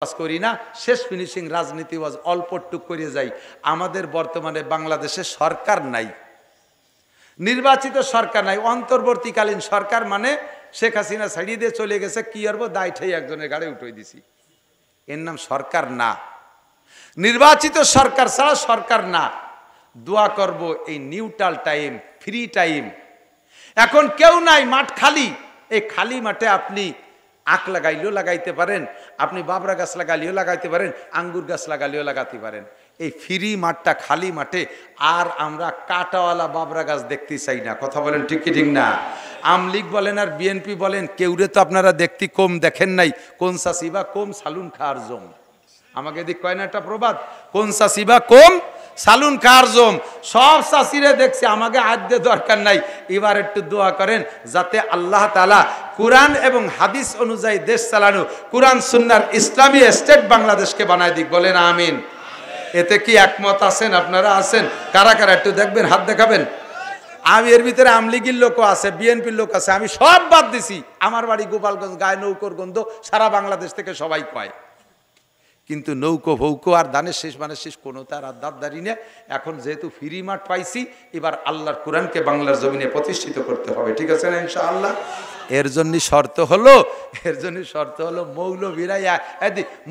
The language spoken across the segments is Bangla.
করি না, শেষ ফিনিশিং রাজনীতি ওয়াজ অল্প টুক করে যাই। আমাদের বর্তমানে বাংলাদেশে সরকার নাই, নির্বাচিত সরকার নাই। অন্তর্বর্তীকালীন সরকার মানে শেখ হাসিনা ছাড়িয়ে দিয়ে চলে গেছে, কি করবো দায় ঠাই একজনের গাড়ি উঠে দিছি, এর নাম সরকার না। নির্বাচিত সরকার ছাড়া সরকার না। দোয়া করব এই নিউট্রাল টাইম, ফ্রি টাইম, এখন কেউ নাই, মাঠ খালি। এই খালি মাঠে আপনি আখ লাগাইলেও লাগাইতে পারেন, আপনি বাবরা গাছ লাগাইলেও লাগাইতে পারেন, আঙ্গুর গাছ লাগাইলেও লাগাতে পারেন। এই ফ্রি মাঠটা, খালি মাঠে আর আমরা কাটাওয়ালা বাবরা গাছ দেখতে চাই না। কথা বলেন ঠিক কি ঠিক না? আমলিগ বলেন আর বিএনপি বলেন, কেউরে তো আপনারা দেখতে কম দেখেন নাই। কোন সাসিবা কম সালুন খার জম, আমাকে দিক কয় না একটা প্রবাদ, কোন সাসিবা কম সালুন কার জম। সব চাষিরে দেখছি, আমাকে আদ্যে দরকার নাই। এবার একটু দোয়া করেন যাতে আল্লাহ তাআলা কুরআন এবং হাদিস অনুযায়ী দেশ চালানো, কুরআন সুন্নাহর ইসলামী স্টেট বাংলাদেশকে বানায় দিক। বলেন আমিন। এতে কি একমত আছেন? আপনারা আছেন? কারা কারা একটু দেখবেন, হাত দেখাবেন। আমি এর ভিতরে আমলিগির লোকও আছে, বিএনপির লোক আছে, আমি সব বাদ দিছি। আমার বাড়ি গোপালগঞ্জ, গায়ে নৌকোর গন্ধ সারা বাংলাদেশ থেকে সবাই কয়, কিন্তু নৌকো ভৌকো আর দানের শেষ মানে শেষ কোনো তার আর দাঁত দাঁড়ি না। এখন যেহেতু ফ্রি মাঠ পাইছি, এবার আল্লাহর কোরআনকে বাংলার জমিনে প্রতিষ্ঠিত করতে হবে। ঠিক আছে না ইনশাআল্লাহ? এর জন্য শর্ত হলো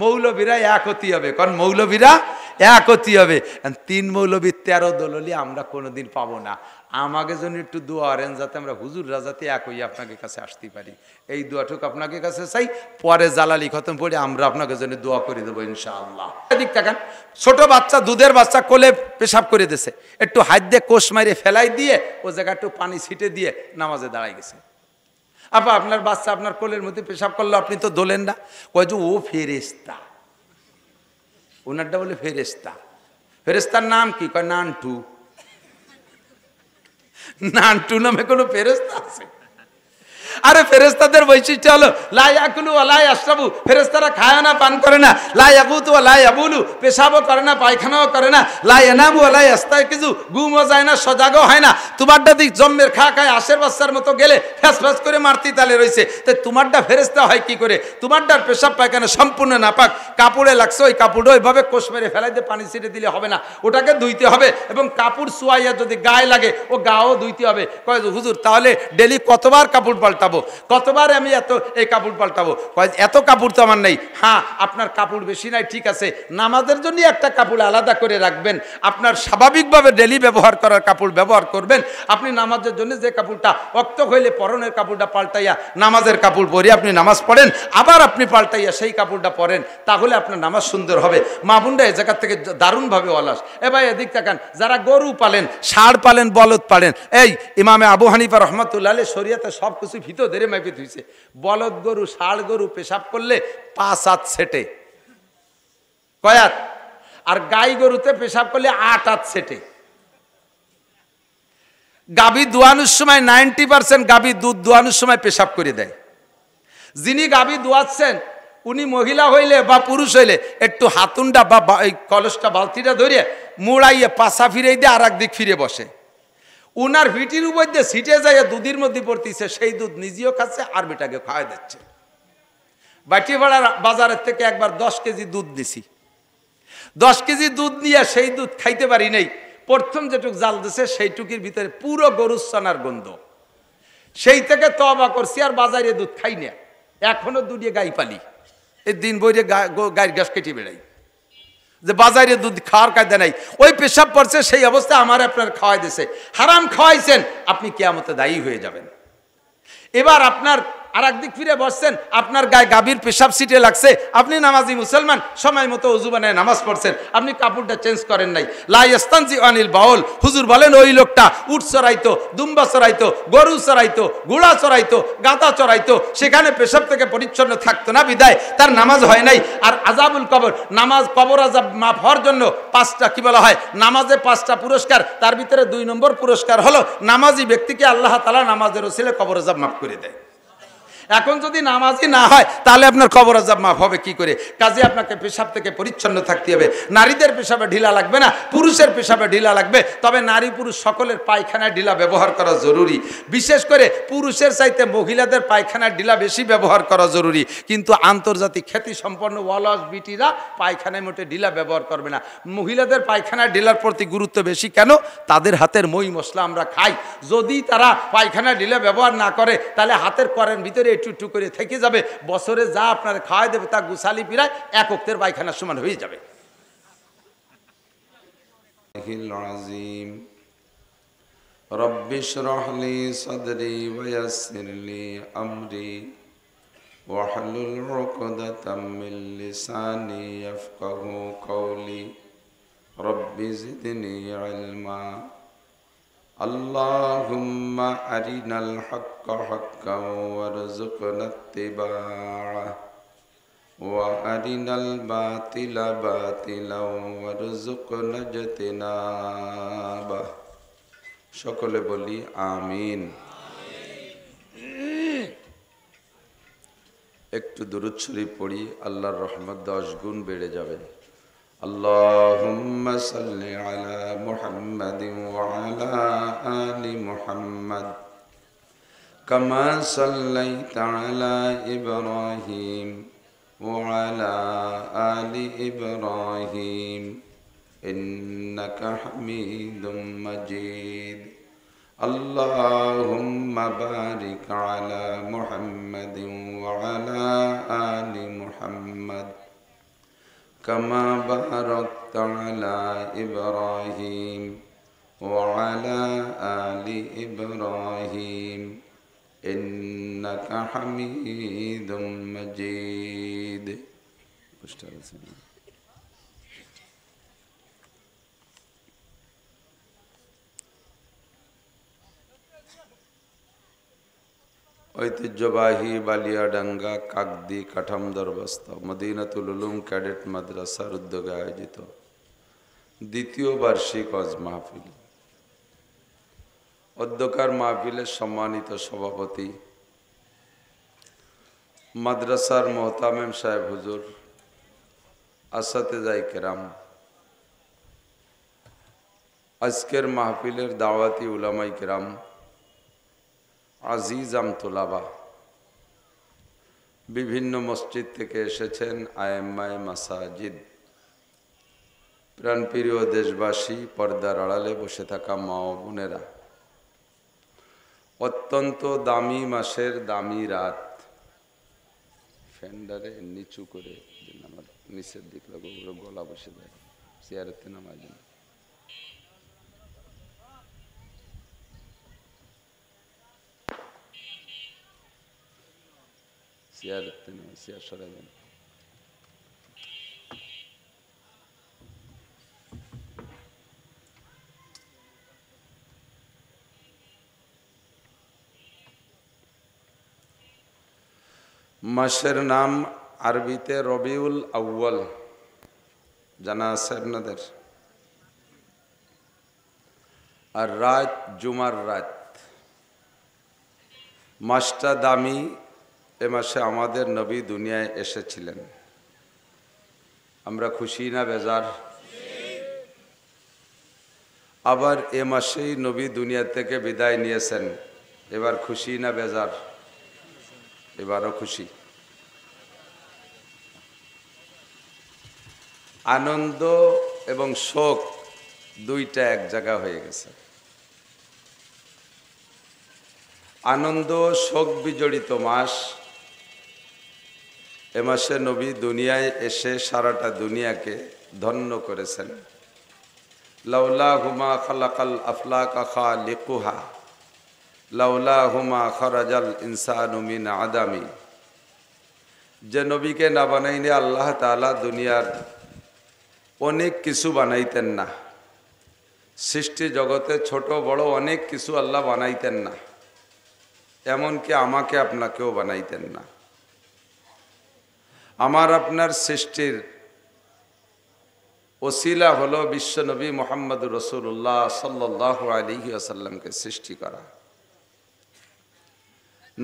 মৌলবীরা এক হতে হবে। কারণ মৌলবীরা এক হতে হবে। 3 মৌলবী 13 দললি আমরা কোনোদিন পাবো না। আমাকে জন্য একটু দোয়া করেন যাতে আমরা হুজুররা যাতে এক হই আপনাকে কাছে আসতে পারি। এই দোয়াটুক আপনাকে কাছে চাই। পরে জালালি খতম পড়ে আমরা আপনাকে জন্য দোয়া করে দেবো ইনশাআল্লাহ। এদিক তাকান, ছোট বাচ্চা, দুধের বাচ্চা কোলে পেশাব করে দিয়েছে, একটু হাত দিয়ে কোষ মারে ফেলাই দিয়ে ও জায়গায় একটু পানি ছিটে দিয়ে নামাজে দাঁড়াই গেছে। আপা আপনার বাচ্চা আপনার কোলের মধ্যে পেশাব করলো, আপনি তো দোলেন না। কয় যে ও ফেরেস্তা, ওনারটা বলে ফেরেস্তা। ফেরেস্তার নাম কি? কয় নানটু। নানটু নামে কোনো ফেরেস্তা আছে? আরে ফেরেস্তাদের বৈশিষ্ট্য হলো লা ইয়াকুলু ওয়া লা ইয়াশরাবু, ফেরেস্তারা খায় না, পান করে না। লা ইয়াগুতু ওয়া লা ইয়াবুলু, পেশাবও করে না, পায়খানাও করে না। লা ইয়ানামু ওয়া লা ইয়াস্তায়কিজু, ঘুমও যায় না, সজাগও হয় না। তোমারটা দিক জম্মের খা খায় আশের বাচ্চার মতো গেলে ফ্যাস ফ্যাস করে মারতি তালে রয়েছে। তাই তোমারটা ফেরেস্তা হয় কি করে? তোমারটার পেশাব পায়খানা সম্পূর্ণ নাপাক, কাপড়ে লাগছে, ওই কাপড়ও ওইভাবে কোষ মেরে ফেলাই দিয়ে পানি ছিটে দিলে হবে না, ওটাকে ধুইতে হবে। এবং কাপড় চুয়াইয়া যদি গায়ে লাগে ও গাও ধুইতে হবে। কয় হুজুর তাহলে ডেলি কতবার কাপড় পাল্টাবো, কতবার আমি এই কাপড় পাল্টাবো? এত কাপড় তো আমার নেই। হ্যাঁ, আপনার কাপড় বেশি নাই, ঠিক আছে, নামাজের জন্য একটা কাপড় আলাদা করে রাখবেন। আপনার স্বাভাবিকভাবে ডেলি ব্যবহার করার কাপড় ব্যবহার করবেন। আপনি নামাজের জন্য যে কাপড়টা অক্ত হইলে পরনের কাপড়টা পাল্টাইয়া নামাজের কাপড় পরে আপনি নামাজ পড়েন, আবার আপনি পাল্টাইয়া সেই কাপড়টা পরেন, তাহলে আপনার নামাজ সুন্দর হবে। মা বোনরা এ জায়গা থেকে দারুণভাবে ওয়ালাস। এবার এদিক তাকান, যারা গরু পালেন, ষাঁড় পালেন, বলদ পালেন, এই ইমামে আবু হানিফা রহমাতুল্লাহ আলাইহি শরিয়াতে সব কিছু ভিতর ধরে মাইপে ধুইছে। বলদ গরু, ষাঁড় গরু পেশাব করলে 5 হাত সেটে, কয়াত? আর গাই গরুতে পেশাব করলে 8 হাত সেটে। গাভী দোয়ানোর সময় 90% গাভী দুধ দোয়ানোর সময় পেশাব করে দেয়। যিনি গাভী দোয়াচ্ছেন উনি মহিলা হইলে বা পুরুষ হইলে একটু হাতুনটা বা এই কলসটা বালতিটা ধরিয়ে মুড়াইয়ে পাশা ফিরে দিয়ে আর একদিক ফিরে বসে। উনার ভিটির উপর দিয়ে ছিটে যায় দুধের মধ্যে পড়তেছে, সেই দুধ নিজেও খাচ্ছে আর বেটাকে খাওয়াই দিচ্ছে। বাটিপাড়ার বাজারের থেকে একবার 10 কেজি দুধ নিছি। 10 কেজি দুধ নিয়ে সেই দুধ খাইতে পারি নাই। প্রথম যেটুক জাল দিছে সেইটুকির ভিতরে পুরো গরুর ছানার গন্ধ। সেই থেকে তওবা করছি আর বাজারে দুধ খাই না। এখনো দুধে গাই পালি, এই দিন বইরে গায়ের ঘাস কেটে বেড়াই, যে বাজারে দুধ খাওয়ার কায়দা নাই। ওই পেশাব পড়ছে, সেই অবস্থায় আমার আপনার খাওয়াই দিছে, হারাম খাওয়াইছেন, আপনি কিয়ামতে দায়ী হয়ে যাবেন। এবার আপনার আর একদিক ফিরে বসছেন, আপনার গায়ে গাভীর পেশাব সিটে লাগছে, আপনি নামাজি মুসলমান, সময় মতো উজু বানায় নামাজ পড়ছেন, আপনি কাপড়টা চেঞ্জ করেন নাই। লা ইস্তানজি আনিল বাউল, হুজুর বলেন ওই লোকটা উট চড়াইতো, দুম্বা চড়াইতো, গরু চড়াইতো, ঘোড়া চড়াইতো, গাধা চড়াইতো, সেখানে পেশাব থেকে পরিচ্ছন্ন থাকতো না, বিদায় তার নামাজ হয় নাই। আর আযাবুল কবর, নামাজ কবর আযাব মাফ হওয়ার জন্য 5টা কি বলা হয়, নামাজে 5টা পুরস্কার, তার ভিতরে 2 নম্বর পুরস্কার হলো নামাজি ব্যক্তিকে আল্লাহ তাআলা নামাজের ওসিলায় কবর আযাব মাফ করে দেয়। এখন যদি নামাজি না হয় তাহলে আপনার কবর আযাব মাফ হবে কি করে? কাজে আপনাকে পেশাব থেকে পরিচ্ছন্ন থাকতে হবে। নারীদের পেশাবে ঢিলা লাগবে না, পুরুষের পেশাবে ঢিলা লাগবে। তবে নারী পুরুষ সকলের পায়খানায় ঢিলা ব্যবহার করা জরুরি। বিশেষ করে পুরুষের চাইতে মহিলাদের পায়খানায় ঢিলা বেশি ব্যবহার করা জরুরি। কিন্তু আন্তর্জাতিক খ্যাতি সম্পন্ন ওয়ালস বিটিরা পায়খানায় মোটে ঢিলা ব্যবহার করবে না। মহিলাদের পায়খানায় ঢিলার প্রতি গুরুত্ব বেশি কেন? তাদের হাতের মই মশলা আমরা খাই। যদি তারা পায়খানায় ঢিলা ব্যবহার না করে তাহলে হাতের করের ভিতরে একটু একটু করে থেকে যাবে। বছরে যা আপনার খাওয়াই দেবে তা গুছালি পিরায় এক ওক্তের পায়খানার সমান হয়ে যাবে। রব্বি ইশরাহ লি সাদরি ওয়া ইয়াসসির লি আমরি ওয়াহলুল উকদাতাম মিন লিসানি ইয়াফকাহু কওলি রব্বি জিদনি ইলমা আল্লাহুম্মা আরিনাল হাক্কা হাক্কান ওয়ারযুকনা ইত্তিবা'আহ ওয়া আরিনাল বাতিলা বাতিলান ওয়ারযুকনা ইজতিনাবাহ। সকলে বলি আমিন। একটু দুরূদ শরীফ পড়ি, আল্লাহর রহমত 10 গুণ বেড়ে যাবে। আল্লাহুম্মা সাল্লি আলা মুহাম্মাদিন ওয়া আলা আলি মুহাম্মাদ কামা সাল্লাইতা আলা ইব্রাহিম ওয়া আলা আলি ইব্রাহিম ইন্নাকা হামিদুম মাজিদ। আল্লাহুম্মা বারিক আলা মুহাম্মাদিন ওয়া আলা আলি মুহাম্মাদ কামা বারাকতা আলা ইব্রাহিম ওয়া আলা আলি ইব্রাহিম ইন্নাকা হামিদুম মাজিদ। ঐতিহ্যবাহী বালিয়াডাঙ্গা কাকদি কাঠামদার বস্তা মদিনাতুল উলুম ক্যাডেট মাদ্রাসার উদ্যোগে আয়োজিত দ্বিতীয় বার্ষিক ওয়াজ মাহফিল। অধ্যকার মাহফিলের সম্মানিত সভাপতি মাদ্রাসার মোহতামেম সাহেব হুজুর, আসাতেজায়ে কেরাম, আজকের মাহফিলের দাওয়াতি উলামায়ে কেরাম, আজিজাম তোলাবা, বিভিন্ন মসজিদ থেকে এসেছেন আয়েম্মায়ে মাসাজিদ, প্রাণপ্রিয় দেশবাসী, পর্দার আড়ালে বসে থাকা মা ও বোনেরা, অত্যন্ত দামি মাসের দামি রাত। ফ্যান্ডারে নিচু করে আমার নিচের দিক লাগো, গলা বসে যায়, চেয়ারেতে নামায় জন্য। চেয়ার সরাই দেন। মাসের নাম আরবিতে রবিউল আউয়াল, জানা আছে আপনাদের? আর রাত জুমার রাত। মাসটা দামি। এ মাসে আমাদের নবী দুনিয়ায় এসেছিলেন। আমরা খুশি না বেজার? আবার এ মাসেই নবী দুনিয়া থেকে বিদায় নিয়েছেন। এবার খুশি না বেজার? এবারও খুশি। আনন্দ এবং শোক দুইটা এক জায়গা হয়ে গেছে। আনন্দ শোক বিজড়িত মাস। এ মাসে নবী দুনিয়ায় এসে সারাটা দুনিয়াকে ধন্য করেছেন। লাউলা হুমা খালাকাল আফলাকা খালিকুহা লাউলা হুমা খরাজাল ইনসানু মিন আদামি। যে নবীকে না বানাইলে আল্লাহ তাআলা দুনিয়ার অনেক কিছু বানাইতেন না। সৃষ্টি জগতে ছোট বড় অনেক কিছু আল্লাহ বানাইতেন না, এমনকি আমাকে আপনাকেও বানাইতেন না। আমার আপনার সৃষ্টির ওসিলা হলো বিশ্বনবী মুহাম্মদুর রাসূলুল্লাহ সাল্লাল্লাহু আলাইহি ওয়াসাল্লামকে সৃষ্টি করা।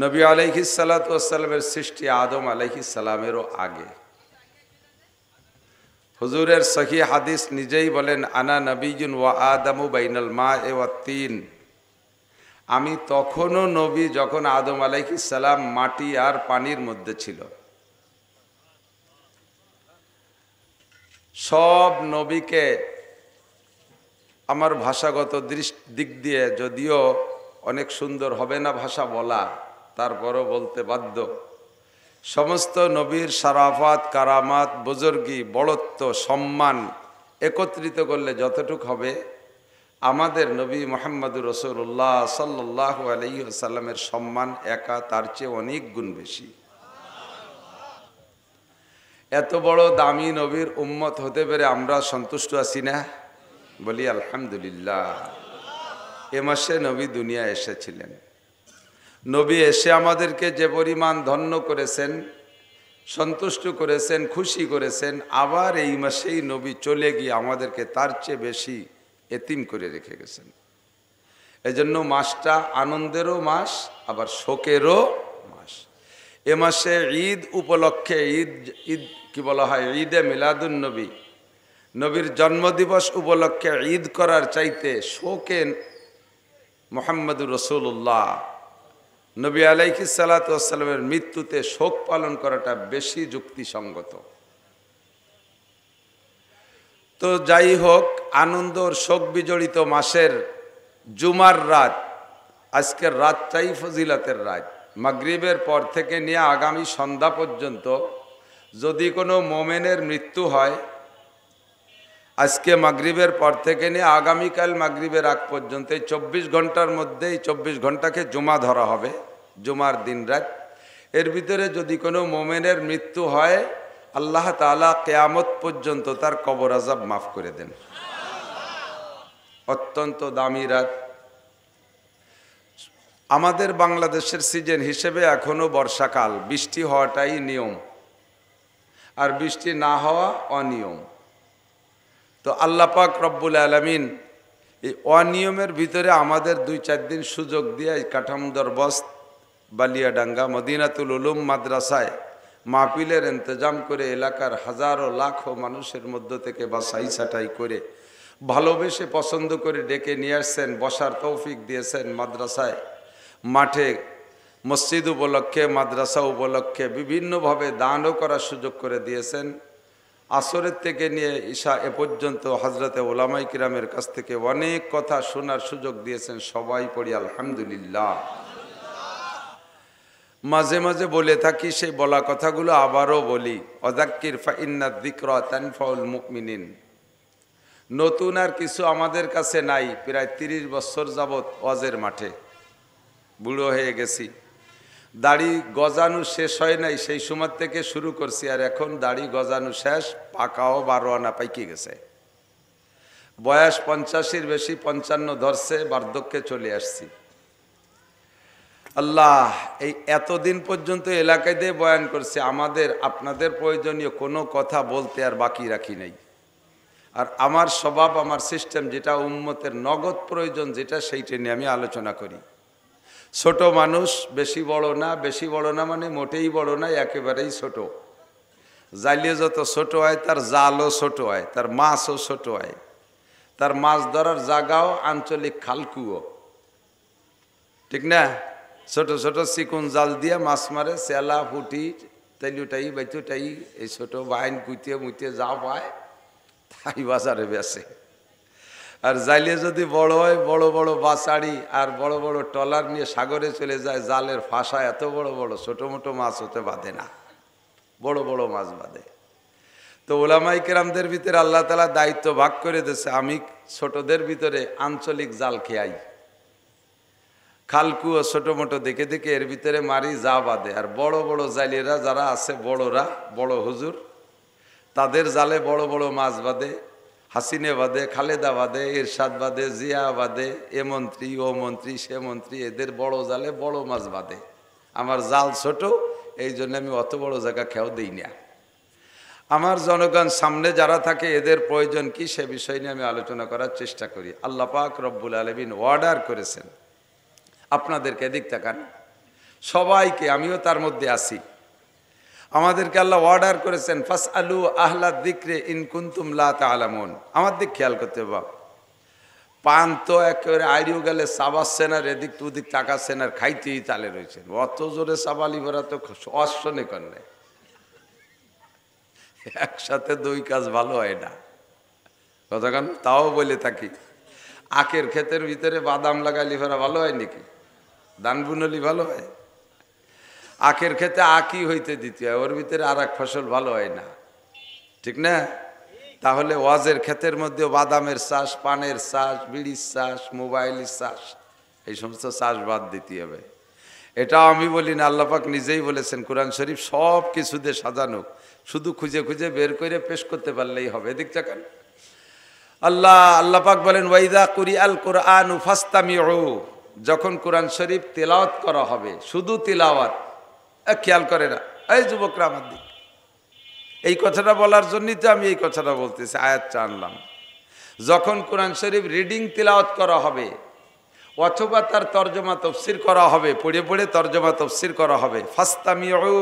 নবী আলাইহিস সালাতু ওয়াস সালামের সৃষ্টি আদম আলাইহিস সালামেরও আগে। হুজুরের সহিহ হাদিস নিজেই বলেন, আনা নবিয়্যুন ওয়া আদামু বাইনাল মা'i ওয়াত তিন। আমি তখনও নবী যখন আদম আলাইহিস সালাম মাটি আর পানির মধ্যে ছিল। সব নবীকে আমার ভাষাগত দিক দিয়ে যদিও অনেক সুন্দর হবে না ভাষা বলা, তারপরও বলতে বাধ্য। সমস্ত নবীর শারাফাত, কারামাত, বুজুর্গি, বড়ত্ব, সম্মান একত্রিত করলে যতটুক হবে, আমাদের নবী মুহাম্মদুর রাসূলুল্লাহ সাল্লাল্লাহু আলাইহি ওয়াসাল্লামের সম্মান একা তার চেয়ে অনেক গুণ বেশি। এত বড় দামি নবীর উম্মত হতে পেরে আমরা সন্তুষ্ট আছি না? বলি আলহামদুলিল্লাহ। এ মাসে নবী দুনিয়া এসেছিলেন। নবী এসে আমাদেরকে যে পরিমাণ ধন্য করেছেন, সন্তুষ্ট করেছেন, খুশি করেছেন, আবার এই মাসেই নবী চলে গিয়ে আমাদেরকে তার চেয়ে বেশি এতিম করে রেখে গেছেন। এজন্য মাসটা আনন্দেরও মাস, আবার শোকেরও মাস। এ মাসে ঈদ উপলক্ষে ঈদ কি বলা হয়, ঈদে মিলাদুন নবী, নবীর জন্মদিবস উপলক্ষে ঈদ করার চাইতে শোকে মুহাম্মদুর রাসূলুল্লাহ নবী আলাইহিস সালাতু ওয়াস সালামের মৃত্যুতে শোক পালন করাটা বেশি যুক্তিসঙ্গত। তো যাই হোক, আনন্দ ও শোক বিজড়িত মাসের জুমার রাত, আজকের রাতটাই ফজিলতের রাত। মাগরিবের পর থেকে নিয়ে আগামী সন্ধ্যা পর্যন্ত যদি কোনো মোমেনের মৃত্যু হয়, আজকে মাগরিবের পর থেকে নিয়ে আগামীকাল মাগরিবের আগ পর্যন্ত এই 24 ঘন্টার মধ্যেই 24 ঘন্টাকে জুমা ধরা হবে, জুমার দিন রাত। এর ভিতরে যদি কোনো মোমেনের মৃত্যু হয়, আল্লাহ তাআলা কিয়ামত পর্যন্ত তার কবর আযাব মাফ করে দেন। অত্যন্ত দামি রাত। আমাদের বাংলাদেশের সিজন হিসেবে এখনো বর্ষাকাল, বৃষ্টি হওয়াটাই নিয়ম, আর বৃষ্টি না হওয়া অনিয়ম। তো আল্লাহ পাক রব্বুল আলামিন এই অনিয়মের ভিতরে আমাদের 2-4 দিন সুযোগ দিয়ে এই কাঠামোদর বস্ত, বালিয়াডাঙ্গা, মদিনাতুল উলুম মাদ্রাসায় মাহফিলের ইন্তজাম করে এলাকার হাজারো লাখো মানুষের মধ্য থেকে বাছাই ছাঁটাই করে ভালোবেসে পছন্দ করে ডেকে নিয়ে আসছেন, বসার তৌফিক দিয়েছেন। মাদ্রাসায়, মাঠে, মসজিদ উপলক্ষে, মাদ্রাসা উপলক্ষে বিভিন্নভাবে দানও করার সুযোগ করে দিয়েছেন। আসরের থেকে নিয়ে ঈশা এ পর্যন্ত হজরতে ওলামায়ে কিরামের কাছ থেকে অনেক কথা শোনার সুযোগ দিয়েছেন। সবাই পড়ি আলহামদুলিল্লাহ। মাঝে মাঝে বলে থাকি, সেই বলা কথাগুলো আবারও বলি, ওয়াযাক্কির ফাইন্না যিকরা তানফাউল মুমিনিন। নতুন আর কিছু আমাদের কাছে নাই। প্রায় 30 বছর যাবৎ ওয়াজের মাঠে, বুড়ো হয়ে গেছি। দাড়ি গজানো শেষ হয় নাই, সেই সময় থেকে শুরু করছি, আর এখন দাড়ি গজানো শেষ, পাকাও 12 আনা পাইকে গেছে। বয়স 50-এর বেশি, 55 ধরছে, বার্ধক্যে চলে আসছি। আল্লাহ, এই এতদিন পর্যন্ত এলাকায় দিয়ে বয়ান করছে, আমাদের আপনাদের প্রয়োজনীয় কোনো কথা বলতে আর বাকি রাখি নাই। আর আমার স্বভাব, আমার সিস্টেম যেটা উম্মতের নগদ প্রয়োজন, যেটা সেইটা নিয়ে আমি আলোচনা করি। ছোট মানুষ, বেশি বড় না, বেশি বড় না মানে মোটেই বড় না, একেবারেই ছোট। জালিয়ে যত ছোট হয়, তার জালও ছোট হয়, তার মাছও ছোট হয়, তার মাছ ধরার জায়গাও আঞ্চলিক খালকুয়ো, ঠিক না? ছোট ছোট চিকুন জাল দিয়ে মাছ মারে, চেলা, ফুটি, তেলুটাই, বাইতুটাই, এই ছোট বাইন কুইতে মুইতে যা পায় তাই বাজারে বেচে। আর জাইলে যদি বড় হয়, বড় বড় বাসাড়ি আর বড় বড় ট্রলার নিয়ে সাগরে চলে যায়, জালের ফাঁসা এত বড় বড়, ছোট মোটো মাছ হতে বাঁধে না, বড় বড় মাছ বাঁধে। তো ওলামায়ে কেরামদের ভিতরে আল্লাহ তাআলা দায়িত্ব ভাগ করে দিয়েছে, আমি ছোটদের ভিতরে আঞ্চলিক জাল খেয়াই, খালকুয়ো ছোট মোটো দেখে দেখে এর ভিতরে মারি, যা বাঁধে। আর বড় বড় জালিয়েরা যারা আছে, বড়রা, বড় হুজুর, তাদের জালে বড় বড় মাছ বাঁধে। হাসিনে বাদে, খালেদা বাদে, এরশাদ বাদে, জিয়া বাদে, এ মন্ত্রী, ও মন্ত্রী, সে মন্ত্রী, এদের বড় জালে বড় মাছ বাদে। আমার জাল ছোট, এই জন্য আমি অত বড় জায়গা খেয়াও দিই না। আমার জনগণ সামনে যারা থাকে, এদের প্রয়োজন কি, সে বিষয় নিয়ে আমি আলোচনা করার চেষ্টা করি। আল্লাহ পাক রব্বুল আলামিন অর্ডার করেছেন আপনাদেরকে, দিক তাকান, সবাইকে, আমিও তার মধ্যে আছি। আমাদেরকে আল্লাহ অর্ডার করেছেন ফাসআলু আহলা যিকরি ইন কুনতুম লা তা'লামুন। আমার দিক খেয়াল করতে হবে। পান তো একেবারে আইরিও গেলে চাবাচ্ছেন আর এদিক ওদিক তাকাচ্ছেন আর খাইতেই চালে রয়েছেন। অত জোরে চাবালি ভরা তো অশ্বনে কন্যা, একসাথে দুই কাজ ভালো হয় না। কতক্ষণ তাও বলে থাকি, আখের ক্ষেতের ভিতরে বাদাম লাগাইলি ভরা ভালো হয় নাকি? ধান বুনলি ভালো হয়? আখের ক্ষেতে আখই হইতে দিতে হয়, ওর ভিতরে আর এক ফসল ভালো হয় না, ঠিক না? তাহলে ওয়াজের ক্ষেতের মধ্যে বাদামের চাষ, পানের চাষ, বিড়ির চাষ, মোবাইলের চাষ, এই সমস্ত চাষ বাদ দিতে হবে। এটা আমি বলি না, আল্লাহ পাক নিজেই বলেছেন কোরআন শরীফ সব কিছু দিয়ে সাজানো, শুধু খুঁজে খুঁজে বের করে পেশ করতে পারলেই হবে। এদিক তাকান, আল্লাহ পাক বলেন ওয়াইদা কুরিআল কুরআনু ফাসতামিউ, যখন কোরআন শরীফ তেলাওয়াত করা হবে, শুধু তেলাওয়াত, খেয়াল করে না এই যুবকরা আমার দিক, এই কথাটা বলার জন্যই তো আমি এই কথাটা বলতেছি, আয়াতটা আনলাম। যখন কোরআন শরীফ রিডিং তেলাওয়াত করা হবে অথবা তার তর্জমা তফসির করা হবে, পড়ে পড়ে তর্জমা তফসির করা হবে, ফাসতামিউ,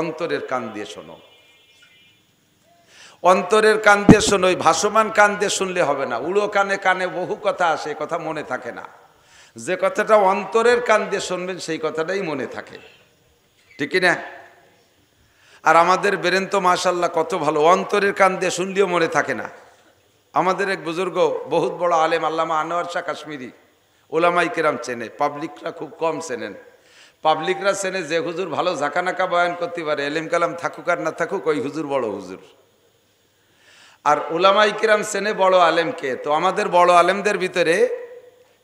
অন্তরের কান দিয়ে শোনো, অন্তরের কান দিয়ে শোনো। ওই ভাসমান কান দিয়ে শুনলে হবে না, উড়ো কানে কানে বহু কথা আসে, কথা মনে থাকে না। যে কথাটা অন্তরের কান দিয়ে শুনবেন সেই কথাটাই মনে থাকে, ঠিক না? আর আমাদের বেরেন তো মাশাআল্লাহ কত ভালো, অন্তরের কান দিয়ে শুনলেও মনে থাকে না। আমাদের এক বুজুর্গ বহুত বড় আলেম আল্লামা আনোয়ার শাহ কাশ্মীরি, ওলামাই কেরাম চেনে, পাবলিকরা খুব কম চেনেন। পাবলিকরা চেনে যে হুজুর ভালো ঝাঁকানাকা বয়ান করতে পারে, এলেম কালাম থাকুক আর না থাকুক, ওই হুজুর বড় হুজুর। আর ওলামাই কেরাম চেনে বড় আলেমকে। তো আমাদের বড় আলেমদের ভিতরে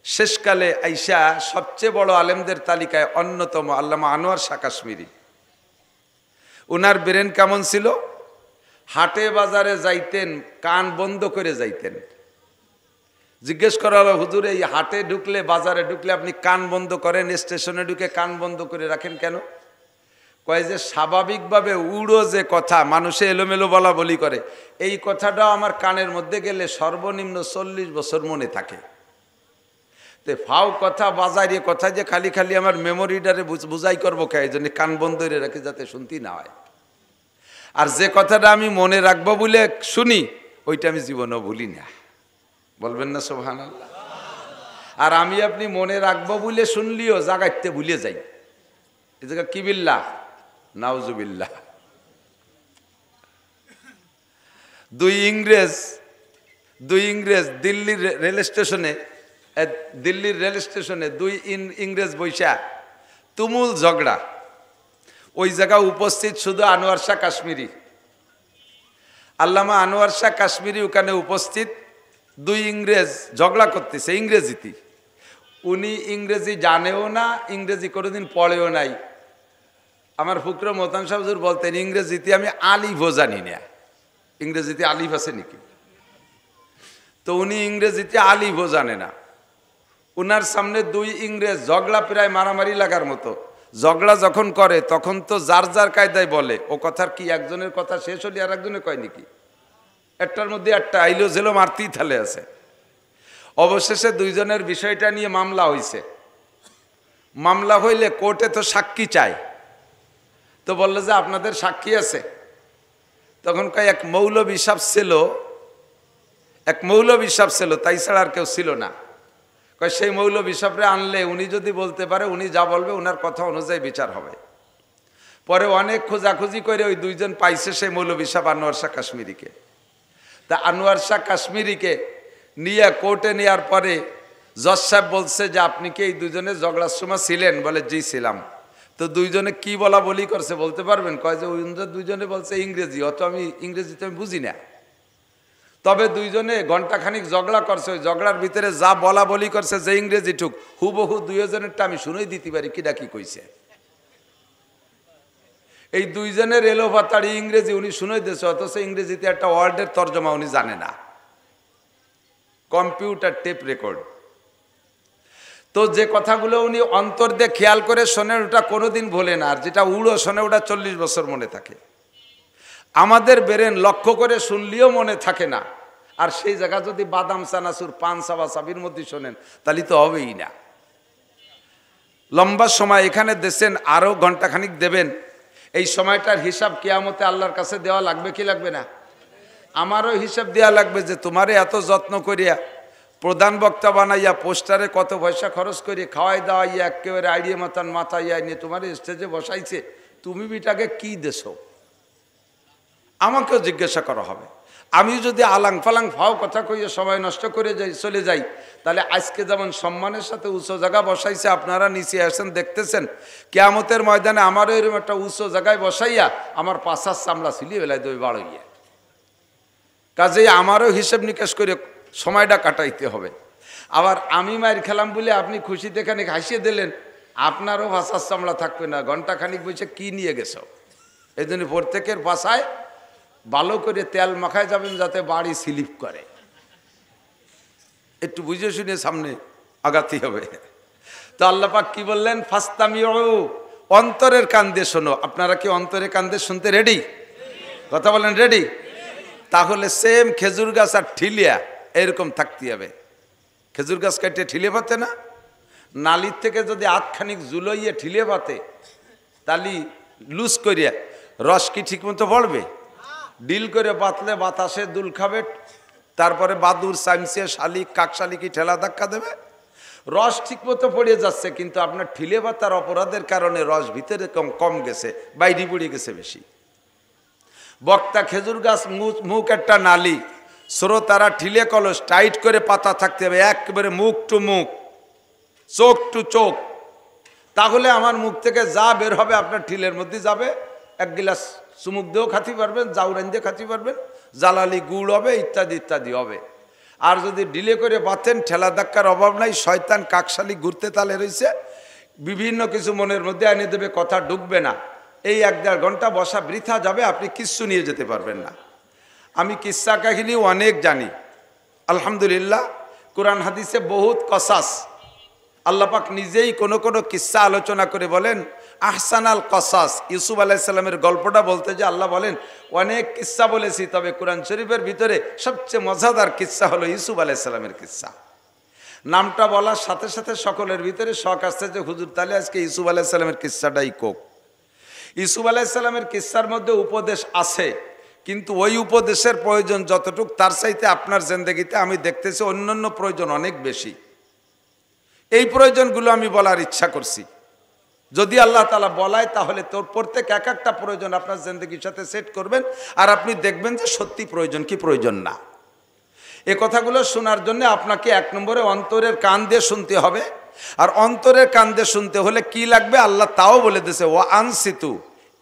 শেষকালে আইসা সবচেয়ে বড় আলেমদের তালিকায় অন্যতম আল্লামা আনোয়ার শাহ কাশ্মীরি। উনার ব্রেন কেমন ছিল? হাটে বাজারে যাইতেন কান বন্ধ করে যাইতেন। জিজ্ঞেস করা হলো হুজুর এই হাটে ঢুকলে বাজারে ঢুকলে আপনি কান বন্ধ করেন, স্টেশনে ঢুকে কান বন্ধ করে রাখেন কেন? কয় যে স্বাভাবিকভাবে উড়ো যে কথা মানুষে এলোমেলো বলা বলি করে, এই কথাটাও আমার কানের মধ্যে গেলে সর্বনিম্ন 40 বছর মনে থাকে। তে ফাও কথা বাজারে কথা যে খালি খালি আমার মেমোরিটারে বুঝাই করবো কে, এই জন্য কান বন্ধ করে রাখি যাতে শুনতে না হয়। আর যে কথাটা আমি মনে রাখবো বলে শুনি ওইটা আমি জীবনেও ভুলি না, বলবেন না সুবহানাল্লাহ? আর আমি আপনি মনে রাখবো বলে শুনলিও জাগাইতে ভুলে যাই, এই জায়গা কি বিল্লাহ নাউজুবিল্লাহ। দুই ইংরেজ দিল্লির রেল স্টেশনে দুই ইংরেজ বৈশা তুমুল ঝগড়া। ওই জায়গা উপস্থিত শুধু আনোয়ার শাহ কাশ্মীরি, আল্লামা আনোয়ার শাহ কাশ্মীরি ওখানে উপস্থিত। দুই ইংরেজ ঝগড়া করতেছে ইংরেজিতে। উনি ইংরেজি জানেও না, ইংরেজি কোনোদিন পড়েও নাই। আমার ফুকর মোহতাম সাহেব হুজুর বলতেন ইংরেজিতে আমি আলিফও জানি না, ইংরেজিতে আলিফ আছে নাকি? তো উনি ইংরেজিতে আলিফও জানে না। উনার সামনে দুই ইংরেজ ঝগড়া, প্রায় মারামারি লাগার মতো ঝগড়া যখন করে তখন তো যার যার কায়দায় বলে। ও কথার কি একজনের কথা শেষ হলে আর একজনে কয় নাকি? একটার মধ্যে একটা আইলো জেলো মারতেই থালে আছে। অবশেষে দুইজনের বিষয়টা নিয়ে মামলা হইছে। মামলা হইলে কোর্টে তো সাক্ষী চায়। তো বললো যে আপনাদের সাক্ষী আছে? তখন কয় এক মৌলবী সাহেব ছিল, তাই ছাড়া আর কেউ ছিল না। কয় সেই মৌলবী সাহেবরে আনলে উনি যদি বলতে পারে, উনি যা বলবে উনার কথা অনুযায়ী বিচার হবে। পরে অনেক খোঁজাখুঁজি করে ওই দুইজন পাইছে সেই মৌলবী সাহেব আনোয়ার শাহ কাশ্মীরিকে। তা আনোয়ার শাহ কাশ্মীরিকে নিয়ে কোর্টে নেওয়ার পরে জজ সাহেব বলছে যে আপনি কি এই দুজনে ঝগড়ার সময় ছিলেন? বলে জি ছিলাম। তো দুইজনে কি বলা বলি করছে বলতে পারবেন? কয় যে দুইজনে বলছে ইংরেজি, অত আমি ইংরেজিতে আমি বুঝি না। তবে দুইজনে ঘন্টাখানিক ঝগড়া করছে, ওই ঝগড়ার ভিতরে যা বলা বলি করছে যে ইংরেজি ঠুক হুবহু দুইজনেরটা আমি শুনেই দিতে পারি কিনা কি কইছে। এই দুইজনের এলোপাতাড়ি ইংরেজি উনি শুনে দিয়েছে, অথচ ইংরেজিতে একটা ওয়ার্ডের তর্জমা উনি জানে না। Computer tape record. তো যে কথাগুলো উনি অন্তর দিয়ে খেয়াল করে শোনেন ওটা কোনোদিন ভোলে না, আর যেটা উড়ো শোনে ওটা 40 বছর মনে থাকে। আমাদের বেরেন লক্ষ্য করে শুনলেও মনে থাকে না, আর সেই জায়গা যদি বাদাম চানাচুর পান সাবা সাবির মধ্যে শোনেন তাহলে তো হবেই না। লম্বা সময় এখানে দেশেন, আরও ঘন্টাখানিক দেবেন, এই সময়টার হিসাব কিয়ামতে আল্লাহর কাছে দেওয়া লাগবে কি লাগবে না? আমারও হিসাব দেওয়া লাগবে যে তোমারে এত যত্ন করিয়া প্রধান বক্তা বানাইয়া পোস্টারে কত পয়সা খরচ করিয়া খাওয়াই দাওয়াইয়া একেবারে আইডিয়া মাতান মাথাইয়া নিয়ে তোমার স্টেজে বসাইছে, তুমি বিটাকে কি দেছো? আমাকেও জিজ্ঞাসা করা হবে। আমি যদি আলাং ফালাং ফাও কথা কইয়া সময় নষ্ট করে চলে যাই, তাহলে আজকে যেমন সম্মানের সাথে উঁচু জায়গা বসাইছে, আপনারা নিচে আসেন দেখতেছেন, কিয়ামতের ময়দানে আমারও এরকম একটা উঁচু জায়গায় বসাইয়া আমার পাশার চামড়া ছিলিয়ে বেলায় দই বাড়াইয়া। কাজেই আমারও হিসেব নিকাশ করে সময়টা কাটাইতে হবে। আবার আমি মায়ের খেলাম বলে আপনি খুশিতে খানিক হাসিয়ে দিলেন, আপনারও ভাষার চামড়া থাকবে না, ঘন্টাখানিক বসে কি নিয়ে গেছো। এই জন্য প্রত্যেকের বাসায় ভালো করে তেল মাখায় যাবেন যাতে বাড়ি স্লিপ করে, একটু বুঝে শুনে সামনে আগাতে হবে। তো আল্লাহ পাক কি বললেন? ফাস্তামিউ, অন্তরের কান দিয়ে শোনো। আপনারা কি অন্তরের কান দিয়ে শুনতে রেডি? কথা বলেন রেডি? তাহলে সেম খেজুর গাছ আর ঠিলিয়া এরকম থাকতে হবে। খেজুর গাছ কাটে ঠিলে পাতে না, নালির থেকে যদি আধখানিক জুলাইয়ে ঠিলে পাতে, তালি লুজ করিয়া রস কি ঠিক মতো পড়বে? ডিল করে পাতলে বাতাসে দুল খাবে, তারপরে বাদুর সাইমসিয়া শালিক কাকশালিকি ঠেলা ধাক্কা দেবে, রস ঠিক মতো পড়ে যাচ্ছে, কিন্তু আপনার ঠিলে পাতার অপরাধের কারণে রস ভিতরে কম গেছে, বাইরে পড়ে গেছে বেশি। বক্তা খেজুর গাছ মুখ একটা নালি, শ্রোতারা ঠিলে কলস টাইট করে পাতা থাকতে হবে, একেবারে মুখ টু মুখ, চোখ টু চোখ। তাহলে আমার মুখ থেকে যা বের হবে আপনার ঠিলের মধ্যে যাবে। এক গিলাস চুমুক দিয়েও খাতে পারবেন, জাউরান দিয়ে খাতে পারবেন, জালালি গুড় হবে, ইত্যাদি ইত্যাদি হবে। আর যদি ডিলে করে বাতেন, ঠেলা ধাক্কার অভাব নাই, শয়তান কাকশালি ঘুরতে তালে রয়েছে, বিভিন্ন কিছু মনের মধ্যে এনে দেবে, কথা ঢুকবে না। এই 1-1.5 ঘন্টা বসা বৃথা যাবে, আপনি কিচ্ছু নিয়ে যেতে পারবেন না। আমি কিস্সা কাহিনী অনেক জানি আলহামদুলিল্লাহ। কোরআন হাদিসে বহুত কসাস, আল্লাহ পাক নিজেই কোনো কোনো কিস্সা আলোচনা করে বলেন আহসানাল কসাস। ইউসুফ আলাইহিস সালামের গল্পটা বলতে যে আল্লাহ বলেন অনেক কিস্সা বলেছি, তবে কোরআন শরীফের ভিতরে সবচেয়ে মজাদার কিস্সা হলো ইউসুফ আলাইহিস সালামের কিস্সা। নামটা বলার সাথে সাথে সকলের ভিতরে শখ আসছে যে হুজুর তাহলে আজকে ইউসুফ আলাইহিস সালামের কিস্সাটাই কোক। ইউসুফ আলাইহিস সালামের কিস্সার মধ্যে উপদেশ আছে, কিন্তু ওই উপদেশের প্রয়োজন যতটুক, তার চাইতে আপনার জিন্দেগিতে আমি দেখতেছি অন্যান্য প্রয়োজন অনেক বেশি। এই প্রয়োজনগুলো আমি বলার ইচ্ছা করছি। যদি আল্লাহ তাআলা বলায় তাহলে তোর প্রত্যেক এক একটা প্রয়োজন আপনার জিন্দেগির সাথে সেট করবেন, আর আপনি দেখবেন যে সত্যি প্রয়োজন কি প্রয়োজন না। এ কথাগুলো শোনার জন্য আপনাকে 1 নম্বরে অন্তরের কান দিয়ে শুনতে হবে। আর অন্তরের কান দিয়ে শুনতে হলে কি লাগবে আল্লাহ তাও বলে দিয়েছে, ওয়া আনসিতু,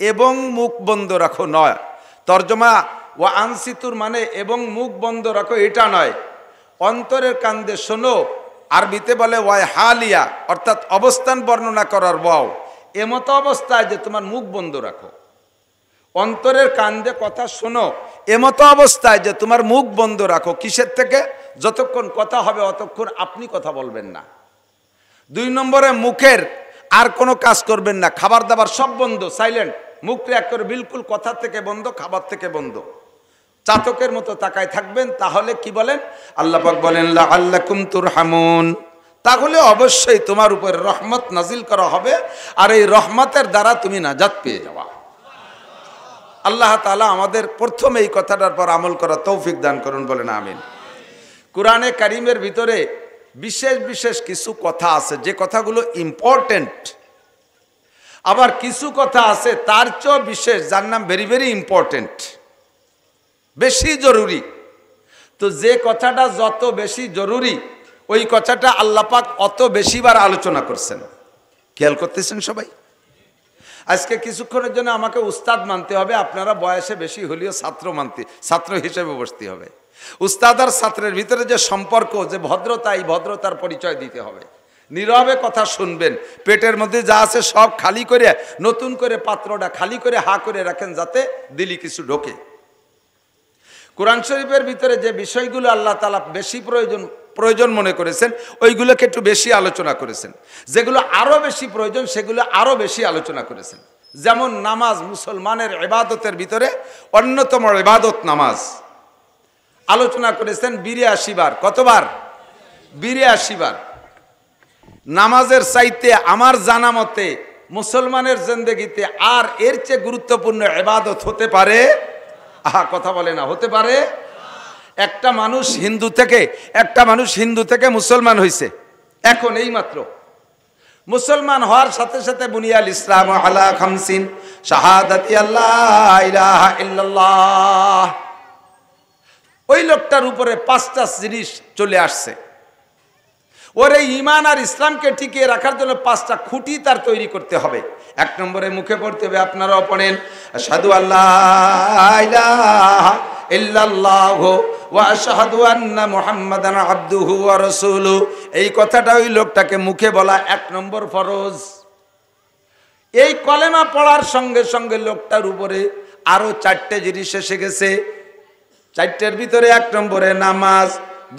এবং মুখ বন্ধ রাখো নয়। তর্জমা ওয়া আনসিতুর মানে এবং মুখ বন্ধ রাখো এটা নয়, অন্তরের কান দিয়ে শোনো। আরবিতে বলে ওয়াই হালিয়া, অর্থাৎ অবস্থান বর্ণনা করার ওয়াও, এমতো অবস্থায় যে তোমার মুখ বন্ধ রাখো। অন্তরের কান দিয়ে কথা শোনো এমতো অবস্থায় যে তোমার মুখ বন্ধ রাখো। কিসের থেকে? যতক্ষণ কথা হবে অতক্ষণ আপনি কথা বলবেন না। 2 নম্বরে মুখের আর কোনো কাজ করবেন না, খাবার দাবার সব বন্ধ, সাইলেন্ট, মুখ এক করে বিলকুল কথা থেকে বন্ধ, খাবার থেকে বন্ধ, চাতকের মতো তাকায় থাকবেন। তাহলে কি বলেন? আল্লাহ পাক বলেন লাআল্লাকুম তুরহামুন, তাহলে অবশ্যই তোমার উপর রহমত নাজিল করা হবে, আর এই রহমতের দ্বারা তুমি নাজাত পেয়ে যাওয়া। আল্লাহ তাআলা আমাদের প্রথমে এই কথাটার পর আমল করা তৌফিক দান করুন, বলেন আমিন। কোরআনে কারীমের ভিতরে বিশেষ বিশেষ কিছু কথা আছে যে কথাগুলো ইম্পর্টেন্ট, আবার কিছু কথা আছে তার চেয়েও বিশেষ, যার নাম ভেরি ভেরি ইম্পর্টেন্ট, বেশি জরুরি। তো যে কথাটা যত বেশি জরুরি ওই কথাটা আল্লাহ পাক অত বেশিবার আলোচনা করছেন। খেয়াল করতেছেন সবাই? আজকে কিছুক্ষণের জন্য আমাকে উস্তাদ মানতে হবে, আপনারা বয়সে বেশি হলেও ছাত্র হিসেবে বসতে হবে। উস্তাদ আর ছাত্রের ভিতরে যে সম্পর্ক, যে ভদ্রতা, এই ভদ্রতার পরিচয় দিতে হবে। নীরবে কথা শুনবেন, পেটের মধ্যে যা আছে সব খালি করে, নতুন করে পাত্রটা খালি করে হা করে রাখেন, যাতে দিলি কিছু ঢোকে। কোরআন শরীফের ভিতরে যে বিষয়গুলো আল্লাহ তাআলা বেশি প্রয়োজন মনে করেছেন ওইগুলোকে একটু বেশি আলোচনা করেছেন, যেগুলো আরো বেশি প্রয়োজন সেগুলো আরো বেশি আলোচনা করেছেন। যেমন নামাজ, মুসলমানের ইবাদতের ভিতরে অন্যতম ইবাদত নামাজ, আলোচনা করেছেন 82 বার। কতবার? 82 বার। নামাজের চাইতে আমার জানা মতে মুসলমানের জিন্দেগিতে আর এর চেয়ে গুরুত্বপূর্ণ ইবাদত হতে পারে? কথা বলে না, হতে পারে? একটা মানুষ হিন্দু থেকে মুসলমান হয়েছে এখন এই মাত্র। মুসলমান হওয়ার সাথে সাথে বুনিয়াল ইসলাম আলা খামসিন শাহাদাতি আল্লাহ ইলাহা ইল্লাল্লাহ, ওই লোকটার উপরে 5টা জিনিস চলে আসছে। ওর এই ঈমান আর ইসলামকে টিকিয়ে রাখার জন্য 5টা খুঁটি তার তৈরি করতে হবে। 1 নম্বরে মুখে পড়তে হবে, আপনারাও পড়েন, আশহাদু আল্লাহ ইলাহা ইল্লাল্লাহু ওয়া আশহাদু আন্না মুহাম্মাদান আবদুহু ওয়া রাসূলুহু। এই কথাটা ওই লোকটাকে মুখে বলা 1 নম্বর ফরজ। এই কলেমা পড়ার সঙ্গে সঙ্গে লোকটার উপরে আরো 4টে জিনিস এসে গেছে। 4টের ভিতরে 1 নম্বরে নামাজ,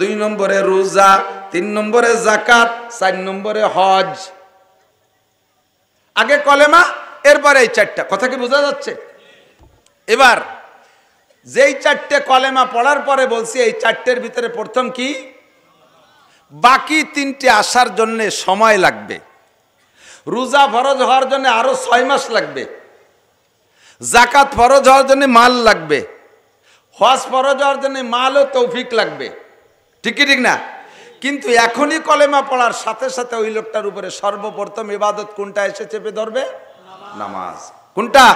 2 নম্বরে রোজা, 3 নম্বরে যাকাত, 4 নম্বরে হজ। আগে কলেমা, এরপরে এই 4টা। কথা কি বোঝা যাচ্ছে? এবার যেই 4টে কলেমা পড়ার পরে বলছি এই 4টের ভিতরে প্রথম কি? বাকি 3টে আসার জন্য সময় লাগবে। রোজা ফরজ হওয়ার জন্য আরো 6 মাস লাগবে। যাকাত ফরজ হওয়ার জন্য মাল লাগবে। হজ ফরজ হওয়ার জন্য মাল ও তৌফিক লাগবে। ঠিক না? কিন্তু এখনই কলেমা পড়ার সাথে সাথে ওই লোকটার উপরে সর্বপ্রথম ইবাদত কোনটা এসে চেপে ধরবে? নামাজ। কোনটা?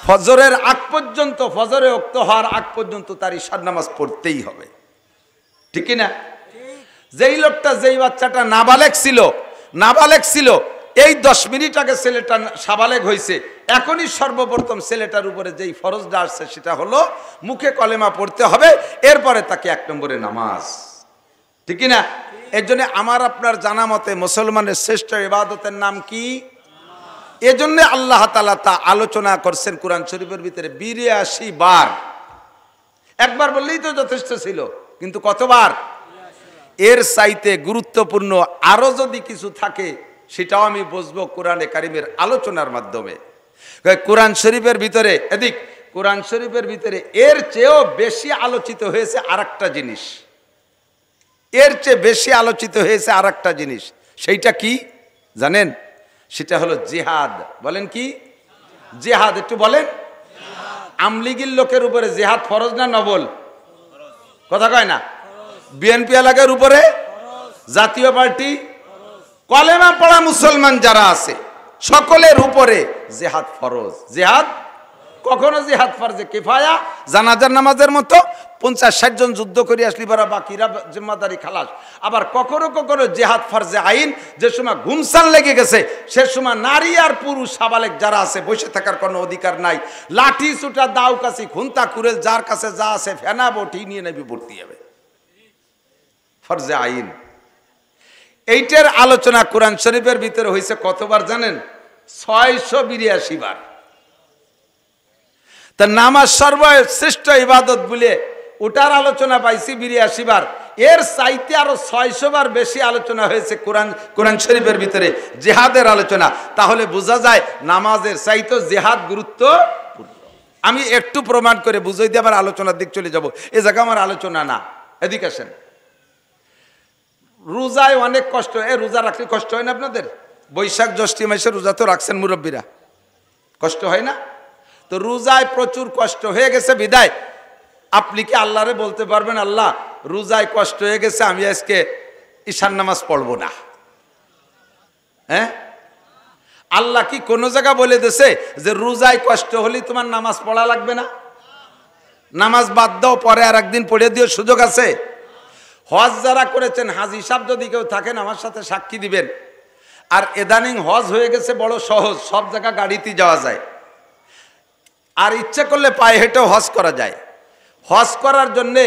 ফজরের আগ পর্যন্ত, ফজরে ওয়াক্ত হওয়ার আগ পর্যন্ত তার ইশার নামাজ পড়তেই হবে। ঠিক না? যেই লোকটা, যেই বাচ্চাটা নাবালেগ ছিল, এই 10 মিনিট আগে ছেলেটা সাবালেগ হয়েছে, এখনই সর্বপ্রথম ছেলেটার উপরে যেই ফরজটা আসছে সেটা হলো মুখে কলেমা পড়তে হবে, এরপরে তাকে 1 নম্বরে নামাজ। ঠিক না? এর জন্য আমার আপনার জানা মতে মুসলমানের শ্রেষ্ঠ ইবাদতের নাম কি? এজন্য আল্লাহ তাআলা তা আলোচনা করছেন কোরআন শরীফের ভিতরে 82 বার। একবার বললেই তো যথেষ্ট ছিল, কিন্তু কতবার? এর চাইতে গুরুত্বপূর্ণ আরো যদি কিছু থাকে সেটাও আমি বুঝবো কোরআনে কারিমের আলোচনার মাধ্যমে। কোরআন শরীফের ভিতরে কোরআন শরীফের ভিতরে এর চেয়েও বেশি আলোচিত হয়েছে আরেকটা জিনিস। এর চেয়ে বেশি আলোচিত হয়েছে আরেকটা জিনিস। সেইটা কি জানেন? সেটা হলো জিহাদ। বলেন কি? জিহাদ। একটু বলেন। আমলিগির লোকের উপরে জিহাদ ফরজ না নফল? কথা কয় না। বিএনপি এলাকার উপরে, জাতীয় পার্টি, কলেমা পড়া মুসলমান যারা আছে সকলের উপরে জিহাদ ফরজ। জিহাদ কখনো জিহাদ ফরজে কিফায়া, জানাজার নামাজের মতো 50-60 জন যুদ্ধ করে আসলি বারা বাকিরা জিম্মাদারি খালাস। আবার কখনো কখনো জিহাদ ফরজে আইন, যে সময় ঘুমসান লেগে গেছে সে সময় নারী আর পুরুষ সাবালেক যারা আছে বসে থাকার কোনো অধিকার নাই। লাঠি ছুটা, দাও কাছি, খুন্তা কুরেল, যার কাছে যা আছে ফেনা বটি নিয়ে নেবি ভর্তি হবে। ফরজে আইন এইটার আলোচনা কোরআন শরীফের ভিতরে হয়েছে কতবার জানেন? 682 বার। তা নামাজ সর্বশ্রেষ্ঠ ইবাদত বলে ওটার আলোচনা পাইছি 82 বার। এর চাইতে আরো 600 বার বেশি আলোচনা হয়েছে কোরআন শরীফের ভিতরে জিহাদের আলোচনা। তাহলে বোঝা যায় নামাজের চাইতে জিহাদ গুরুত্বপূর্ণ। আমি একটু প্রমাণ করে বুঝাই দিয়ে আমার আলোচনার দিক চলে যাব। এ জায়গা আমার আলোচনা না, এদিকে আসেন। রোজায় অনেক কষ্ট। রোজা রাখলে কষ্ট হয় না আপনাদের? বৈশাখ জ্যৈষ্ঠ মাসে রোজা তো রাখছেন মুরব্বীরা, কষ্ট হয় না? তো রোজায় প্রচুর কষ্ট হয়ে গেছে বিদায় আপনি কি আল্লাহরে বলতে পারবেন, আল্লাহ রোজায় কষ্ট হয়ে গেছে, আমি আজকে ঈশান নামাজ পড়বো না? হ্যাঁ, আল্লাহ কি কোন জায়গা বলে দিয়েছে যে রোজায় কষ্ট হলে তোমার নামাজ পড়া লাগবে না? নামাজ বাদ দাও, পরে আর একদিন পড়ে দিও, সুযোগ আছে। হজ যারা করেছেন, হাজি সাহেব যদি কেউ থাকেন আমার সাথে সাক্ষী দিবেন। আর এদানিং হজ হয়ে গেছে বড় সহজ, সব জায়গা গাড়িতে যাওয়া যায়, আর ইচ্ছে করলে পায়ে হেঁটেও হজ করা যায়। হজ করার জন্যে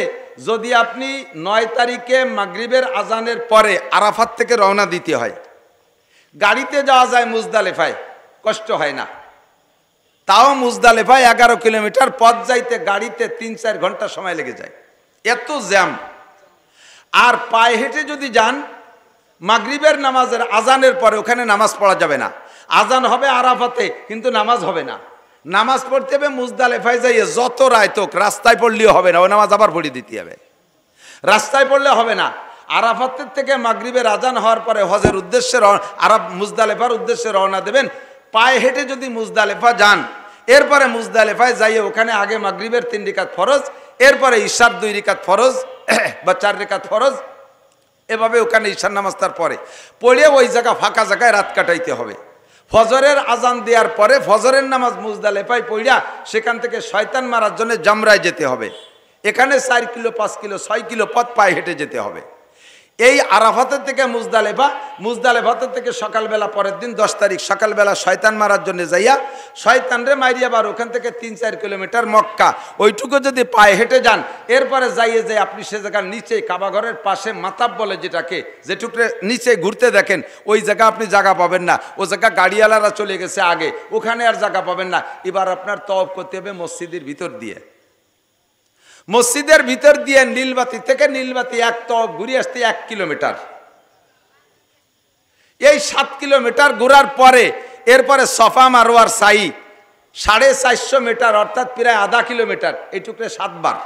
যদি আপনি 9 তারিখে মাগরিবের আজানের পরে আরাফাত থেকে রওনা দিতে হয়, গাড়িতে যাওয়া যায় মুজদালেফায়, কষ্ট হয় না। তাও মুজদালেফায় 11 কিলোমিটার পথ যাইতে গাড়িতে 3-4 ঘন্টা সময় লেগে যায়, এত জ্যাম। আর পায়ে হেঁটে যদি যান, মাগরিবের নামাজের আজানের পরে ওখানে নামাজ পড়া যাবে না। আজান হবে আরাফাতে, কিন্তু নামাজ হবে না। নামাজ পড়তে হবে মুজদালেফায় যাইয়ে, যত রায় তোক রাস্তায় পড়লেও হবে না, ও নামাজ আবার পড়ে দিতে হবে। রাস্তায় পড়লে হবে না। আরাফাতের থেকে মাগরিবের আজান হওয়ার পরে হজের উদ্দেশ্যে আরব মুজদালেফার উদ্দেশ্যে রওনা দেবেন। পায়ে হেঁটে যদি মুজদালেফা যান, এরপরে মুজদালেফায় যাইয়ে ওখানে আগে মাগরিবের 3 রাকাত ফরজ, এরপরে ঈশার 2 রাকাত ফরজ বা 4 রাকাত ফরজ, এভাবে ওখানে ঈশার নামাজ তার পরে পড়ে ওই জায়গা ফাঁকা জায়গায় রাত কাটাইতে হবে। ফজরের আজান দেওয়ার পরে ফজরের নামাজ মুজদালেফায় পড়িয়া সেখান থেকে শয়তান মারার জন্য জামরায় যেতে হবে। এখানে 4 কিলো 5 কিলো 6 কিলো পথ পায়ে হেঁটে যেতে হবে। এই আরাফাতের থেকে মুজদালেফাতের থেকে সকালবেলা পরের দিন 10 তারিখ সকালবেলা শয়তান মারার জন্য যাইয়া শয়তানরে মারিয়া আবার ওখান থেকে 3-4 কিলোমিটার মক্কা, ওইটুকু যদি পায়ে হেঁটে যান, এরপরে যাইয়ে যে আপনি সে জায়গার নিচে কাবাঘরের পাশে মাতাব বলে যেটুকু নিচে ঘুরতে দেখেন, ওই জায়গা আপনি জায়গা পাবেন না। ও জায়গা গাড়িওয়ালারা চলে গেছে আগে, ওখানে আর জায়গা পাবেন না। এবার আপনার তওয়াফ করতে হবে মসজিদের ভিতর দিয়ে। মসজিদের ভিতর দিয়ে নীলবাতি থেকে নীলবাতি এক তওয়াফ ঘুরে আসতে 1 কিলোমিটার। এই 7 কিলোমিটার ঘোরার পরে এরপরে সফা মারওয়ার সাই 450 মিটার, অর্থাৎ প্রায় আধা কিলোমিটার, এইটুকু 7 বার।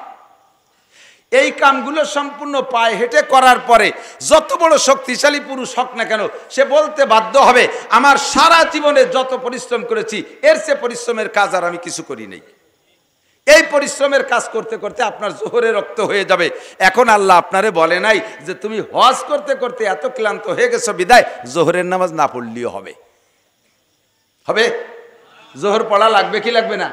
এই কামগুলো সম্পূর্ণ পায়ে হেঁটে করার পরে যত বড় শক্তিশালী পুরুষ হোক না কেন, সে বলতে বাধ্য হবে আমার সারা জীবনে যত পরিশ্রম করেছি এর চেয়ে পরিশ্রমের কাজ আর আমি কিছু করি নাই। এই পরিশ্রমের কাজ করতে করতে আপনার জোহরে রক্ত হয়ে যাবে। এখন আল্লাহ আপনারে বলে নাই যে তুমি হজ করতে করতে এত ক্লান্ত হয়ে গেছো বিদায় জোহরের নামাজ না পড়লেও হবে। হবে? জোহর পড়া লাগবে কি লাগবে না?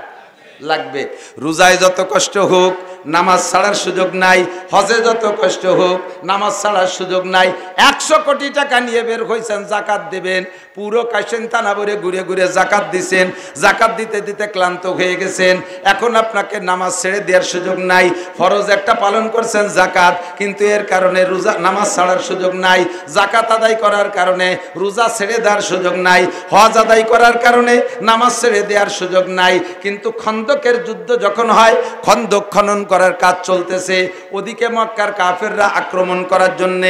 লাগবে। রোজায় যত কষ্ট হোক নামাজ ছাড়ার সুযোগ নাই, হজে যত কষ্ট হোক নামাজ ছাড়ার সুযোগ নাই। 100 কোটি টাকা নিয়ে বের হয়েছেন জাকাত দেবেন, পুরো কাশেন থানা ভরে ঘুরে ঘুরে জাকাত দিছেন, জাকাত দিতে দিতে ক্লান্ত হয়ে গেছেন। এখন আপনাকে নামাজ ছেড়ে দেওয়ার সুযোগ নাই। ফরজ একটা পালন করছেন জাকাত, কিন্তু এর কারণে রোজা নামাজ ছাড়ার সুযোগ নাই। জাকাত আদায় করার কারণে রোজা ছেড়ে দেওয়ার সুযোগ নাই। হজ আদায় করার কারণে নামাজ ছেড়ে দেওয়ার সুযোগ নাই। কিন্তু খন্দকের যুদ্ধ যখন হয়, খন্দক খনন করার কাজ চলতেছে, ওদিকে মক্কার কাফেররা আক্রমণ করার জন্য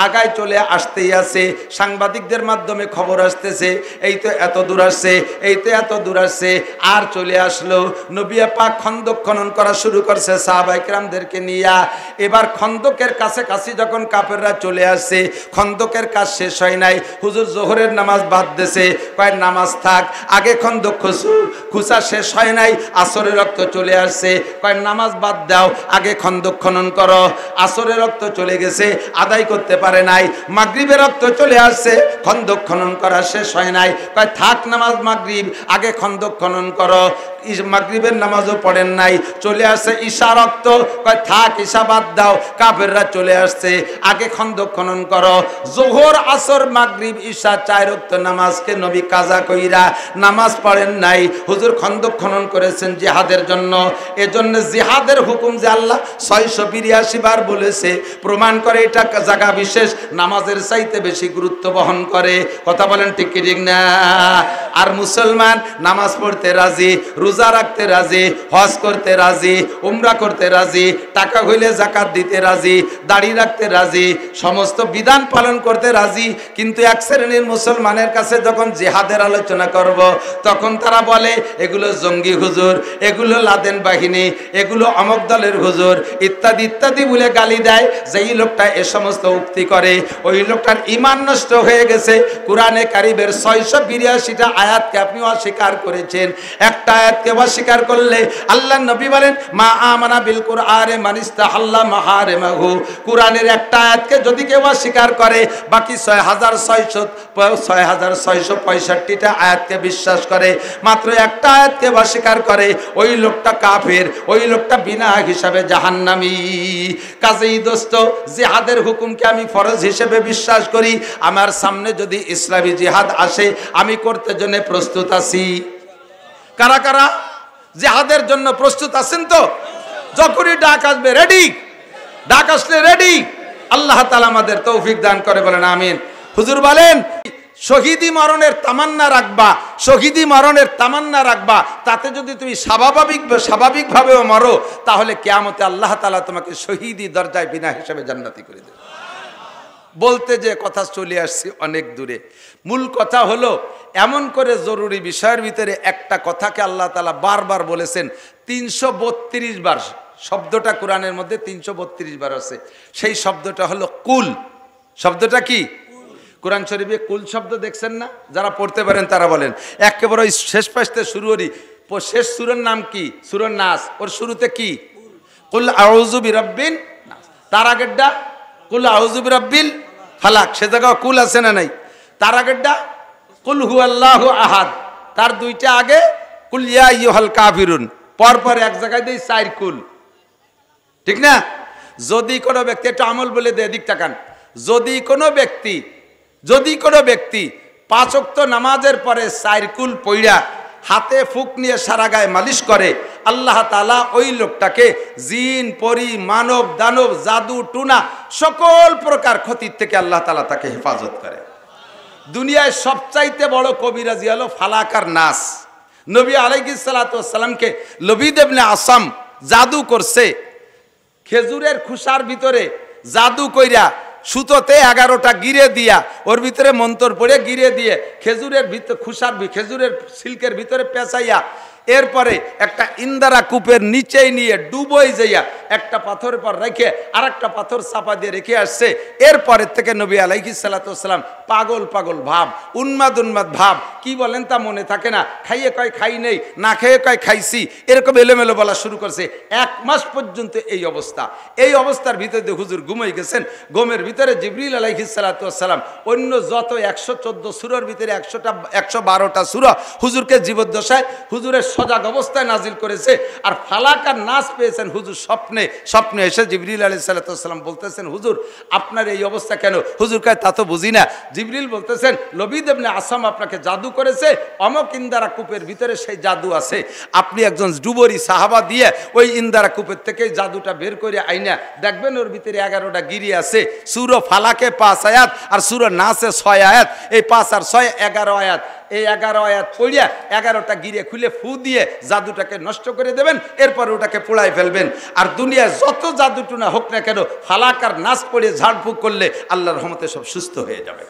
আগায় চলে আসতেই আছে। সাংবাদিকদের মাধ্যমে খবর আসতেছে এই তো এত দূর আসছে, এই তো এত দূর আসছে, আর চলে আসলো। নবী পাক খন্দক খনন করা শুরু করছে সাহাবায়ে কেরামদেরকে নিয়ে। এবার খন্দকের কাছাকাছি যখন কাফেররা চলে আসছে, খন্দকের কাজ শেষ হয় নাই, হুজুর জোহরের নামাজ বাদ দিয়েছে, কয় নামাজ থাক, আগে খন্দক খুঁচা শেষ হয় নাই, আসরের রক্ত চলে আসছে, কয় নামাজ বাদ দাও, আগে খন্দক খনন করো। আসরের রক্ত চলে গেছে, আদায় করতে পারে নাই। মাগরিবের রক্ত চলে আসছে, খন্দক খনন করা শেষ হয় নাই, কয় থাক নামাজ মাগরিব, আগে খন্দক খনন করো। মাগরিবের নামাজও পড়েন নাই, চলে আসছে ঈশা রক্ত, কয় থাক ঈশা বাদ দাও, কাফেররা চলে আসছে, আগে খন্দক খনন করো। জোহর আসর মাগরিব ঈশা 4 ওয়াক্ত নামাজকে নবী কাজা কইরা নামাজ পড়েন নাই, হুজুর খন্দক খনন করেছেন জিহাদের জন্য। এজন্য জিহাদের হুকুম যে আল্লাহ 682 বার বলেছে, প্রমাণ করে এটা জায়গা বিশেষ নামাজের চাইতে বেশি গুরুত্ব বহন করে। কথা বলেন ঠিক কি ঠিক না? আর মুসলমান নামাজ পড়তে রাজি, রোজা রাখতে রাজি, হজ করতে রাজি, উমরা করতে রাজি, টাকা হইলে যাকাত দিতে রাজি, দাড়ি রাখতে রাজি, সমস্ত বিধান পালন করতে রাজি। কিন্তু এক শ্রেণীর মুসলমানের কাছে যখন জিহাদের আলোচনা করব, তখন তারা বলে এগুলো জঙ্গি হুজুর, এগুলো লাদেন বাহিনী, এগুলো অমক দলের হুজুর, ইত্যাদি ইত্যাদি বলে গালি দেয়। যেই লোকটা এ সমস্ত উক্তি করে, ওই লোকটার ঈমান নষ্ট হয়ে গেছে। কোরআনে কারিমের 682টা আয়াতকে আপনি অস্বীকার করেছেন। একটা আয়াতকে অস্বীকার করলে আল্লাহ নবী বলেন মা আমানা বিল কুরআনে মান ইস্তাহাল্লা মাহারিমাহু। কোরআনের একটা আয়াতকে যদি কেউ অস্বীকার করে, বাকি 6665টা আয়াতকে বিশ্বাস করে, মাত্র একটা আয়াতকে অস্বীকার করে, ওই লোকটা কাফের, ওই লোকটা বিনা হিসাবে জাহান্নামী। কাজেই দোস্ত, জিহাদের হুকুমকে আমি ফরজ হিসেবে বিশ্বাস করি। আমার সামনে যদি ইসলামী জিহাদ আসে, আমি করতে জন্য প্রস্তুত আছি। কারা কারা জিহাদের জন্য প্রস্তুত আছেন? তো যখনই ডাক আসবে রেডি, ডাক আসলে রেডি। আল্লাহ তাআলা আমাদের তৌফিক দান করে, বলেন আমিন। হুজুর বলেন শহীদি মরণের তামান্না রাখবা, শহীদি মরণের তামান্না রাখবা, তাতে যদি তুমি স্বাভাবিকভাবেও মরো, তাহলে কিয়ামতে আল্লাহ তাআলা তোমাকে শহীদি দরজায় বিনা হিসেবে জান্নাতি করে দেবে। বলতে যে কথা চলে আসছি অনেক দূরে, মূল কথা হলো এমন করে জরুরি বিষয়ের ভিতরে একটা কথাকে আল্লাহ তাআলা বারবার বলেছেন 332 বার। শব্দটা কোরআনের মধ্যে 332 বার আছে। সেই শব্দটা হলো কুল। শব্দটা কি? কোরআন শরীফে কুল শব্দ দেখছেন না? যারা পড়তে পারেন তারা বলেন। একেবারে ওই শেষ পাশতে শুরু করি, শেষ সূরার নাম কি? সূরা নাস। ওর শুরুতে কি? কুল আউযু বিরাব্বিন নাস। তার আগেরটা কুল আউযু বিরাব্বিল ফালাক। সে জায়গায় কুল আছে না নাই? তার আগেরটা কুল হুয়াল্লাহু আহাদ। তার দুইটা আগে কুল ইয়া আইয়ুহাল কাফিরুন। পরপর এক জায়গায় দেই 4 কুল, ঠিক না? যদি কোনো ব্যক্তি, একটা আমল বলে দে, দিক তাকান, যদি কোনো ব্যক্তি 5 ওয়াক্ত নামাজের পরে 4 কুল পইড়া হাতে ফুক নিয়ে সারা গায়ে মালিশ করে, আল্লাহ তাআলা ওই লোকটাকে জিন, পরী, মানব, দানব, জাদু, টুনা সকল প্রকার ক্ষতির থেকে আল্লাহ তাআলা তাকে হেফাজত করে। দুনিয়ায় সবচাইতে বড় কবিরাজি হলো ফালাক আর নাস। নবী আলাইহিস সালাতু ওয়াস সালামকে লবিদ ইবনে আসাম জাদু করছে, খেজুরের খোসার ভিতরে জাদু কইরা সুতোতে 11টা গিরে দিয়া ওর ভিতরে মন্তর পড়ে গিরে দিয়ে খেজুরের ভিতর খেজুরের সিল্কের ভিতরে পেঁচাইয়া এরপরে একটা ইন্দারা কূপের নিচেই নিয়ে ডুবোই যাইয়া একটা পাথরের পর রেখে আর একটা পাথর চাপা দিয়ে রেখে আসছে। এরপরের থেকে নবী আলাইহিস সালাতু ওয়াস সালাম পাগল ভাব, উন্মাদ ভাব, কি বলেন তা মনে থাকে না, খাইয়ে কয় খাই নেই, না খেয়ে কয় খাইছি, এরকম এলোমেলো বলা শুরু করছে। 1 মাস পর্যন্ত এই অবস্থা। এই অবস্থার ভিতরে হুজুর ঘুমাই গেছেন। ঘুমের ভিতরে জিবরিল আলাইহিস সালাতু ওয়াস সালাম অন্য যত 114 সূরার ভিতরে 112টা সূরা হুজুরকে জীবদ্দশায় হুজুরের সজাগ অবস্থায় নাজিল করেছে। আর ফালাক আর নাস পেয়েছেন হুজুর স্বপ্নে এসে। জিবরিল আলাইহিস সালাতু ওয়াস সালাম বলতেছেন, হুজুর আপনার এই অবস্থা কেন? হুজুর কয় তা তো বুঝি না। জিবরিল বলতেছেন, লবিদ ইবনে আসাম আপনাকে জাদু করেছে, অমক ইন্দারা কূপের ভিতরে সেই জাদু আছে, আপনি একজন ডুবরি সাহাবা দিয়ে ওই ইন্দারা কূপের থেকে জাদুটা বের করে আইনা দেখবেন ওর ভিতরে 11টা গিরি আছে। সূরা ফালাকে 5 আয়াত আর সূরা নাসে 6 আয়াত। এই 5 আর 6 11 আয়াত। এই 11 আয়াত পড়িয়া 11টা গিরে খুলে ফু দিয়ে জাদুটাকে নষ্ট করে দেবেন, এরপর ওটাকে পোড়াই ফেলবেন। আর দুনিয়ায় যত জাদুটুনা হোক না কেন, ফালাক আর নাস পড়ে ঝাড়ফুঁক করলে আল্লাহর রহমতে সব সুস্থ হয়ে যাবে।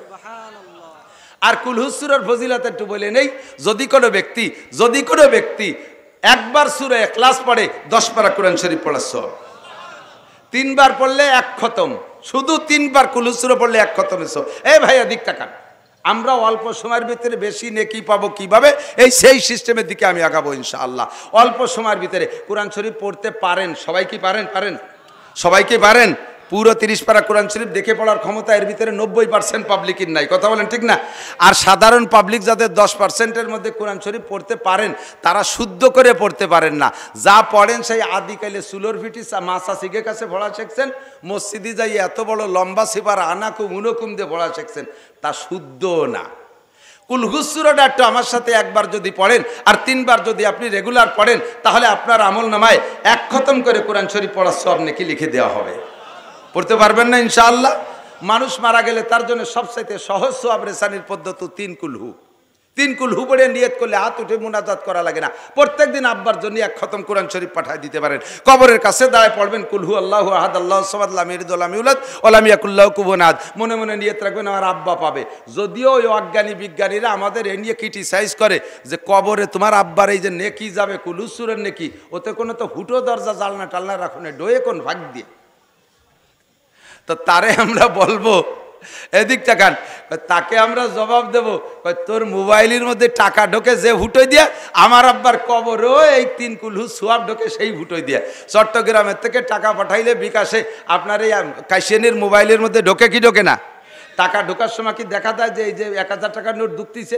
আর কুলহুস সূরার ফজিলত একটু বলে নেই, যদি কোনো ব্যক্তি একবার সূরা ইখলাস পড়ে 10 পারা কোরআন শরীফ পড়ার সওয়াব, 3 বার পড়লে 1 খতম, শুধু 3 বার কুলহুস সূরা পড়লে 1 খতমের সওয়াব। এই ভাইয়া দিক তাকান, আমরা অল্প সময়ের ভিতরে বেশি নেকি পাবো কিভাবে, সেই সিস্টেমের দিকে আমি আগাবো ইনশাআল্লাহ। অল্প সময়ের ভিতরে কোরআন শরীফ পড়তে পারেন সবাই? কি পারেন? সবাই কি পারেন? পুরো 30 পারা কোরআন শরীফ দেখে পড়ার ক্ষমতা এর ভিতরে 90% পাবলিকের নাই, কথা বলেন ঠিক না? আর সাধারণ পাবলিক যাদের 10%-এর মধ্যে কোরআন শরীফ পড়তে পারেন, তারা শুদ্ধ করে পড়তে পারেন না। যা পড়েন সেই আদিকালে সুলোর ফিটি মাসা শিখে কাছে পড়া শিখছেন, মসজিদে যাই এত বড় লম্বা সিপার আনাকুম উনকুম দিয়ে পড়া শিখছেন, তা শুদ্ধ না। কুলহুস সূরাটা একটু আমার সাথে একবার যদি পড়েন আর 3 বার যদি আপনি রেগুলার পড়েন, তাহলে আপনার আমল নামায় 1 খতম করে কোরআন শরীফ পড়ার সওয়াব নাকি লিখে দেওয়া হবে। পড়তে পারবেন না ইনশাআল্লাহ? মানুষ মারা গেলে তার জন্য সবচাইতে সহজ সওয়াব রেসানির পদ্ধতি 3 কুলহু। 3 কুলহু পড়ে নিয়ত করলে হাত উঠে মুনাজাত করা লাগে না। প্রত্যেকদিন আব্বার জন্য 1 খতম কোরআন শরীফ পাঠায় দিতে পারেন। কবরের কাছে দাঁড়ায় পড়বেন কুলহু আল্লাহু আহাদ আল্লাহু সামাদ লাম ইয়ালিদ ওয়া লাম ইউলাদ ওয়া লাম ইয়াকুল লাহু কুফুওয়ান আহাদ। মনে মনে নিয়ত রাখবেন আমার আব্বা পাবে। যদিও ওই অজ্ঞানী বিজ্ঞানীরা আমাদের এ নিয়ে ক্রিটিসাইজ করে যে কবরে তোমার আব্বার এই যে নেকি যাবে কুলহু সূরার নেকি, ওতে কোনো তো হুটো দরজা জালনা টালনা রাখো না, ডোয়ে কোন ভাগ দিয়ে। তো তারে আমরা বলবো, এদিক তাকান, তাকে আমরা জবাব দেব, তোর মোবাইলের মধ্যে টাকা ঢোকে যে ফুটোই দিয়া, আমার আব্বার কবরও এই 3 কুলহু সোয়াব ঢোকে সেই ফুটোই দিয়া। চট্টগ্রামের থেকে টাকা পাঠাইলে বিকাশে আপনার এই কাশিয়ানির মোবাইলের মধ্যে ঢোকে কি ঢোকে না? টাকা ঢোকার সময় কি দেখা যায় যে এই যে 1000 টাকার নোট ঢুকতেছে,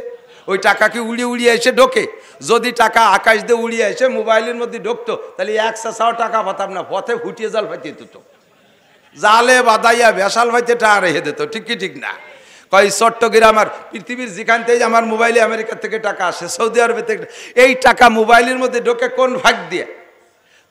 ওই টাকা কি উড়িয়ে এসে ঢোকে? যদি টাকা আকাশ দিয়ে উড়িয়ে এসে মোবাইলের মধ্যে ঢুকতো, তাহলে 100 টাকা পাতাম না, পথে ফুটিয়ে জাল ফাইতে দিত, জালে বাদাইয়া বেসাল ভাইতে টাকা রেখে দিত, ঠিক কি ঠিক না? কয় চট্টগ্রাম আর পৃথিবীর যেখান থেকে আমার মোবাইলে আমেরিকা থেকে টাকা আসে, সৌদি আরবে থেকে, এই টাকা মোবাইলের মধ্যে ঢোকে কোন ভাগ দিয়ে?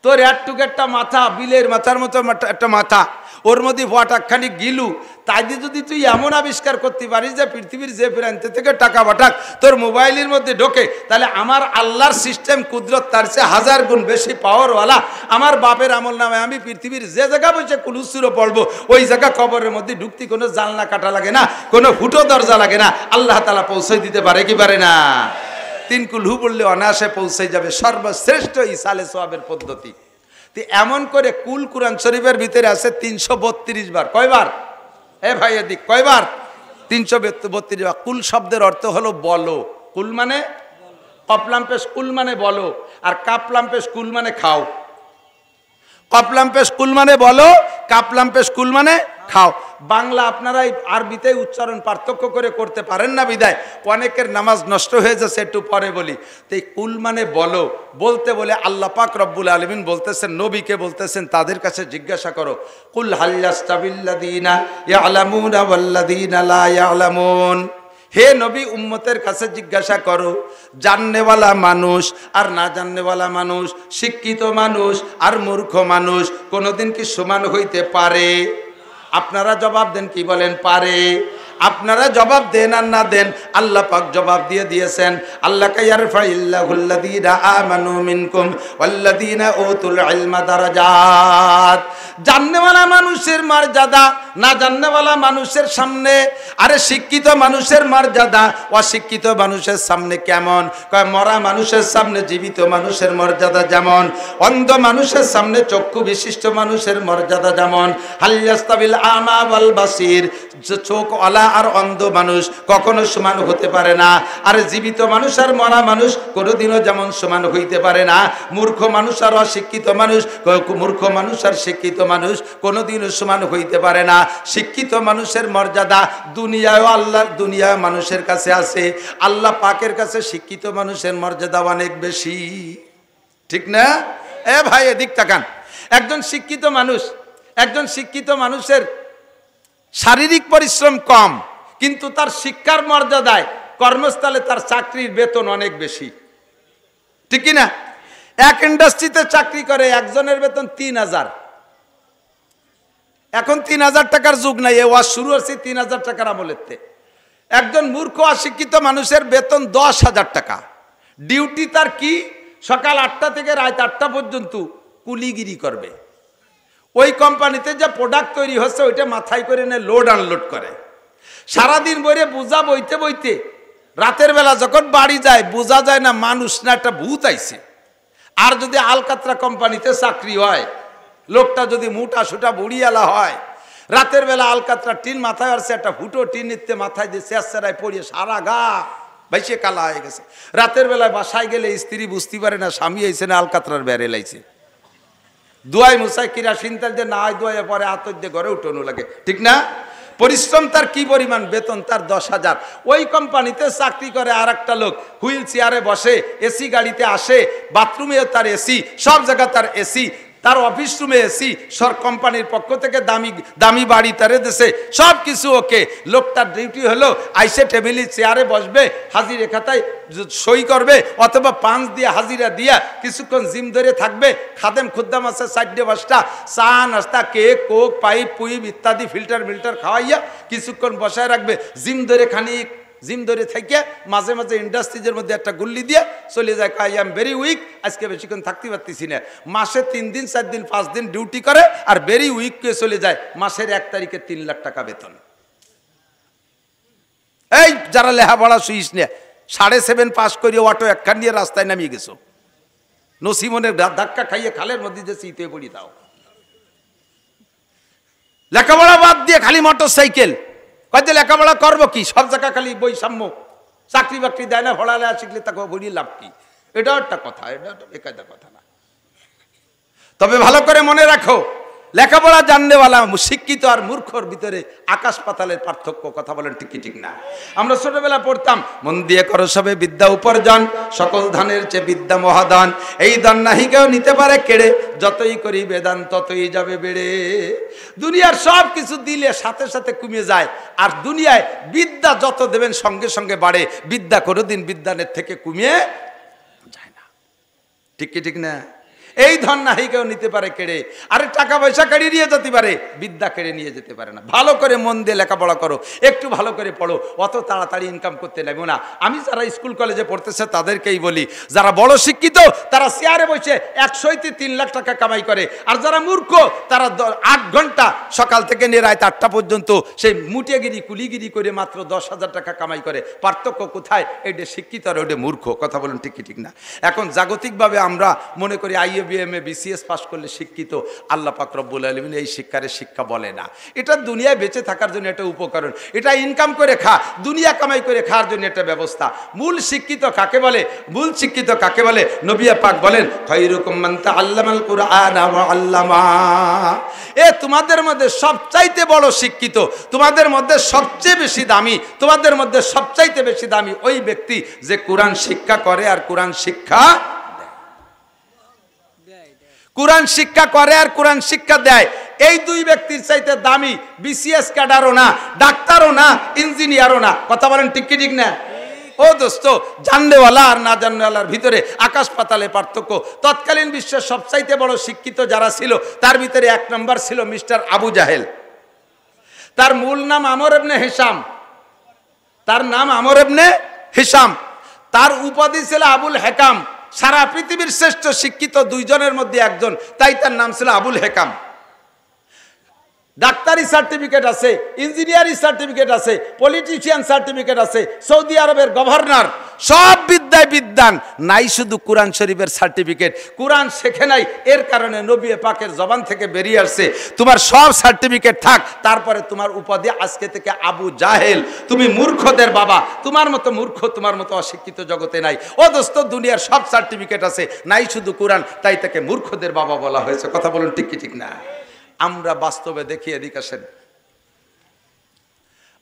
তোর একটা মাথা, বিলের মাথার মতো একটা মাথা, ওর মধ্যে ফটাকখানি গিলু, তাই দিয়ে যদি তুই এমন আবিষ্কার করতে পারিস যে পৃথিবীর যে প্রান্ত থেকে টাকা পাঠাক তোর মোবাইলের মধ্যে ঢোকে, তাহলে আমার আল্লাহর সিস্টেম কুদরত তার চেয়ে 1000 গুণ বেশি পাওয়ারওয়ালা। আমার বাপের আমল নামে আমি পৃথিবীর যে জায়গা বসে কুলহুস সূরা পড়বো, ওই জায়গা কবরের মধ্যে ঢুকতে কোনো জানলা কাটা লাগে না, কোনো ফুটো দরজা লাগে না, আল্লাহ তাআলা পৌঁছে দিতে পারে কি পারে না? 3 কুলহু পড়লে অনায়াসে পৌঁছে যাবে, সর্বশ্রেষ্ঠ ইসালে সওয়াবের পদ্ধতি। এমন করে কুল কোরআন শরীফের ভিতরে আছে 332 বার। কয়বার? এ ভাই এদিক কয়বার? 332 বার। কুল শব্দের অর্থ হলো বলো। কুল মানে কপলাম্পে স্কুল মানে বলো, আর কাপলাম্পে স্কুল মানে খাও। কপলাম্পে স্কুল মানে বলো, কাপলাম্পে স্কুল মানে খাও। বাংলা আপনারা আরবিতে উচ্চারণ পার্থক্য করে করতে পারেন না বিদায় অনেকের নামাজ নষ্ট হয়ে যাচ্ছে। একটু পরে বলি। তো এই কুল মানে বলো, বলতে বলে আল্লাহ পাক রব্বুল আলামিন বলতেছেন, নবীকে বলতেছেন তাদের কাছে জিজ্ঞাসা করো, কুল হাল ইয়াস্তাবিল্লাযীনা ইয়ালামুনা ওয়াল্লাযীনা লা ইয়ালামুন। হে নবী, উম্মতের কাছে জিজ্ঞাসা করো, জাননেওয়ালা মানুষ আর না জাননেওয়ালা মানুষ, শিক্ষিত মানুষ আর মূর্খ মানুষ কোনোদিন কি সমান হইতে পারে? আপনারা জবাব দেন, কি বলেন? পারে। আপনারা জবাব দেন আর না দেন, আল্লাহ পাক জবাব দিয়ে দিয়েছেন। আল্লাহ ইয়ারফাইল্লাহুল্লাযীনা আমানু মিনকুম ওয়াল্লাযীনা উতুল ইলমা দারাজাত। জাননেওয়ালা মানুষের মর্যাদা না জাননেওয়ালা মানুষের সামনে। আরে শিক্ষিত মানুষের মর্যাদা অশিক্ষিত মানুষের সামনে কেমন? কয় মরা মানুষের সামনে জীবিত মানুষের মর্যাদা যেমন, অন্ধ মানুষের সামনে চক্ষু বিশিষ্ট মানুষের মর্যাদা যেমন। হাল ইয়াস্তাবিল আমা ওয়াল বাসির, চোখ ওয়ালা আর অন্ধ মানুষ কখনো সমান হতে পারে না। আর জীবিত মানুষ আর মরা মানুষ কোনোদিনও যেমন সমান হইতে পারে না। মূর্খ মানুষ আর অশিক্ষিত মানুষ, মূর্খ মানুষ আর শিক্ষিত মানুষ কোনোদিনও সমান হইতে পারে না। শিক্ষিত মানুষের মর্যাদা দুনিয়ায় আল্লাহ, দুনিয়ায় মানুষের কাছে আছে, আল্লাহ পাকের কাছে শিক্ষিত মানুষের মর্যাদা অনেক বেশি। ঠিক না? এ ভাই এদিক তাকান। একজন শিক্ষিত মানুষের শারীরিক পরিশ্রম কম, কিন্তু তার শিক্ষার মর্যাদায় কর্মস্থলে তার চাকরির বেতন অনেক বেশি। ঠিক না? এক ইন্ডাস্ট্রিতে চাকরি করে একজনের বেতন 3000। এখন 3000 টাকার যুগ নাই, এ ওয়াজ শুরু হচ্ছে 3000 টাকার আমলেতে। একজন মূর্খ অশিক্ষিত মানুষের বেতন 10,000 টাকা। ডিউটি তার কি? সকাল 8টা থেকে রাত 8টা পর্যন্ত কুলিগিরি করবে। ওই কোম্পানিতে যে প্রোডাক্ট তৈরি হচ্ছে ওইটা মাথায় করে নিয়ে লোড আনলোড করে। সারাদিন বইরে বোঝা বইতে বইতে রাতের বেলা যখন বাড়ি যায় বোঝা যায় না মানুষ না একটা ভূত আইছে। আর যদি আলকাতরা কোম্পানিতে চাকরি হয়, লোকটা যদি মোটা সোটা বুড়িয়ালা হয়, রাতের বেলা আলকাতরা টিন মাথায় আসছে, একটা ফুটো টিন নিতে মাথায় দিয়ে চেঁচারায় পড়িয়ে সারা গা ভাইসে কালা হয়ে গেছে। রাতের বেলায় বাসায় গেলে স্ত্রী বুঝতে পারে না স্বামী আইছে না আলকাতরার বেড়ে লাইছে। দোয়াই মুসাই কিরাসিন তেল যে না হয় দোয়াই পরে আতর দিয়ে ঘরে উঠানো লাগে। ঠিক না? পরিশ্রম তার কি পরিমাণ, বেতন তার 10,000। ওই কোম্পানিতে চাকরি করে আর একটা লোক হুইল চেয়ারে বসে, এসি গাড়িতে আসে, বাথরুমেও তার এসি, সব জায়গা তার এসি, তার অফিস রুমে এসি, সর কোম্পানির পক্ষ থেকে দামি দামি বাড়ি তারে দেশে সব কিছু ওকে। লোকটার ডিউটি হলো আইসে টেবিলে চেয়ারে বসবে, হাজিরে খাতায় সই করবে, অথবা পাঁচ দিয়ে হাজিরা দিয়া কিছুক্ষণ জিম ধরে থাকবে। খাদেম খুদ্দাম আছে 4-5টা, চা নাস্তা কেক কোক পাইপ পুইপ ইত্যাদি ফিল্টার মিল্টার খাওয়াইয়া কিছুক্ষণ বসায় রাখবে। জিম ধরে খানিক জিম ধরে থেকে মাঝে মাঝে ইন্ডাস্ট্রিজের মধ্যে একটা গুল্লি দিয়ে চলে যায়। আই এম ভেরি উইক, আজকে বেশিক্ষণ থাকতে পারতেছি না। মাসে 3 দিন 4 দিন 5 দিন ডিউটি করে আর ভেরি উইক কে চলে যায়। মাসের 1 তারিখে 3 লাখ টাকা বেতন। এই যারা লেখাপড়া শুইস না 7.5 পাস করিয়ে অটো একখান নিয়ে রাস্তায় নামিয়ে গেছো, নসিমনের ধাক্কা খাইয়ে খালের মধ্যে যে শীতে পড়ি দাও। লেখাপড়া বাদ দিয়ে খালি মোটর সাইকেল, কয় যে লেখাপড়া করবো কি? সব জায়গা খালি বৈষম্য, চাকরি বাকরি দেয় না, পড়ালেখা শিখলে তাকে বড়ি লাভ কি? এটাও একটা কথা, এটা বেকায়দা কথা না। তবে ভালো করে মনে রাখো, লেখাপড়া জাননেওয়ালা শিক্ষিত আর মূর্খর ভিতরে আকাশ পাতালের পার্থক্য। কথা বলেন ঠিক কি ঠিক না? আমরা ছোটবেলা পড়তাম, মন দিয়ে করো সবে বিদ্যা উপার্জন, সকল ধানের চেয়ে বিদ্যা মহাদান, এই দান নাহি কেউ নিতে পারে কেড়ে, যতই করি বেদান ততই যাবে বেড়ে। দুনিয়ার সব কিছু দিলে সাথে সাথে কমে যায়, আর দুনিয়ায় বিদ্যা যত দেবেন সঙ্গে সঙ্গে বাড়ে। বিদ্যা কোনোদিন বিদ্যানের থেকে কমিয়ে যায় না। ঠিক কি ঠিক না? এই ধন নাহি কেউ নিতে পারে কেড়ে, আরে টাকা পয়সা কেড়ে নিয়ে যেতে পারে, বিদ্যা কেড়ে নিয়ে যেতে পারে না। ভালো করে মন দিয়ে লেখাপড়া করো, একটু ভালো করে পড়ো, অত তাড়াতাড়ি ইনকাম করতে লাগবে না। আমি যারা স্কুল কলেজে পড়তেছে তাদেরকেই বলি, যারা বড় শিক্ষিত তারা চেয়ারে বসে 100-3 লাখ টাকা কামাই করে, আর যারা মূর্খ তারা 8 ঘন্টা সকাল থেকে নিয়ে রাত 8টা পর্যন্ত সেই মুটিয়াগিরি কুলিগিরি করে মাত্র 10,000 টাকা কামাই করে। পার্থক্য কোথায়? এটা শিক্ষিত আর ওটা মূর্খ। কথা বলুন ঠিক কি ঠিক না? এখন জাগতিকভাবে আমরা মনে করি IMF বিএমএ বিসিএস পাশ করলে শিক্ষিত, আল্লাহ পাক রব্বুল আলামিন এই শিক্ষা বলে না। এটা দুনিয়ায় বেঁচে থাকার জন্য একটা উপকরণ, এটা ইনকাম করে দুনিয়া কামাই করে খাওয়ার জন্য একটা ব্যবস্থা। মূল শিক্ষিত কাকে বলে? মূল শিক্ষিত কাকে বলে? নবী পাক বলেন খায়রুকুম মান তাআল্লামাল কুরআন ওয়া আল্লামা। তোমাদের মধ্যে সবচাইতে বড় শিক্ষিত, তোমাদের মধ্যে সবচেয়ে বেশি দামি, তোমাদের মধ্যে সবচাইতে বেশি দামি ওই ব্যক্তি যে কোরআন শিক্ষা করে আর কোরআন শিক্ষা করে আর কোরআন শিক্ষা দেয়। এই দুই ব্যক্তির চাইতে দামি বিসিএস ক্যাডারও না, ডাক্তারও না, ইঞ্জিনিয়ারও না। কথা বলেন ঠিক কি ঠিক না? ও দোস্ত, জাননেওয়ালা আর না জাননেওয়ালার ভিতরে আকাশ পাতালে পার্থক্য। তৎকালীন বিশ্বের সবচাইতে বড় শিক্ষিত যারা ছিল তার ভিতরে এক নম্বর ছিল মিস্টার আবু জাহেল। তার মূল নাম আমর ইবনে হিশাম, তার উপাধি ছিল আবুল হেকাম। সারা পৃথিবীর শ্রেষ্ঠ শিক্ষিত দুইজনের মধ্যে একজন, তাই তার নাম ছিল আবুল হেকাম। ডাক্তারি সার্টিফিকেট আছে, ইঞ্জিনিয়ারিং সার্টিফিকেট আছে, পলিটিশিয়ান সার্টিফিকেট আছে, সৌদি আরবের গভর্নর, সব বিদ্যায় বিদ্যান, নাই শুধু কোরআন শরীফের সার্টিফিকেট। কোরআন শেখে নাই, এর কারণে নবী পাকের জবান থেকে বেরিয়ে আসছে তোমার সব সার্টিফিকেট থাক, তারপরে তোমার উপাধি আজকে থেকে আবু জাহেল। তুমি মূর্খদের বাবা, তোমার মতো মূর্খ, তোমার মতো অশিক্ষিত জগতে নাই। ও দোস্ত, দুনিয়ার সব সার্টিফিকেট আছে, নাই শুধু কোরআন, তাই তাকে মূর্খদের বাবা বলা হয়েছে। কথা বলুন ঠিক কি ঠিক না? আমরা বাস্তবে দেখি, এদিকে আসেন।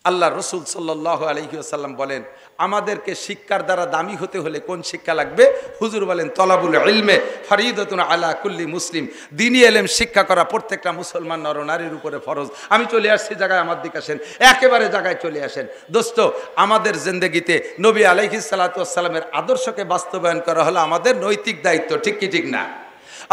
আল্লাহ রসুল সাল্লাল্লাহু আলাইহি ওয়াসাল্লাম বলেন আমাদেরকে শিক্ষার দ্বারা দামি হতে হলে কোন শিক্ষা লাগবে? হুজুর বলেন তলাবুল ইলমে ফরিদাতুন আলা কুল্লি মুসলিম। দ্বীনি ইলম শিক্ষা করা প্রত্যেকটা মুসলমান নরনারীর উপরে ফরজ। আমি চলে আসছি জায়গায়, আমার দিকে আসেন, একেবারে জায়গায় চলে আসেন। দোস্ত, আমাদের জিন্দেগিতে নবী আলাইহিস সালাতু ওয়াস সালামের আদর্শকে বাস্তবায়ন করা হলো আমাদের নৈতিক দায়িত্ব। ঠিক কি ঠিক না?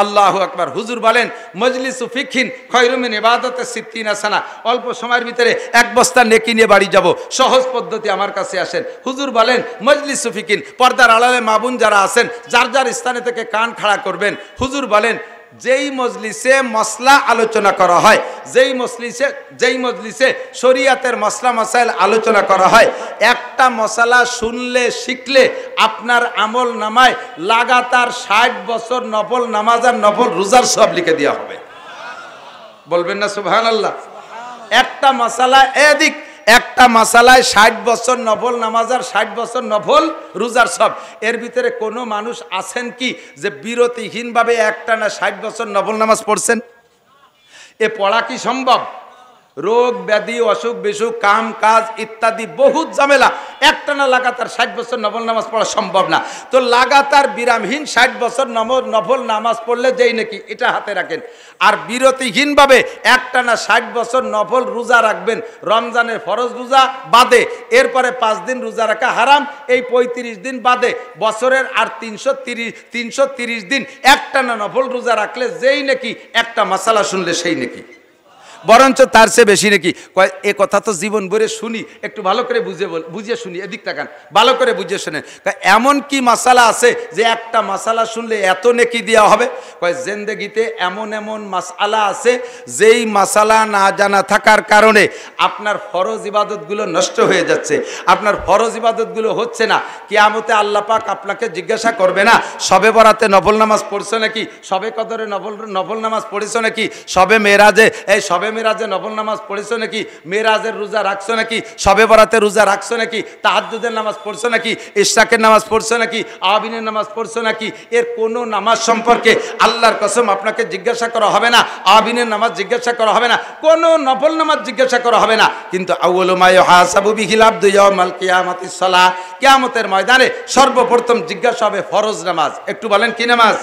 আল্লাহু আকবার। হুজুর বলেন মজলিসু ফিকহিন খায়রুম মিন ইবাদাতি সিত্তিনা সানা। অল্প সময়ের ভিতরে এক বস্তা নেকি নিয়ে বাড়ি যাব, সহজ পদ্ধতি আমার কাছে আসেন। হুজুর বলেন মজলিসু ফিকহিন, পর্দার আড়ালে মা বোন যারা আছেন যার যার স্থানে থেকে কান খাড়া করবেন। হুজুর বলেন যেই মজলিসে মসলা আলোচনা করা হয়, যেই মজলিসে শরিয়াতের মসলা মাসাইল আলোচনা করা হয়, একটা মশালা শুনলে শিখলে আপনার আমল নামায় লাগাতার 60 বছর নফল নামাজ আর নফল রোজার সব লিখে দেওয়া হবে। বলবেন না সুবহানাল্লাহ? একটা মশালা এদিক, একটা মাসালায় 60 বছর নফল নামাজ আর 60 বছর নফল রোজার সব। এর ভিতরে কোনো মানুষ আছেন কি যে বিরতিহীনভাবে একটানা 60 বছর নফল নামাজ পড়ছেন? এ পড়া কি সম্ভব? রোগ ব্যাধি, অসুখ বিসুখ, কাম কাজ ইত্যাদি বহুত ঝামেলা, একটানা লাগাতার 60 বছর নফল নামাজ পড়া সম্ভব না। তো লাগাতার বিরামহীন 60 বছর নফল নামাজ পড়লে যেই নাকি, এটা হাতে রাখেন। আর বিরতিহীনভাবে একটানা 60 বছর নফল রোজা রাখবেন, রমজানের ফরজ রোজা বাদে, এরপরে 5 দিন রোজা রাখা হারাম, এই 35 দিন বাদে বছরের আর 330 দিন একটানা নফল রোজা রাখলে যেই নাকি, একটা মাসালা শুনলে সেই নাকি, বরঞ্চ তার চেয়ে বেশি নাকি। এ কথা তো জীবন ভরে শুনি, একটু ভালো করে বুঝিয়ে শুনি, এদিক তাকান, ভালো করে বুঝিয়ে শোনেন। এমন কি মাসালা আছে যে একটা মাসালা শুনলে এত নেকি দেওয়া হবে? জিন্দেগিতে এমন এমন মাসালা আছে যেই মাসালা না জানা থাকার কারণে আপনার ফরজ ইবাদতগুলো নষ্ট হয়ে যাচ্ছে, আপনার ফরজ ইবাদতগুলো হচ্ছে না। কিয়ামতে আল্লাহ পাক আপনাকে জিজ্ঞাসা করবে না সবে বরাতে নফল নামাজ পড়ছো নাকি, সবে কদরে নফল নামাজ পড়েছো নাকি, সবে মেরাজে নফল নামাজ পড়েছো নাকি, মেরাজের রোজা রাখছো নাকি, সবে বরাতে রোজা রাখছো নাকি, তাহাজ্জুদের নামাজ পড়ছো নাকি, ইশরাকের নামাজ পড়ছো নাকি, আবিনের নামাজ পড়ছো নাকি। এর কোনো নামাজ সম্পর্কে আল্লাহর কসম আপনাকে জিজ্ঞাসা করা হবে না, আবিনের নামাজ জিজ্ঞাসা করা হবে না, কোনো নফল নামাজ জিজ্ঞাসা করা হবে না। কিন্তু আউয়ালু মা ইউহাসাবু বিহিল আবদু ইয়াউমাল কিয়ামাতিস সালাহ, কিয়ামতের ময়দানে সর্বপ্রথম জিজ্ঞাসা হবে ফরজ নামাজ। একটু বলেন কি নামাজ?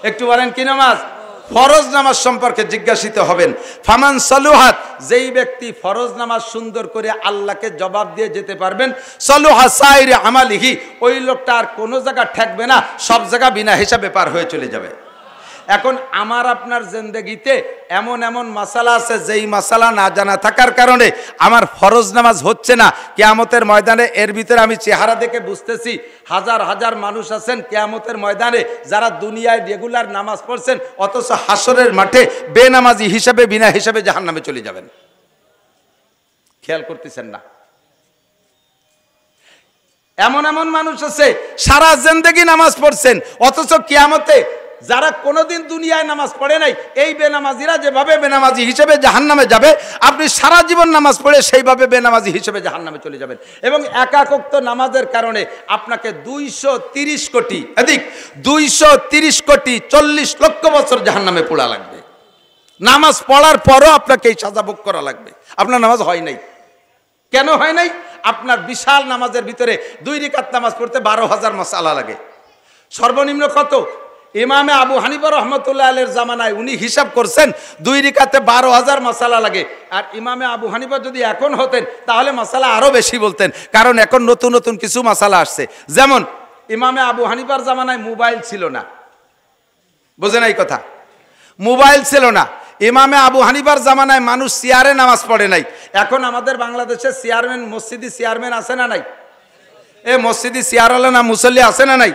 একটু বলেন কি নামাজ? ফরজ নামাজ সম্পর্কে জিজ্ঞাসিত হবেন। ফামান সালুহাত, যেই ব্যক্তি ফরজ নামাজ সুন্দর করে আল্লাহকে জবাব দিয়ে যেতে পারবেন, সালুহা সাইরে আমালিহি, ওই লোকটা আর কোনো জায়গা ঠেকবে না, সব জায়গা বিনা হিসাবে পার হয়ে চলে যাবে। এখন আমার আপনার জিন্দেগিতে এমন এমন মাসালা আছে যেই মাসালা না জানা থাকার কারণে আমার ফরজ নামাজ হচ্ছে না। কিয়ামতের ময়দানে এর ভিতরে আমি চেহারা দেখে বুঝতেছি হাজার হাজার মানুষ আছেন কিয়ামতের ময়দানে যারা দুনিয়ায় রেগুলার নামাজ পড়ছেন, অথচ হাসরের মাঠে বেনামাজি হিসাবে বিনা হিসাবে জাহান্নামে চলে যাবেন। খেয়াল করতেছেন না? এমন এমন মানুষ আছে সারা জিন্দেগি নামাজ পড়ছেন, অথচ কিয়ামতে যারা কোনোদিন দুনিয়ায় নামাজ পড়ে নাই, এই বেনামাজিরা যেভাবে বেনামাজি হিসেবে জাহান্নামে যাবে, আপনি সারা জীবন নামাজ পড়ে সেইভাবে বেনামাজি হিসেবে জাহান্নামে চলে যাবেন। এবং একাক ওয়াক্ত নামাজের কারণে আপনাকে 230 কোটি, এদিক 230 কোটি 40 লক্ষ বছর জাহান্নামে পোড়া লাগবে। নামাজ পড়ার পরও আপনাকে এই সাজা ভোগ করা লাগবে। আপনার নামাজ হয় নাই, কেন হয় নাই? আপনার বিশাল নামাজের ভিতরে 2 রাকাত নামাজ পড়তে 12,000 মাসালা লাগে। সর্বনিম্ন কত? ইমামে আবু হানিফা রহমতুল্লাহ আলাইহির জামানায় উনি হিসাব করছেন 2 রাকাতে 12,000 মাসালা লাগে। আর ইমামে আবু হানিফা যদি এখন হতেন তাহলে মাসালা আরো বেশি বলতেন, কারণ এখন নতুন নতুন কিছু মাসালা আসছে। যেমন ইমামে আবু হানিফার জামানায় মোবাইল ছিল না, বোঝেন এই কথা? মোবাইল ছিল না। ইমামে আবু হানিফার জামানায় মানুষ চেয়ারে নামাজ পড়ে নাই। এখন আমাদের বাংলাদেশে চেয়ারম্যান, মসজিদি চেয়ারম্যান আছে না নাই? এ মসজিদি চেয়ারওয়ালা না মুসল্লি আছে না নাই?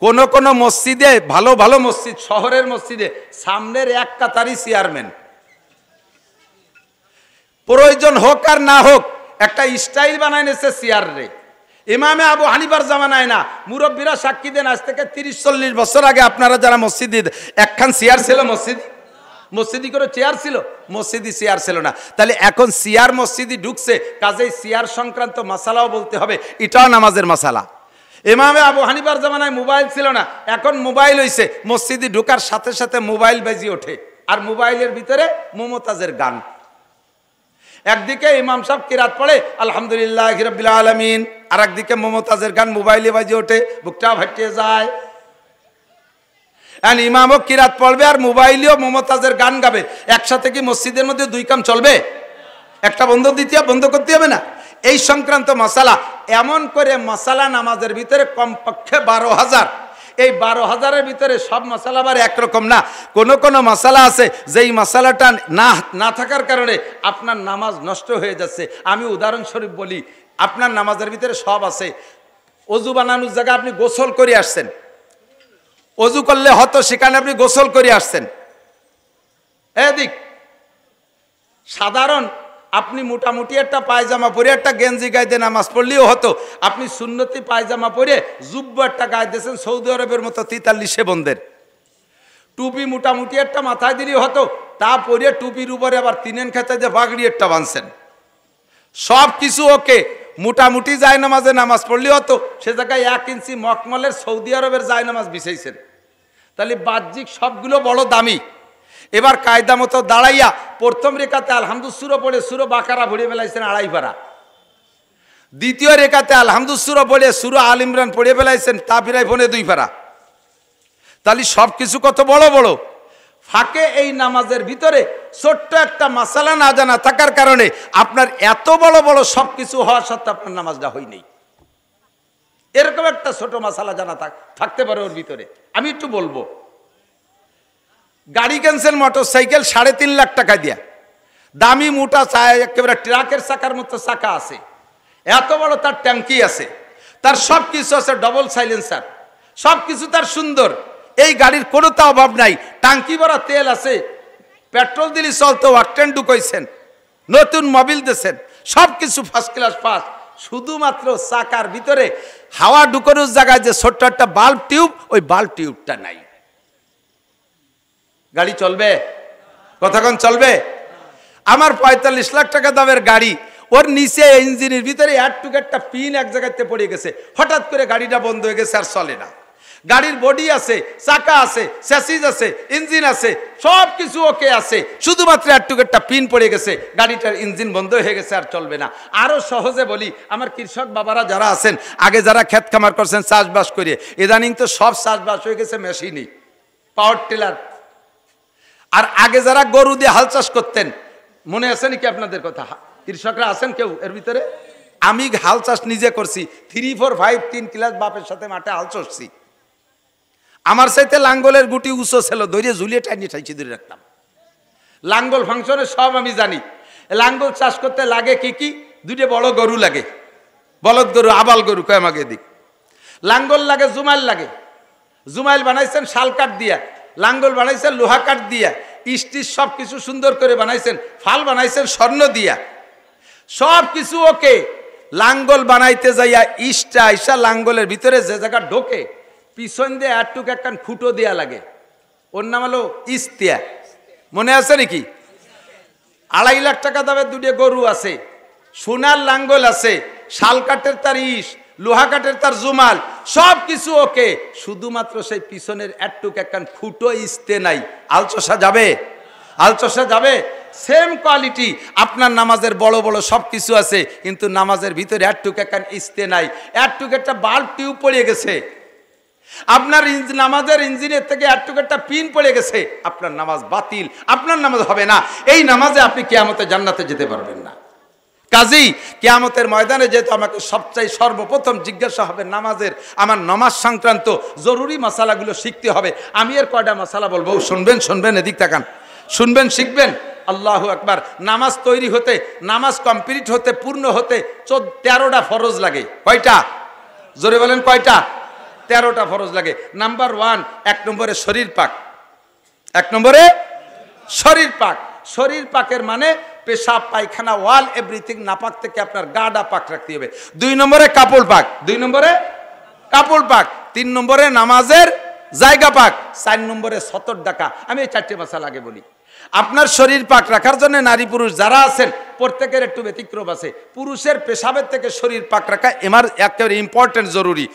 কোন কোন মসজিদে, ভালো ভালো মসজিদ, শহরের মসজিদে সামনের এক কাতারই চেয়ারম্যান। প্রয়োজন হোক আর না হোক একটা স্টাইল বানায় নিচ্ছে চেয়ার রে। ইমামে আবু হানিফার জামানায় না, মুরব্বীরা সাক্ষী দেন, আজ থেকে 30-40 বছর আগে আপনারা যারা মসজিদে, একখান চেয়ার ছিল মসজিদি করে চেয়ার ছিল, মসজিদি চেয়ার ছিল না। তাহলে এখন চেয়ার মসজিদি ঢুকছে, কাজেই চেয়ার সংক্রান্ত মাসালাও বলতে হবে, এটাও নামাজের মাসালা। ইমামে আবু হানিফার জামানায় মোবাইল ছিল না, এখন মোবাইল হইছে, মসজিদে ঢোকার সাথে সাথে মোবাইল বাজিয়ে ওঠে, আর মোবাইলের ভিতরে মুমতাজের গান। একদিকে ইমাম সাহেব কিরাত পড়ে আলহামদুলিল্লাহি রাব্বিল আলামিন, আর একদিকে মুমতাজের গান মোবাইলে বাজিয়ে ওঠে, বুকটা ফাটিয়ে যায়। আর ইমামও কিরাত পড়বে আর মোবাইলেও মুমতাজের গান গাবে, একসাথে কি মসজিদের মধ্যে 2 কাম চলবে? একটা বন্ধ করতে হবে না? এই সংক্রান্ত মাসালা, এমন করে মাসালা নামাজের ভিতরে কমপক্ষে 12,000। এই 12,000-এর ভিতরে সব মাসালা আবার একরকম না। কোন কোন মাসালা আছে যেই মাসালাটা না থাকার কারণে আপনার নামাজ নষ্ট হয়ে যাচ্ছে। আমি উদাহরণস্বরূপ বলি, আপনার নামাজের ভিতরে সব আছে। অজু বানানোর জায়গায় আপনি গোসল করে আসছেন, অজু করলে হতো, সেখানে আপনি গোসল করে আসছেন। এদিক সাধারণ আপনি মোটামুটি একটা পায়জামা পরে একটা গেঞ্জি গায়ে দিয়ে নামাজ পড়লেও হতো, আপনি সুন্নতি পায়জামা পরে জুব্বা একটা গায়ে দিয়েছেন সৌদি আরবের মতো 43 বন্ধের। টুপি মোটামুটি একটা মাথায় দিলেও হতো, তা পরে টুপির উপরে আবার 3 খেতে যে পাগড়ি একটা বাঁধছেন। সব কিছু ওকে, মোটামুটি যায় নামাজে নামাজ পড়লেও হতো, সে জায়গায় 1 ইঞ্চি মকমলের সৌদি আরবের যায় নামাজ বিছাইছেন। তাহলে বাহ্যিক সবগুলো বড় দামি। এবার কায়দা মতো দাঁড়াইয়া প্রথম রেখাতে আলহামদুসুরা পড়ে সুরা বাকারা ভরে ফেলাইছেন 2.5 পারা। দ্বিতীয় রেখাতে আলহামদুসুরা পড়ে সুরা আল ইমরান পড়ে ফেলাইছেন তা প্রায় 2.5 পারা। তাহলে সব কিছু কত বড় বড়। ফাঁকে এই নামাজের ভিতরে ছোট্ট একটা মাসালা না জানা থাকার কারণে আপনার এত বড় বড় সব কিছু হওয়ার সত্ত্বেও আপনার নামাজটা হয়নি। এরকম একটা ছোট মাসালা জানা থাকতে পারে ওর ভিতরে। আমি একটু বলবো, গাড়ি ক্যান্সেল মোটরসাইকেল 3.5 লাখ টাকা দিয়া, দামি মোটা একেবারে ট্রাকের চাকার মতো চাকা আছে, এত বড় তার ট্যাঙ্কি আছে, তার সব কিছু আছে, ডবল সাইলেন্সার, সব কিছু তার সুন্দর। এই গাড়ির কোনো তা অভাব নাই, টাঙ্কি ভরা তেল আছে, পেট্রোল দিলে চলতো, ওয়াকটেন ঢুকাইছেন, নতুন মোবিল দিয়েছেন, সব কিছু ফার্স্ট ক্লাস ফার্স্ট। শুধুমাত্র চাকার ভিতরে হাওয়া ঢুকানোর জায়গায় যে ছোট্ট একটা বাল্ব টিউব, ওই বাল্ব টিউবটা নাই। গাড়ি চলবে? কতক্ষণ চলবে? আমার 45 লাখ টাকা দামের গাড়ি, ওর নিচে ইঞ্জিনের ভিতরে একটা পিন এক জায়গাতে পড়ে গেছে, হঠাৎ করে গাড়িটা বন্ধ হয়ে গেছে, আর চলে না। গাড়ির বডি আছে, চাকা আছে, স্যাসিস আছে, ইঞ্জিন আছে, সব কিছু ওকে আছে, শুধুমাত্র একটা পিন পড়ে গেছে, গাড়িটার ইঞ্জিন বন্ধ হয়ে গেছে, আর চলবে না। আরো সহজে বলি, আমার কৃষক বাবারা যারা আছেন, আগে যারা ক্ষেত খামার করছেন চাষবাস করে, ইদানিং তো সব চাষবাস হয়ে গেছে মেশিনই, পাওয়ার টিলার। আর আগে যারা গরু দিয়ে হাল চাষ করতেন, মনে আছে নাকি আপনাদের কথা? কৃষকরা আছেন কেউ এর ভিতরে? আমি হাল চাষ নিজে করছি, 3, 4, 5, 3 ক্লাস বাপের সাথে মাঠে হাল চড়ছি। আমার সাথে লাঙ্গলের গুটি উঁচু ছিল, দড়িয়ে ঝুলিয়ে টাইনি ঠাইছি ধরে রাখতাম। লাঙ্গল ফাংশনে সব আমি জানি। লাঙ্গল চাষ করতে লাগে কি কি? 2টা বড় গরু লাগে, বলদ গরু, আবাল গরু কয় আমাকে দিক। লাঙ্গল লাগে, জুমাইল লাগে। জুমাইল বানাইছেন শাল কাঠ দিয়া, লাঙ্গল বানাইছেন লোহা কাঠ দিয়া, স্টিচ সব কিছু সুন্দর করে বানাইছেন, ফাল বানাইছেন স্বর্ণ দিয়া, সব কিছু ওকে। লাঙ্গল বানাইতে যাইয়া ইসা লাঙ্গলের ভিতরে যে জায়গা ঢোকে, পিছন দিয়ে একটুক একখান খুঁটো দেওয়া লাগে, ওর নাম হলো ইস্তিয়া, মনে আছে নাকি? 2.5 লাখ টাকা দামের দুটো গরু আছে, সোনার লাঙ্গল আছে, শাল কাঠের তার ইস, লোহা কাঠের তার জুমাল, সব কিছু ওকে, শুধুমাত্র সেই পিছনের একটুক একখান ফুটো ইস্তে নাই। আলচষা যাবে? আলচষা যাবে? সেম কোয়ালিটি আপনার নামাজের বড় বড় সব কিছু আছে, কিন্তু নামাজের ভিতরে একটুক একখান ইস্তে নাই, একটুক একটা বাল্ব টিউব পড়ে গেছে, আপনার নামাজের ইঞ্জিনের থেকে একটুক একটা পিন পড়ে গেছে, আপনার নামাজ বাতিল, আপনার নামাজ হবে না। এই নামাজে আপনি কিয়ামতে জান্নাতে যেতে পারবেন না। কাজেই কিয়ামতের ময়দানে যেহেতু আমাকে সবচাই সর্বপ্রথম জিজ্ঞাসা হবে নামাজের, আমার নামাজ সংক্রান্ত জরুরি মশালাগুলো শিখতে হবে। আমি এর কয়টা মশালা বলবো, শুনবেন? শুনবেন, এদিক তাকান, শুনবেন, শিখবেন। আল্লাহু আকবার। নামাজ তৈরি হতে, নামাজ কমপ্লিট হতে, পূর্ণ হতে 13টা ফরজ লাগে। কয়টা? জোরে বলেন, কয়টা? 13টা ফরজ লাগে। নাম্বার 1, 1 নম্বরে শরীর পাক। 1 নম্বরে শরীর পাক। শরীর পাকের মানে পেশাব পায়খানা ওয়াল এভরিথিং নাপাক থেকে আপনার গাডা পাক রাখতে হবে। 2 নম্বরে কাপড় পাক। 2 নম্বরে কাপড় পাক। 3 নম্বরে নামাজের জায়গা পাক। 4 নম্বরে সতর ডাকা। আমি এই 4টে মাসালা আগে বলি। আপনার শরীর পাক রাখার জন্য নারী পুরুষ যারা আছেন প্রত্যেকের একটু ব্যতিক্রম আছে। পুরুষের পেশাবের থেকে শরীর পাক রাখা একেবারে ইম্পর্টেন্ট, জরুরি।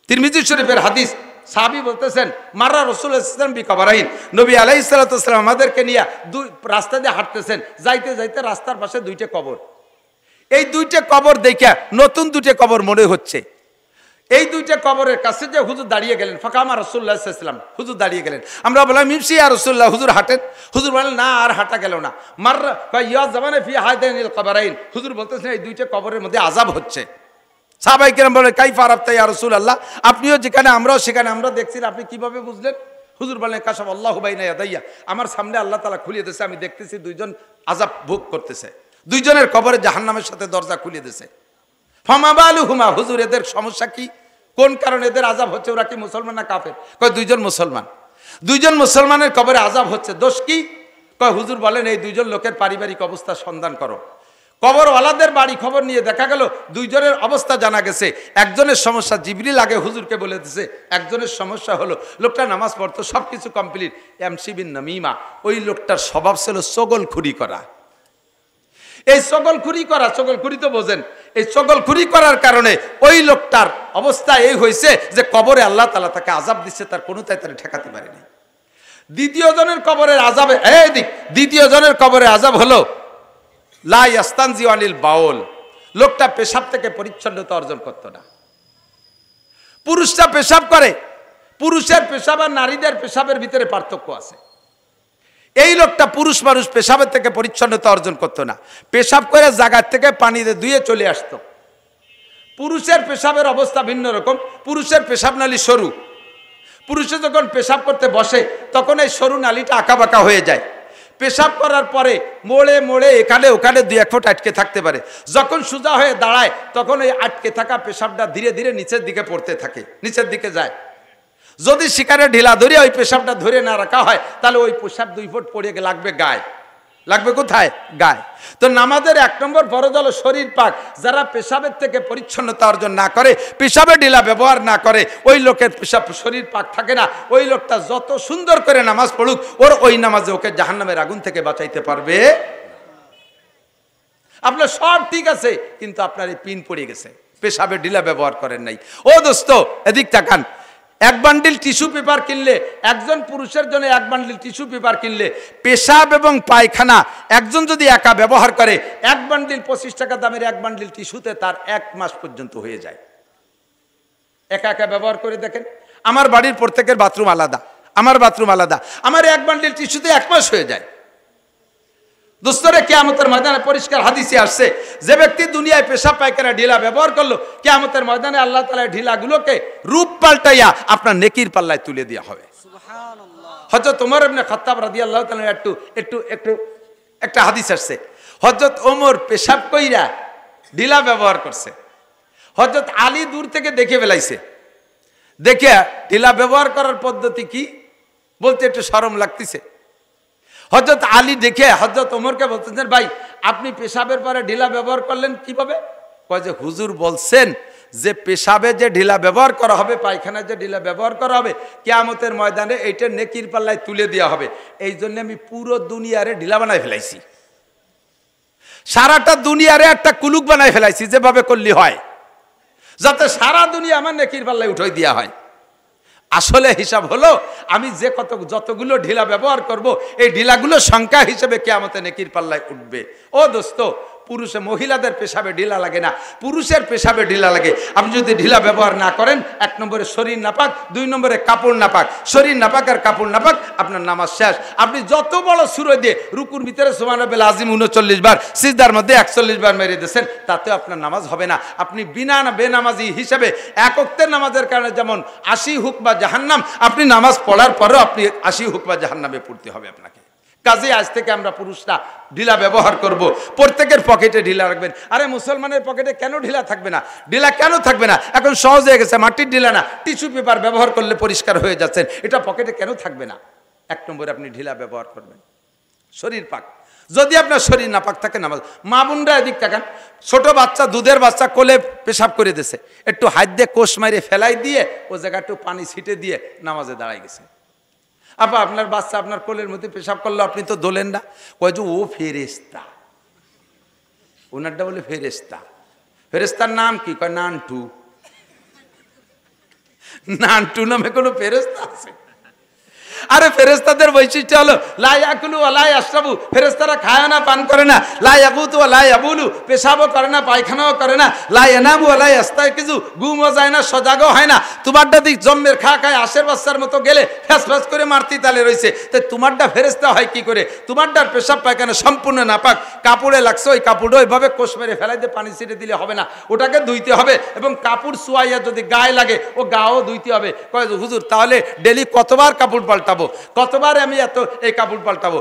তিরমিজি শরীফের হাদিস, সাহাবী বলতেছেন মারা রাসূলুল্লাহ সাল্লাল্লাহু আলাইহি ওয়াসাল্লাম বিকবরাইন, নবী আলাইহিস সালাতু ওয়াস সালাম আমাদেরকে নিয়ে রাস্তা দিয়ে হাঁটতেছেন, যাইতে যাইতে রাস্তার পাশে 2টে কবর। এই 2টে কবর দেখে নতুন 2টে কবর মনে হচ্ছে। এই 2টে কবরের কাছে যে হুজুর দাঁড়িয়ে গেলেন, ফাকামা রাসূলুল্লাহ সাল্লাল্লাহু আলাইহি ওয়াসাল্লাম, হুজুর দাঁড়িয়ে গেলেন। আমরা বললাম ইমশি ইয়া রাসূলুল্লাহ, হুজুর হাঁটেন। হুজুর বলেন না, আর হাঁটা গেল না। মাররা ইয়া জামানা ফি হাদাইনিল কবরাইন, হুজুর বলতেছেন এই 2টে কবরের মধ্যে আযাব হচ্ছে। সাহাবায়ে কেরাম বলে কাইফা আরাফতা ইয়া রাসূলুল্লাহ, আপনিও যেখানে আমরাও সেখানে, আমরা দেখছি, আপনি কিভাবে বুঝলেন? হুজুর বলেন কাশাফ আল্লাহু বাইনা ইয়াদাইয়া, আমার সামনে আল্লাহ তাআলা খুলে দিয়েছে, আমি দেখতেছি 2জন আযাব ভোগ করতেছে, 2জনের কবরে জাহান্নামের সাথে দরজা খুলে দিয়েছে। ফামা বালুহুমা, হুজুর এদের সমস্যা কি, কোন কারণে এদের আযাব হচ্ছে? ওরা কি মুসলমান না কাফের? কয় 2জন মুসলমান। 2জন মুসলমানের কবরে আযাব হচ্ছে, দোষ কি? কয় হুজুর বলেন এই 2জন লোকের পারিবারিক অবস্থা সন্ধান করো। কবরওয়ালাদের বাড়ি খবর নিয়ে দেখা গেল 2জনের অবস্থা জানা গেছে। একজনের সমস্যা জিবরিল আগে হুজুরকে বলে দিয়েছে, একজনের সমস্যা হলো লোকটা নামাজ পড়তো, সব কিছু কমপ্লিট, এমসি বিন নামিমা, ওই লোকটার স্বভাব ছিল চগলখুরি করা। এই চগলখুরি করা, চগলখুরি তো বোঝেন, এই চগলখুরি করার কারণে ওই লোকটার অবস্থা এই হয়েছে যে কবরে আল্লাহ তাআলা তাকে আযাব দিচ্ছে, তার কোনো তাই তারা ঠেকাতে পারেনি। দ্বিতীয় জনের কবরের আযাবে, দ্বিতীয় জনের কবরে আযাব হলো লা ইয়াস্তানজি আনিল বাউল, লোকটা পেশাব থেকে পরিচ্ছন্নতা অর্জন করত না। পুরুষরা পেশাব করে, পুরুষের পেশাব আর নারীদের পেশাবের ভিতরে পার্থক্য আছে। এই লোকটা পুরুষ মানুষ পেশাবের থেকে পরিচ্ছন্নতা অর্জন করত না, পেশাব করে জায়গা থেকে পানিতে ধুয়ে চলে আসতো। পুরুষের পেশাবের অবস্থা ভিন্ন রকম। পুরুষের পেশাব নালী সরু, পুরুষে যখন পেশাব করতে বসে তখন এই সরু নালীটা আঁকাবাঁকা হয়ে যায়। পেশাব করার পরে মোড়ে মোড়ে এখানে ওখানে 2-1 ফুট আটকে থাকতে পারে। যখন সোজা হয়ে দাঁড়ায় তখন ওই আটকে থাকা পেশাবটা ধীরে ধীরে নিচের দিকে পড়তে থাকে, নিচের দিকে যায়। যদি শিকারে ঢিলা ধরে ওই পেশাবটা ধরে না রাখা হয় তাহলে ওই পেশাব 2 ফুট পড়ে লাগবে গায়ে। লাগবে কোথায়? গায়ে। তো নামাজের 1 নম্বর ফরজ হলো শরীর পাক। যারা পেশাবের থেকে পরিচ্ছন্নতা অর্জন না করে, পেশাবে ঢিলা ব্যবহার না করে, ওই লোকের পেশাব শরীর পাক থাকে না। ওই লোকটা যত সুন্দর করে নামাজ পড়ুক, ওর ওই নামাজে ওকে জাহান্নামের আগুন থেকে বাঁচাইতে পারবে। আপনার সব ঠিক আছে, কিন্তু আপনার এই পিন পড়ে গেছে, পেশাবে ঢিলা ব্যবহার করেন নাই। ও দোস্ত এদিক তাকান, 1 বান্ডিল টিস্যু পেপার কিনলে, একজন পুরুষের জন্য 1 বান্ডিল টিস্যু পেপার কিনলে, পেশাব এবং পায়খানা একজন যদি একা ব্যবহার করে, 1 বান্ডিল 25 টাকা দামের 1 বান্ডিল টিস্যুতে তার 1 মাস পর্যন্ত হয়ে যায়। একা একা ব্যবহার করে দেখেন। আমার বাড়ির প্রত্যেকের বাথরুম আলাদা, আমার বাথরুম আলাদা, আমার 1 বান্ডিল টিস্যুতে 1 মাস হয়ে যায়। দোস্তরে কিয়ামতের ময়দানে পরিষ্কার হাদিসে আসছে, যে ব্যক্তি দুনিয়ায় পেশাব পায়খানা ঢিলা ব্যবহার করলো, কিয়ামতের ময়দানে আল্লাহ তাআলা ঢিলাগুলোকে রূপ পাল্টাইয়া আপনার নেকির পাল্লায় তুলে দেওয়া হবে। সুবহানাল্লাহ। হযরত ওমর ইবনে খাত্তাব রাদিয়াল্লাহু তাআলা একটা হাদিস আসছে, হযরত ওমর পেশাব কইরা ঢিলা ব্যবহার করছে। হযরত আলী দূর থেকে দেখে ফেলাইছে, দেখে ঢিলা ব্যবহার করার পদ্ধতি কি বলতে একটু শরম লাগতেছে। হযরত আলী দেখে হযরত ওমরকে বলতেছেন, ভাই আপনি পেশাবের পরে ঢিলা ব্যবহার করলেন কিভাবে? কয় যে হুজুর বলছেন যে পেশাবে যে ঢিলা ব্যবহার করা হবে, পায়খানায় যে ঢিলা ব্যবহার করা হবে, কিয়ামতের ময়দানে এইটা নেকির পাল্লায় তুলে দেওয়া হবে। এই জন্য আমি পুরো দুনিয়ারে ঢিলা বানায় ফেলাইছি, সারাটা দুনিয়ারে একটা কুলুক বানায় ফেলাইছি, যেভাবে করলে হয়, যাতে সারা দুনিয়া আমার নেকির পাল্লায় উঠাই দেওয়া হয়। আসলে হিসাব হলো আমি যে যতগুলো ঢিলা ব্যবহার করব, এই ঢিলাগুলো সংখ্যা হিসেবে কিয়ামতে নেকির পাল্লায় উঠবে। ও দোস্ত, পুরুষে মহিলাদের পেশাবে ঢিলা লাগে না, পুরুষের পেশাবে ঢিলা লাগে। আপনি যদি ঢিলা ব্যবহার না করেন, 1 নম্বরে শরীর নাপাক, 2 নম্বরে কাপড় নাপাক। শরীর নাপাক আর কাপড় নাপাক, আপনার নামাজ শেষ। আপনি যত বড় সূরা দিয়ে রুকুর ভিতরে সুবহানাল্লাহিল আযীম 39 বার, সিজদার মধ্যে 41 বার মেরে দিয়েছেন, তাতেও আপনার নামাজ হবে না। আপনি বেনামাজি হিসেবে এক ওয়াক্তের নামাজের কারণে যেমন 80 হুকবা জাহান্নাম, আপনি নামাজ পড়ার পরেও আপনি 80 হুকবা জাহান্নামে পড়তে হবে আপনাকে। কাজে আজ থেকে আমরা পুরুষরা ঢিলা ব্যবহার করব, প্রত্যেকের পকেটে ঢিলা রাখবেন। আরে মুসলমানের পকেটে কেন ঢিলা থাকবে না? ঢিলা কেন থাকবে না? এখন সহজ হয়ে গেছে, মাটির ঢিলা না, টিস্যু পেপার ব্যবহার করলে পরিষ্কার হয়ে যাচ্ছেন, এটা পকেটে কেন থাকবে না? 1 নম্বরে আপনি ঢিলা ব্যবহার করবেন। শরীর পাক, যদি আপনার শরীর না পাক থাকে, নামাজ। মা বোনরা এদিক তাকান, ছোট বাচ্চা, দুধের বাচ্চা কোলে পেশাব করে দিয়েছে, একটু হাত দিয়ে কোষ মারে ফেলাই দিয়ে ও জায়গায় একটু পানি ছিটে দিয়ে নামাজে দাঁড়াই গেছে। আপা, আপনার বাচ্চা আপনার কোলের মধ্যে পেশাব করলো, আপনি তো দোলেন না, কয় যে ও ফেরেশতা, ওনারটা বলে ফেরেশতা। ফেরেশতার নাম কি? কয় নানটু। নানটু নামে কোনো ফেরেশতা আছে? আরে ফেরেশতাদের বৈশিষ্ট্য হলো লা ইয়াকুলু ওয়া লা ইয়াশরাবু, ফেরেশতারা খায় না, পান করে না। লা ইয়াকুতু ওয়া লা ইয়াবুলু, পেশাবও করে না, পায়খানাও করে না। লা ইয়ানামু ওয়া লা ইয়াস্তাইকিজু, ঘুমও যায় না, সজাগও হয় না। তোমারটা দিক জম্মের খায় আশের বাচ্চার মতো গেলে ফ্যাস ফ্যাস করে মারতি তালে রয়েছে। তাই তোমারটা ফেরেশতা হয় কি করে? তোমারটার পেশাব পায়খানা সম্পূর্ণ নাপাক, কাপড়ে লাগছে, ওই কাপড় ওইভাবে কোষ মেরে ফেলাই দিয়ে পানি ছিটে দিলে হবে না, ওটাকে ধুইতে হবে। এবং কাপড় সুয়াইয়া যদি গায়ে লাগে, ও গাও ধুইতে হবে। কয় হুজুর, তাহলে ডেলি কতবার কাপড় পাল্টাবো, কতবার আমি এই কাপড় পাল্টাবো?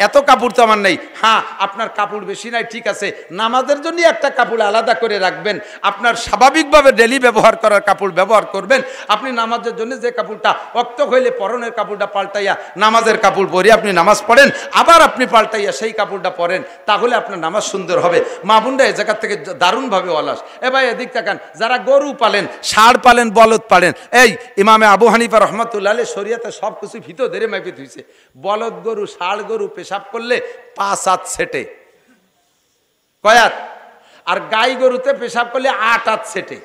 এত কাপড় তো আমার নেই। হ্যাঁ, আপনার কাপড় বেশি নাই, ঠিক আছে, নামাজের জন্য একটা কাপড় আলাদা করে রাখবেন। আপনার স্বাভাবিকভাবে ডেলি ব্যবহার করার কাপড় ব্যবহার করবেন। আপনি নামাজের জন্য যে কাপড়টা অক্ত হইলে পরনের কাপড়টা পাল্টাইয়া নামাজের কাপড় পরে আপনি নামাজ পড়েন, আবার আপনি পাল্টাইয়া সেই কাপড়টা পরেন, তাহলে আপনার নামাজ সুন্দর হবে। মা বোনরা এই জায়গা থেকে দারুণভাবে অলস। ভাই এদিক তাকান, যারা গরু পালেন, ষাঁড় পালেন, বলদ পালেন, এই ইমামে আবু হানিফা রহমাতুল্লাহ আলাইহি শরীয়তে সব কিছু ভিতর ধরে মাইপে ধুইছে। বলদ গরু, ষাঁড় গরু পেশাব করলে 5 হাত সেটে, কয়াত? আর গাই গরুতে পেশাব করলে 8 হাত সেটে।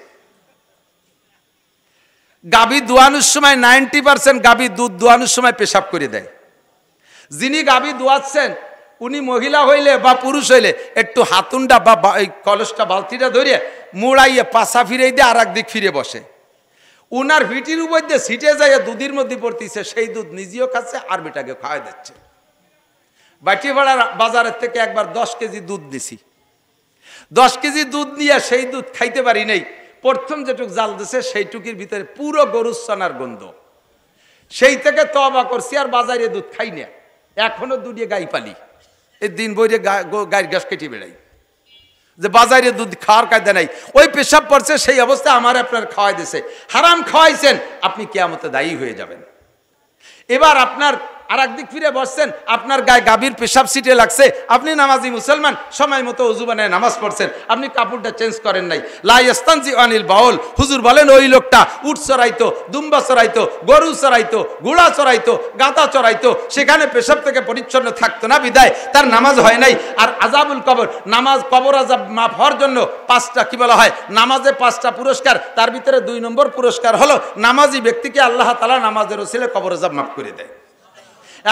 গাভী দোয়ানোর সময় 90% গাভী দুধ দোয়ানোর সময় পেশাব করে দেয়। যিনি গাভী দোয়াচ্ছেন উনি মহিলা হইলে বা পুরুষ হইলে একটু হাতুনটা বা এই কলসটা বালতিটা ধরিয়ে মুড়াইয়ে পাশা ফিরে দিয়ে আর একদিক ফিরে বসে। উনার ভিটির উপর দিয়ে ছিটে যায় দুধের মধ্যে পড়তেছে, সেই দুধ নিজেও খাচ্ছে আর বেটাকে খাওয়াই দিচ্ছে। বাটিপাড়ার বাজারের থেকে একবার 10 কেজি দুধ দিছি। 10 কেজি দুধ নিয়ে সেই দুধ খাইতে পারি নাই। প্রথম যেটুক জাল দিছে সেইটুকির ভিতরে পুরো গরুর ছানার গন্ধ। সেই থেকে তওবা করছি, আর বাজারে দুধ খাই না। এখনো দুধে গাই পালি, এই দিন বইরে গায়ের গ্যাস কেটে বেড়াই, যে বাজারে দুধ খাওয়ার কায়দা নাই। ওই পেশাব পড়ছে, সেই অবস্থা আমার আপনার খাওয়াই দিছে, হারাম খাওয়াইছেন, আপনি কিয়ামতে দায়ী হয়ে যাবেন। এবার আপনার আর একদিক ফিরে বসছেন, আপনার গায়ে গাভীর পেশাব সিটে লাগছে, আপনি নামাজি মুসলমান, সময় মতো ওযু বানায় নামাজ পড়ছেন, আপনি কাপড়টা চেঞ্জ করেন নাই। লা ইস্তানজি আনিল বাউল, হুজুর বলেন ওই লোকটা উট চড়াইতো, দুম্বা চড়াইতো, গরু চড়াইতো, ঘোড়া চড়াইতো, গাধা চড়াইতো, সেখানে পেশাব থেকে পরিচ্ছন্ন থাকতো না, বিদায় তার নামাজ হয় নাই। আর আযাবুল কবর, নামাজ কবর আযাব মাফ হওয়ার জন্য 5টা কি বলা হয়, নামাজে 5টা পুরস্কার, তার ভিতরে 2 নম্বর পুরস্কার হলো নামাজি ব্যক্তিকে আল্লাহ তাআলা নামাজের ওসিলায় কবর আযাব মাফ করে দেয়।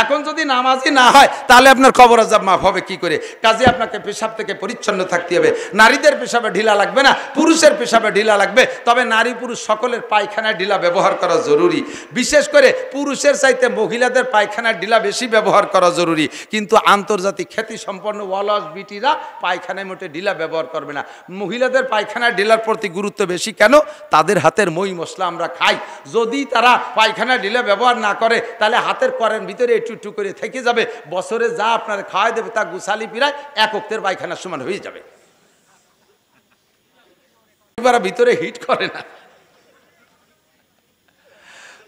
এখন যদি নামাজি না হয় তাহলে আপনার কবর আযাব মাফ হবে কি করে? কাজে আপনাকে পেশাব থেকে পরিচ্ছন্ন থাকতে হবে। নারীদের পেশাবে ঢিলা লাগবে না, পুরুষের পেশাবে ঢিলা লাগবে। তবে নারী পুরুষ সকলের পায়খানায় ঢিলা ব্যবহার করা জরুরি। বিশেষ করে পুরুষের চাইতে মহিলাদের পায়খানায় ঢিলা বেশি ব্যবহার করা জরুরি। কিন্তু আন্তর্জাতিক খ্যাতি সম্পন্ন অলস বিটিরা পায়খানায় মোটে ঢিলা ব্যবহার করবে না। মহিলাদের পায়খানায় ঢিলার প্রতি গুরুত্ব বেশি কেন? তাদের হাতের মই মশলা আমরা খাই। যদি তারা পায়খানায় ঢিলা ব্যবহার না করে তাহলে হাতের করের ভিতরে একটু করে থেকে যাবে, বছরে যা আপনার খাওয়াই দেবে তা গুছালি পিরায় 1 ওয়াক্তের পায়খানার সমান হয়ে যাবে। ভিতরে হিট করে না।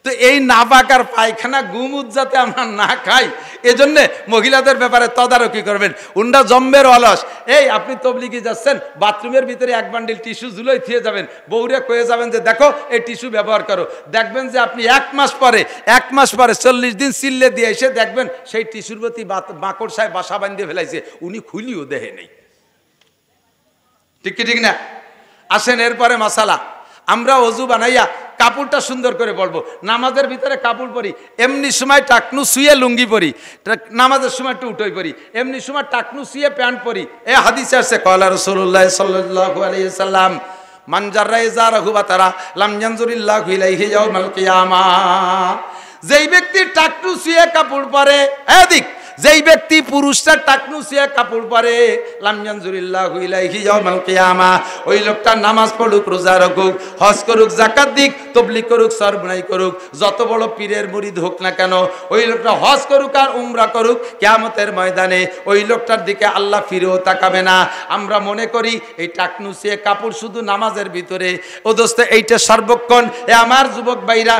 তো এই নাপাক আর পায়খানা গুমুত যাতে আমরা না খাই, এজন্যে মহিলাদের ব্যাপারে তদারকি করবেন। উন্ডা জম্বের অলস, এই আপনি তবলিগে যাচ্ছেন, বাথরুমের ভিতরে এক বান্ডিল টিস্যু ঝুলোই থিয়ে যাবেন, বউরে কয়ে যাবেন যে দেখো এই টিস্যু ব্যবহার করো। দেখবেন যে আপনি এক মাস পরে 40 দিন চিল্লে দিয়ে এসে দেখবেন সেই টিস্যুর প্রতি মাকড় সাহেব বাসা বাঁধিয়ে ফেলাইছে, উনি খুলিও দেখে নেই। ঠিক কি ঠিক না? আসেন এরপরে মাসালা, আমরা অজু বানাইয়া কাপড়টা সুন্দর করে বলবো। নামাজের ভিতরে কাপড় পরি, এমনি সময় টাকনু শুয়ে লুঙ্গি পরি, নামাজের সময় একটু উঠোই পরি, এমনি সময় টাকনু শুয়ে প্যান্ট পরি। এ হাদিসে আছে কলা রাসূলুল্লাহ সাল্লাল্লাহু আলাইহি সাল্লাম মান জাররা ইজারাহু বাতারা লাম ইয়ানজুরিল্লাহু ইলাইহি ইয়াউমাল কিয়ামাহ। যেই ব্যক্তি টাকনু শুয়ে কাপড় পরে, এদিক যেই ব্যক্তি পুরুষটা টাকনু শুয়ে কাপড় পরে, লাম ইয়ানজুরিল্লাহু ইলাইহি ইয়াউমাল কিয়ামাহ, ওই লোকটা নামাজ পড়ুক, রোজা রাখুক, হজ করুক, যাকাত দিক, তাবলীগ করুক, সরবরাই করুক, যত বড় পীরের মুরিদ হোক না কেন, ওই লোকটা হজ করুক আর উমরা করুক, কিয়ামতের ময়দানে ওই লোকটার দিকে আল্লাহ ফিরেও তাকাবে না। আমরা মনে করি এই টাকনু শুয়ে কাপড় শুধু নামাজের ভিতরে। ও দোস্ত, এইটা সর্বক্ষণ। এ আমার যুবক ভাইরা,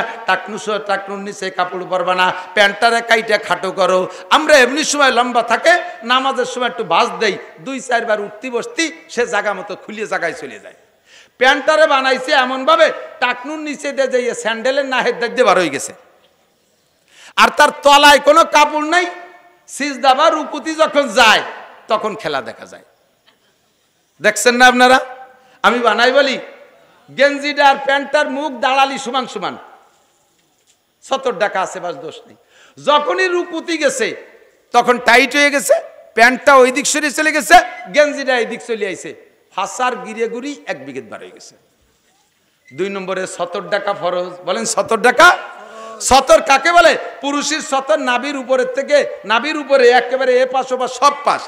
টাকনুর নিচে কাপড় পরবা না, প্যান্টটারে কাইটা খাটো করো। আমরা এমনি সময় লম্বা থাকে, নামাজের সময় একটু ভাঁজ দেই, 2-4 বার উঠতি বসতি সে জায়গা মতো খুলিয়ে জায়গায় চলে যায়। প্যান্টটারে বানাইছে এমন ভাবে টাকনুর নিচে দিয়ে যাইয়ে স্যান্ডেলের নাহের দাগ দিয়ে বার হয়ে গেছে, আর তার তলায় কোনো কাপড় নাই। সিজদা বা রুকুতি যখন যায় তখন খেলা দেখা যায়। দেখছেন না আপনারা? আমি বানাই বলি, গেঞ্জিটা আর প্যান্টটার মুখ দাঁড়ালি সমান সমান, 70 টাকা আছে, বাস দোষ নেই। যখনই রুকুতি গেছে তখন টাইট হয়ে গেছে, প্যান্টটা ওই দিক সরে চলে গেছে, গেঞ্জিটা এই দিক চলে আইছে, ফাঁসার গিরে গুড়ি 1 বিঘত বার হয়ে গেছে। 2 নম্বরে 70 টাকা ফরজ। বলেন 70 টাকা? সতর কাকে বলে? পুরুষের সতর নাভির উপরের থেকে, নাভির উপরে একেবারে এ পাশ ও পাশ সব পাশ,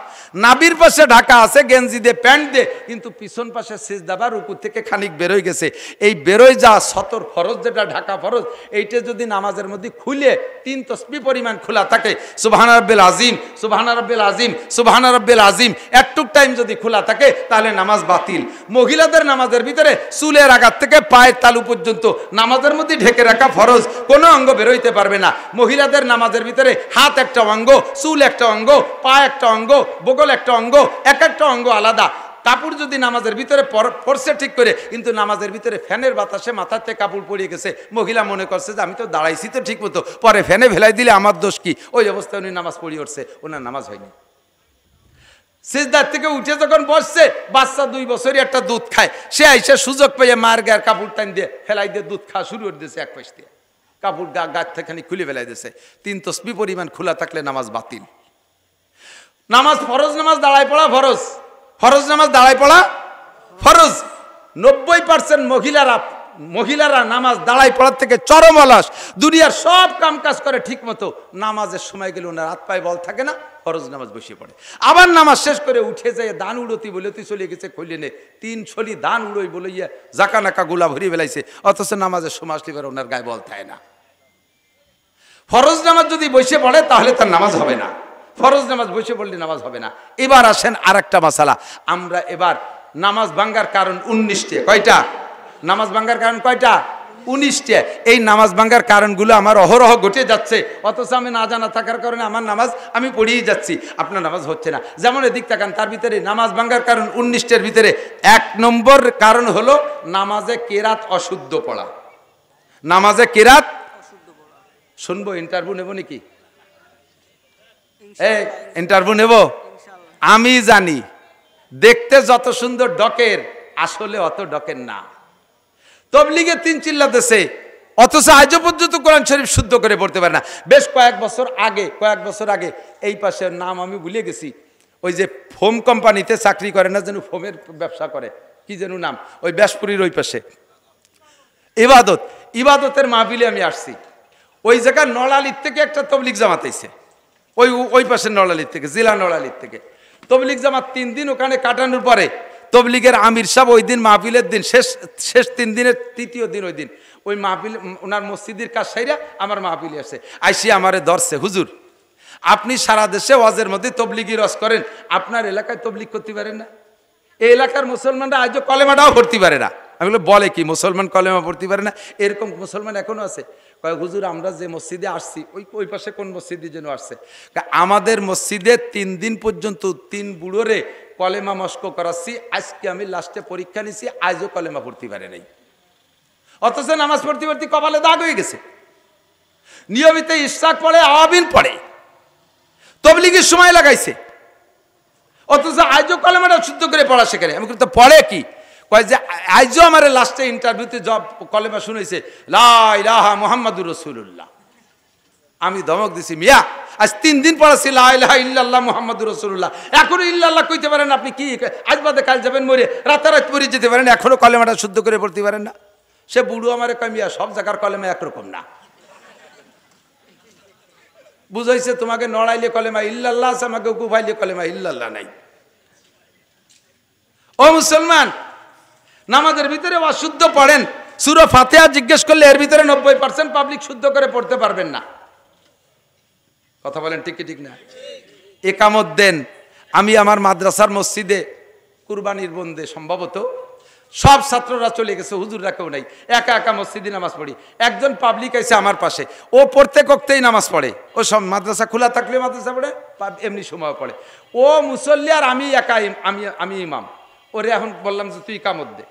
নাভির পাশে ঢাকা আছে গেঞ্জি দিয়ে, প্যান্ট দিয়ে, কিন্তু পিছন পাশে সিজদা বা রুকু থেকে খানিক বেরোয় গেছে। এই বেরোয় যা সতর ফরজ, যেটা ঢাকা ফরজ, এইটা যদি নামাজের মধ্যে খুলে 3 তসবিহ পরিমাণ খোলা থাকে, সুবহানা রাব্বিল আযীম, সুবহানা রাব্বিল আযীম, সুবহানা রাব্বিল আযীম, একটুক টাইম যদি খোলা থাকে তাহলে নামাজ বাতিল। মহিলাদের নামাজের ভিতরে চুলের আগার থেকে পায়ের তালু পর্যন্ত নামাজের মধ্যে ঢেকে রাখা ফরজ, কোনো অঙ্গ বেরোইতে পারবে না। মহিলাদের নামাজের ভিতরে হাত একটা অঙ্গ, চুল একটা অঙ্গ, পা একটা অঙ্গ, বগল একটা অঙ্গ, এক একটা অঙ্গ আলাদা। কাপড় যদি নামাজের ভিতরে পরছে ঠিক করে, কিন্তু নামাজের ভিতরে ফ্যানের বাতাসে মাথাতে কাপড় পড়িয়ে গেছে, মহিলা মনে করছে যে আমি তো দাঁড়াইছি তো ঠিক মতো, পরে ফ্যানে ভেলাই দিলে আমার দোষ কি? ওই অবস্থায় উনি নামাজ পড়িয়ে উঠছে, ওনার নামাজ হয়নি। সিজদার থেকে উঠে যখন বসছে, বাচ্চা 2 বছরই একটা দুধ খায়, সে আইসা সুযোগ পেয়ে মার গায়ের কাপড় টান দিয়ে ফেলাই দিয়ে দুধ খাওয়া শুরু করে দিয়েছে, এক পাশ দিয়ে কাপড় গাছ থেকে খুলে ফেলাই দিয়েছে। 3 তসবিহ পরিমাণ খোলা থাকলে নামাজ বাতিল। নামাজ ফরজ, নামাজ দাঁড়ায় পড়া ফরজ, ফরজ নামাজ দাঁড়ায় পড়া ফরজ। 90% মহিলারা নামাজ দাঁড়ায় পড়ার থেকে চরম অলস, দুনিয়ার সব কাম কাজ করে ঠিক মতো, নামাজের সময় গেলে ওনার হাত পায়ে বল থাকে না, ফরজ নামাজ বসে পড়ে। আবার নামাজ শেষ করে উঠে যায়, দান উড়তি বলে তুই চলে গেছে, খুলে নে 3 ছলি দান উড়োই বলে ইয়া জাকা নাকা গোলা ভরিয়ে বেলাইছে, অথচ নামাজের সময় আসলে ওনার গায়ে বল থাকে না। ফরজ নামাজ যদি বসে পড়ে তাহলে তার নামাজ হবে না, ফরজ নামাজ বসে পড়লে নামাজ হবে না। এবার আসেন আর একটা মাসালা। আমরা এবার নামাজ ভাঙ্গার কারণ 19টা। কয়টা? নামাজ ভাঙ্গার কারণ কয়টা? 19টা। এই নামাজ ভাঙ্গার কারণগুলো আমার অহরহ ঘটে যাচ্ছে, অথচ আমি না জানা থাকার কারণে আমার নামাজ আমি পড়িয়ে যাচ্ছি, আপনার নামাজ হচ্ছে না। যেমন এদিক তাকান, তার ভিতরে নামাজ ভাঙ্গার কারণ 19টার ভিতরে 1 নম্বর কারণ হলো নামাজে কেরাত অশুদ্ধ পড়া। নামাজে কেরাত শুনবো? ইন্টারভিউ নেব নাকি? ইন্টারভিউ নেব? আমি জানি দেখতে যত সুন্দর ডকের, আসলে অত ডকের না। তবলিগে 3 চিল্লা দেশে, অথচ আজও পর্যন্ত কোরআন শরীফ শুদ্ধ করে পড়তে পারে না। বেশ কয়েক বছর আগে এই পাশের নাম আমি ভুলে গেছি, ওই যে ফোম কোম্পানিতে চাকরি করে না, যেন ফোমের ব্যবসা করে, কি যেন নাম, ওই ব্যাসপুরীর ওই পাশে ইবাদতের মাহফিলে আমি আসছি। ওই জায়গায় নড়ালির থেকে একটা তবলিগ জামাত আইছে, ওই পাশের নড়ালির থেকে, জেলা নড়ালির থেকে তবলিগ জামাত 3 দিন ওখানে কাটানোর পরে তবলিগের আমির সাহেব ওই দিন মাহফিলের দিন, শেষ 3 দিনের 3য় দিন, ওই দিন ওই মাহফিল ওনার মসজিদের কাজ সাইরা আমার মাহফিলে আসে, আইসি আমারে ধরছে, হুজুর আপনি সারা দেশে ওয়াজের মধ্যে তবলিগি রস করেন, আপনার এলাকায় তবলিগ করতে পারেন না? এই এলাকার মুসলমানরা আজও কলেমাটাও পড়তে পারে না। আমি বলে কি মুসলমান কলেমা পড়তে পারে না? এরকম মুসলমান এখনো আছে। কয় হুজুর আমরা যে মসজিদে আসছি ওই পাশে কোন মসজিদে যেন আসছে, আমাদের মসজিদে 3 দিন পর্যন্ত 3 বুড়োরে কলেমা মস্ক করাচ্ছি, আজকে আমি লাস্টে পরীক্ষা নিছি, আজও কলেমা পড়তে পারে নাই, অথচ নামাজ পড়তে পড়তে কপালে দাগ হয়ে গেছে। নিয়মিত ইশরাক পড়ে, আওয়াবিন পড়ে, তবলিগের সময় লাগাইছে, অথচ আজও কলেমাটা শুদ্ধ করে পড়া শেখে। আমি কিন্তু পড়ে কি কয় যে আজও আমার লাস্টে ইন্টারভিউতে জব কলেমা শুনেছে লা ইলাহা মুহাম্মাদুর রাসূলুল্লাহ। আমি ধমক দিছি, মিয়া আজ 3 দিন পড়াছি লা ইলাহা ইল্লাল্লাহ মুহাম্মাদুর রাসূলুল্লাহ, এখনো ইল্লাল্লাহ কইতে পারেন আপনি? কি আজ বাদে কাল যাবেন মরে, রাতারাত মরে যেতে পারেন, এখনো কলেমাটা শুদ্ধ করে পড়তে পারেন না? সে বুড়ো আমারে কয় মিয়া সব জায়গার কলেমা একরকম না। বুঝাইছে তোমাকে নড়াইলে কলেমা ইল্লাল্লাহ আছে, আমাকে কুফাইলে কলেমা ইল্লাল্লাহ নাই। ও মুসলমান, নামাজের ভিতরে অশুদ্ধ পড়েন, সূরা ফাতিহা জিজ্ঞেস করলে এর ভিতরে 90% পাবলিক শুদ্ধ করে পড়তে পারবেন না। কথা বলেন ঠিক কি ঠিক না? একামত দেন। আমি আমার মাদ্রাসার মসজিদে কুরবানির বন্দে সম্ভবত সব ছাত্ররা চলে গেছে, হুজুররা কেউ নাই, একা একা মসজিদে নামাজ পড়ি। একজন পাবলিক আছে আমার পাশে, ও প্রত্যেক ওয়াক্তেই নামাজ পড়ে, ও সব মাদ্রাসা খোলা থাকলে মাদ্রাসা পড়ে, এমনি সময় পড়ে। ও মুসল্লি আর আমি একা, আমি ইমাম। ওরে এখন বললাম যে তুই ইকামত দে,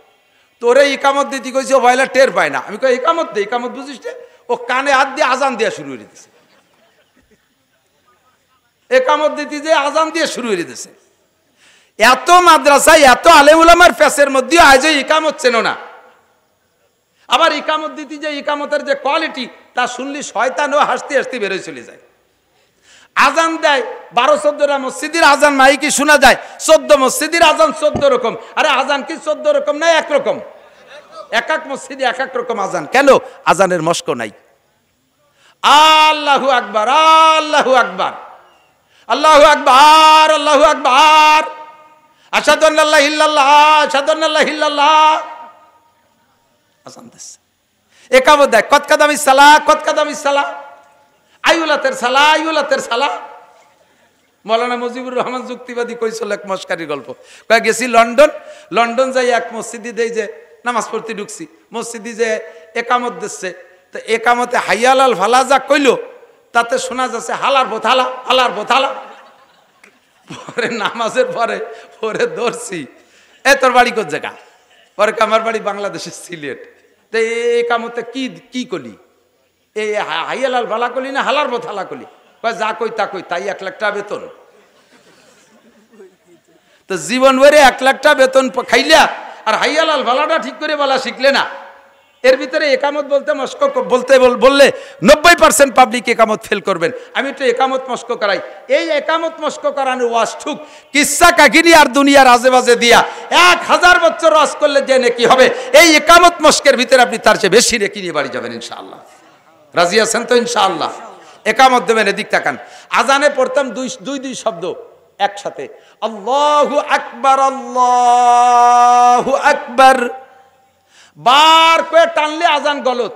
তোরে ইকামত দিতে কইছি, ও ভয়লা টের পায় না। আমি কই ইকামত দে, ইকামত বুঝিস? ও কানে হাত দিয়ে আজান দেওয়া শুরু করে দিতেছে, একামত দিতে যে আজান দিয়ে শুরু করে দিতেছে। এত মাদ্রাসায় এত আলেম উলামার ফেসের মধ্যে আজ ইকামত চেন না। আবার ইকামত দিতে যে ইকামতের যে কোয়ালিটি তা শুনলি শয়তানও হাসতে হাসতে বেরোয় চলে যায়। আজান দেয় 12-14টা মসজিদের আজান মাইকি শোনা যায়, 14 মসজিদের আজান 14 রকম। আরে আজান কি 14 রকম না একরকম? এক এক মসজিদে এক এক রকম আজান। কেন? আজানের মস্ক নাই। আল্লাহু আকবার, আল্লাহু আকবার, আল্লাহু আকবার, আল্লাহু আকবার, আশহাদু আল্লা ইলাহা ইল্লাল্লাহ, আশহাদু আন্না লা ইলাহা ইল্লাল্লাহ। আজান দিচ্ছে, একামত দেয়, কত কাদামিস সালাহ, কত কাদামিস সালাহ, আইউলাতের সালাহ, আইউলাতের সালাহ। মৌলানা মুজিবুর রহমান যুক্তিবাদী কইছিল এক মস্কারির গল্প। কয়ে গেছি লন্ডন যাই এক মসজিদে দেই যে নামাজ পড়তে ঢুকছি, মসজিদে যে একামত দিচ্ছে, তো একামতে হাইয়ালাল ফালা যা কইলো তাতে শোনা যাচ্ছে হালার বোথালা, হালার বোথালা। পরে নামাজের পরে ধরছি, এ তোর বাড়ি কোন জায়গা? পরে আমার বাড়ি বাংলাদেশের সিলেট। তো এই কামতে কি কলি? এই হাইয়ালাল ভালা কলি না হালার বোথালা কলি? যা কই তা কই, তাই 1 লাখ টাকা বেতন। তো জীবন ভরে 1 লাখ টাকা বেতন খাইলা আর হাইয়ালাল ভালাটা ঠিক করে বলা শিখলে না। এর ভিতরে একামত বলতে মস্ক বলতে বললে 90% পাবলিক একামত ফেল করবেন। আমি একটু একামত মস্ক করাই। এই একামত মস্ক করানোর ওয়াজ ঠুক কিসসা কাহিনী আর দুনিয়ার আজেবাজে দিয়া 1000 বছর ওয়াজ করলে যে নেকি হবে, এই একামত মস্কের ভিতরে আপনি তার চেয়ে বেশি নেকি নিয়ে বাড়ি যাবেন ইনশাআল্লাহ। রাজি আছেন তো ইনশাআল্লাহ? একামত দেবেন, এদিক তাকান। আজানে পড়তাম দুই শব্দ একসাথে, আল্লাহু আকবার, আল্লাহু আকবার। বার করে টানলে আজান গলত,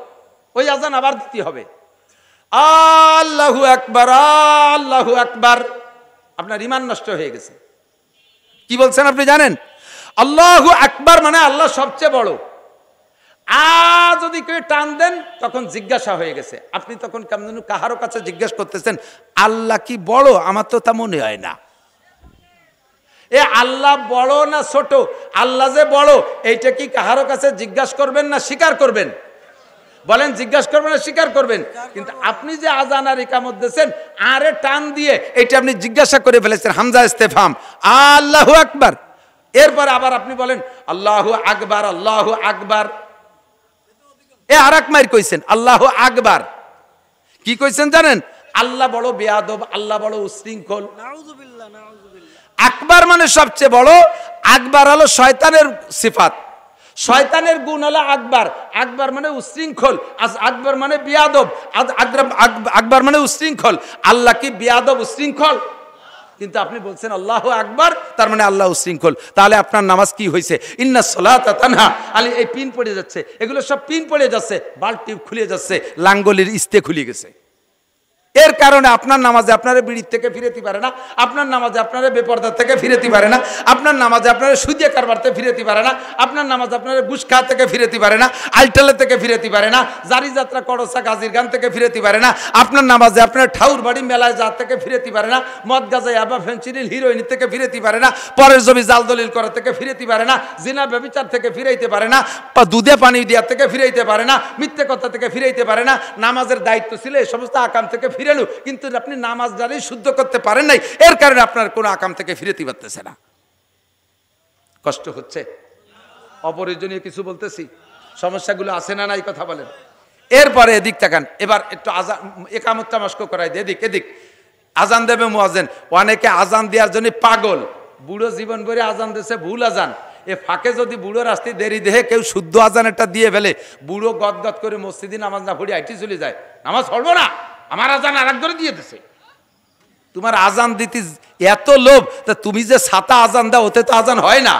ওই আজান আবার দিতে হবে। আল্লাহু আকবার, আল্লাহু আকবার। আপনার ঈমান নষ্ট হয়ে গেছে। কি বলছেন আপনি জানেন? আল্লাহু আকবার মানে আল্লাহ সবচেয়ে বড়। যদি কেউ টান দেন তখন জিজ্ঞাসা হয়ে গেছে। আপনি তখন কেমন কাহারো কাছে জিজ্ঞাসা করতেছেন আল্লাহ কি বড়? আমার তো তা মনে হয় না। এ আল্লাহ বড় না ছোট? আল্লাহ যে বড় এইটা কি কাহারো কাছে জিজ্ঞাসা করবেন না স্বীকার করবেন? বলেন জিজ্ঞাসা করবেন না স্বীকার করবেন? কিন্তু আপনি যে আজান আর ইকামত দিয়েছেন আরে টান দিয়ে এইটা আপনি জিজ্ঞাসা করে ফেলেছেন, হামজা ইস্তেফহাম, আল্লাহু আকবার। এরপর আবার আপনি বলেন আল্লাহু আকবার, আল্লাহু আকবার। এ আরেক মাইর কইছেন আল্লাহু আকবার। কি কইছেন জানেন? আল্লাহ বড় বেয়াদব, আল্লাহ বড় উশৃঙ্খল। নাউযুবিল্লাহ, নাউযুবিল্লাহ। আকবার মানে সবচেয়ে বড়, আকবার হলো শয়তানের সিফাত, শয়তানের গুণ হলো আকবার। আকবার মানে উশৃঙ্খল, আকবার মানে বেয়াদব, আকবার মানে উশৃঙ্খল। আল্লাহ কি বেয়াদব উশৃঙ্খল? কিন্তু আপনি বলছেন আল্লাহু আকবার, তার মানে আল্লাহ উশৃঙ্খল। তাহলে আপনার নামাজ কি হয়েছে? ইন্নাস সালাতা তানহা আলী, এই পিন পড়ে যাচ্ছে, এগুলো সব পিন পড়ে যাচ্ছে, বাল্ব টিউব খুলে যাচ্ছে, লাঙ্গলের ইস্তে খুলে গেছে। এর কারণে আপনার নামাজে আপনারা বিড়ির থেকে ফিরেতে পারে না, আপনার নামাজে আপনারা বেপরদার থেকে ফিরেতে পারে না, আপনার নামাজে আপনারা সুদিয়া কারবারতে ফিরেতে পারে না, আপনার নামাজে আপনারা ঘুষ খাওয়া থেকে ফিরেতে পারে না, আলটালে থেকে ফিরেতে পারে না, জারি যাত্রা করসা গাজীর গান থেকে ফিরেতে পারে না, আপনার নামাজে আপনার ঠাউর বাড়ি মেলায় যা থেকে ফিরেতে পারে না, মদ গাজা ইয়াবা ফেন্সিডিল হিরোইন থেকে ফিরেতে পারে না, পরের জমি জাল দলিল করা থেকে ফিরেতে পারে না, জিনা ব্যভিচার থেকে ফিরাইতে পারে না, দুধে পানি দেওয়ার থেকে ফিরাইতে পারে না, মিথ্যে কথা থেকে ফিরাইতে পারে না, নামাজের দায়িত্ব ছিল এই সমস্ত আকাম থেকে ফিরেলু, কিন্তু আপনি নামাজ জানি শুদ্ধ করতে পারেন নাই, এর কারণে আপনার কোনো আকাম থেকে ফিরেতে পারতেছে না। কষ্ট হচ্ছে? অপ্রয়োজনীয় কিছু বলতেছি? সমস্যাগুলো আছে না নাই কথা বলেন। এরপরে এদিক তাকান, এবার একটু আজান একামতটা মস্ক করাই দিয়ে এদিক এদিক আজান দেবে মুয়াজ্জিন। অনেকে আজান দেওয়ার জন্য পাগল, বুড়ো জীবন ভরে আজান দিয়েছে ভুল আজান, এ ফাঁকে যদি বুড়ো রাস্তায় দেরি দেহে কেউ শুদ্ধ আজান একটা দিয়ে ফেলে, বুড়ো গদগদ করে মসজিদে নামাজ না পড়ে আইটি চলে যায়, নামাজ পড়বো না, আমার আজান আর এক ধরে দিয়ে দিছে। তোমার আজান দিতে এত লোভ, তা তুমি যে ছাতা আজান দাও ওতে তো আজান হয় না।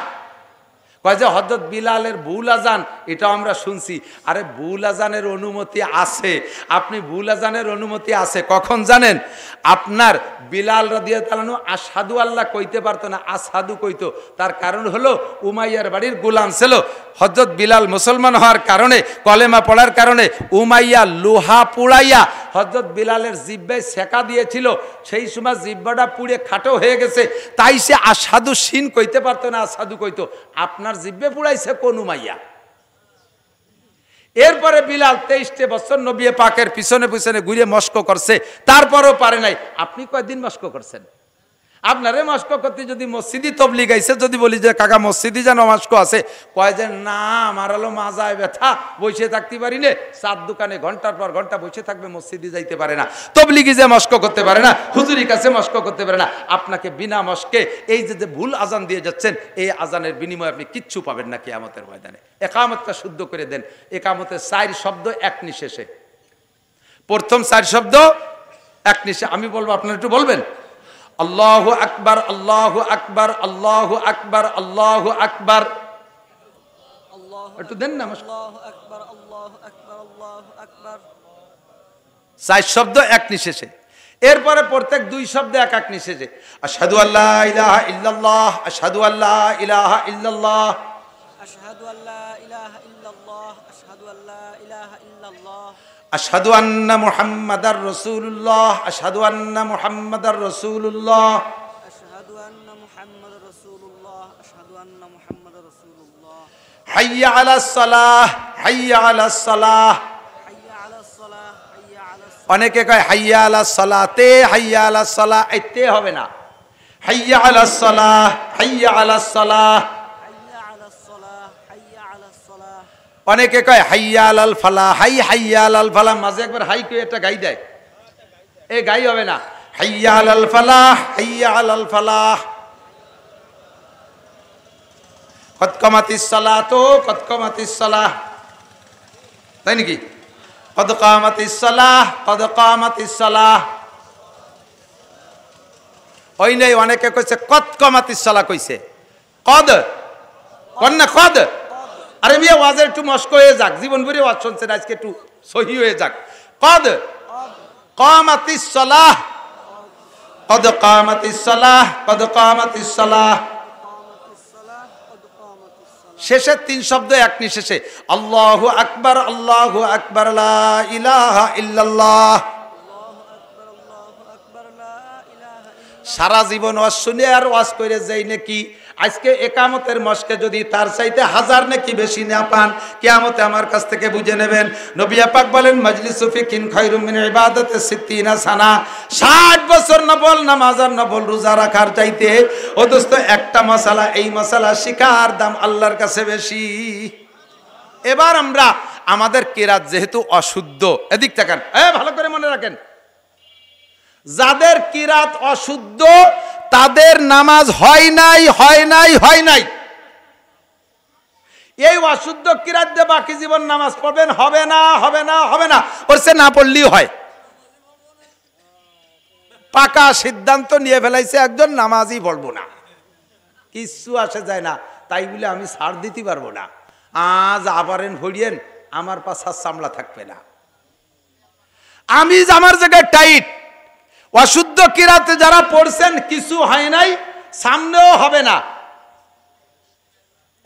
কয় যে হযরত বিলালের ভুল আজান, এটাও আমরা শুনছি। আরে ভুল আজানের অনুমতি আছে, আপনি ভুল আজানের অনুমতি আছে কখন জানেন? আপনার বিলাল রাদিয়াল্লাহু তাআলা আশহাদু আল্লাহ কইতে পারতো না, আশহাদু কইতো। তার কারণ হলো উমাইয়ার বাড়ির গোলাম ছিল। হযরত বিলাল মুসলমান হওয়ার কারণে, কলেমা পড়ার কারণে উমাইয়া লোহা পুড়াইয়া হযরত বিলালের জিহ্বায় সেকা দিয়েছিল। সেই সময় জিহ্বাটা পুড়ে খাটো হয়ে গেছে, তাই সে আশহাদু শিন কইতে পারতো না, আশহাদু কইতো। আপনার জিহ্বে পুড়াইছে কোন উমাইয়া? এরপরে বিলাল 23 বছর নবী পাকের পিছনে পিছনে ঘুরে মস্ক করছে, তারপরও পারে নাই। আপনি কয়দিন মস্ক করছেন? আপনারে মস্ক করতে যদি মসজিদি তবলিগ আইছে, যদি বলি যে কাকা মসজিদি যেন মস্ক আছে, কয় যে না আমার হলো মাজায় ব্যথা, বসে থাকতে পারি না, চার দোকানে ঘন্টার পর ঘন্টা বসে থাকবে, মসজিদি যাইতে পারে না, তবলিগি যে মস্ক করতে পারে না, হুজুরি কাছে মস্ক করতে পারে না। আপনাকে বিনা মস্কে এই যে ভুল আজান দিয়ে যাচ্ছেন, এই আজানের বিনিময়ে আপনি কিচ্ছু পাবেন না কিয়ামতের ময়দানে। একামতটা শুদ্ধ করে দেন। একামতের 4 শব্দ এক নিঃশেষে, প্রথম 4 শব্দ এক নিঃশেষে। আমি বলবো, আপনারা একটু বলবেন আল্লাহু আকবার, আল্লাহু আকবার, আল্লাহু আকবার, আল্লাহু আকবার। একটু দেন না। আল্লাহু আকবার, আল্লাহু আকবার, আল্লাহু আকবার। 4 শব্দ এক নিঃশেষে। এরপরে প্রত্যেক 2 শব্দ এক এক নিঃশেষে। আশহাদু আল্লা ইলাহা ইল্লাল্লাহ, আশহাদু আল্লা ইলাহা ইল্লাল্লাহ, আশহাদু আল্লা ইলাহা ইল্লাল্লাহ, আশহাদু আল্লা ইলাহা ইল্লাল্লাহ, আশহাদু আন্না মুহাম্মাদার রাসূলুল্লাহ, আশহাদু আন্না মুহাম্মাদার রাসূলুল্লাহ, আশহাদু আন্না মুহাম্মাদার রাসূলুল্লাহ, আশহাদু আন্না মুহাম্মাদার রাসূলুল্লাহ। হাইয়া আলাস সালাহ, হাইয়া আলাস সালাহ, হাইয়া আলাস সালাহ, হাইয়া আলাস সালাহ। অনেকে কয় হাইয়া আলাস সালাতে, হাইয়া আলাস সালাহ, এতে হবে না। হাইয়া আলাস সালাহ, হাইয়া আলাস সালাহ, হাইয়া আলাস সালাহ, হাইয়া আলাস সালাহ। অনেকে কয় হাইয়া আলাল ফালাহ, হাইয়া আলাল ফালাহ, মাঝে একবার হাই কই একটা গাই দেয়, এই গাই হবে না। হাইয়া আলাল ফালাহ, হাইয়া আলাল ফালাহ। কদ কামাতিস সালাতু, কদ কামাতিস সালাহ, তাই নাকি? কদ কামাতিস সালাহ, কদ কামাতিস সালাহ। ওই নাই, অনেকে কইছে কদ কামাতিস সালাহ, কইছে কদ, কোন না কদ। আরে মিয়া ওয়াজের একটু মস্ক হয়ে যাক, জীবন ভরে ওয়াজ শুনছেন, আজকে একটু সহি হয়ে যাক। কদ কামাতিস সালাহ, কদ কামাতিস সালাহ, কদ কামাতিস সালাহ। শেষের 3 শব্দ এক নিঃশেষে। আল্লাহু আকবার, আল্লাহু আকবার, লা ইলাহা ইল্লাল্লাহ। সারা জীবন ওয়াজ শুনে আর ওয়াজ করে যাই নাকি, আজকে একামতের মস্কে যদি তার চাইতে 1000 নাকি বেশি না পান, কিয়ামতে আমার কাছ থেকে বুঝে নেবেন। নবী পাক বলেন মাজলিসু ফিকিন খায়রুম মিন ইবাদাতি 60 সানা। 60 বছর নফল নামাজ আর নফল রোজা রাখার চাইতে ও দোস্ত একটা মাসালা, এই মাসালা শিখার দাম আল্লাহর কাছে বেশি। এবার আমরা আমাদের কিরাত যেহেতু অশুদ্ধ, এদিক তাকান, ভালো করে মনে রাখেন, যাদের কিরাত অশুদ্ধ তাদের নামাজ হয় নাই, হয় নাই, হয় নাই। এই অশুদ্ধ কিরাত দিয়ে বাকি জীবন নামাজ পড়বেন, হবে না, হবে না, হবে না, ওরসে না পড়লেই হয়। পাকা সিদ্ধান্ত নিয়ে ফেলাইছে একজন, নামাজই পড়বো না, কিচ্ছু আসে যায় না, তাই বলে আমি ছাড় দিতে পারবো না। আজ আবারেন ভরিয়েন, আমার পাশা সামলা থাকবে না। আমি আমার জায়গায় টাইট, অশুদ্ধ কিরাতে যারা পড়ছেন কিছু হয় নাই, সামনেও হবে না।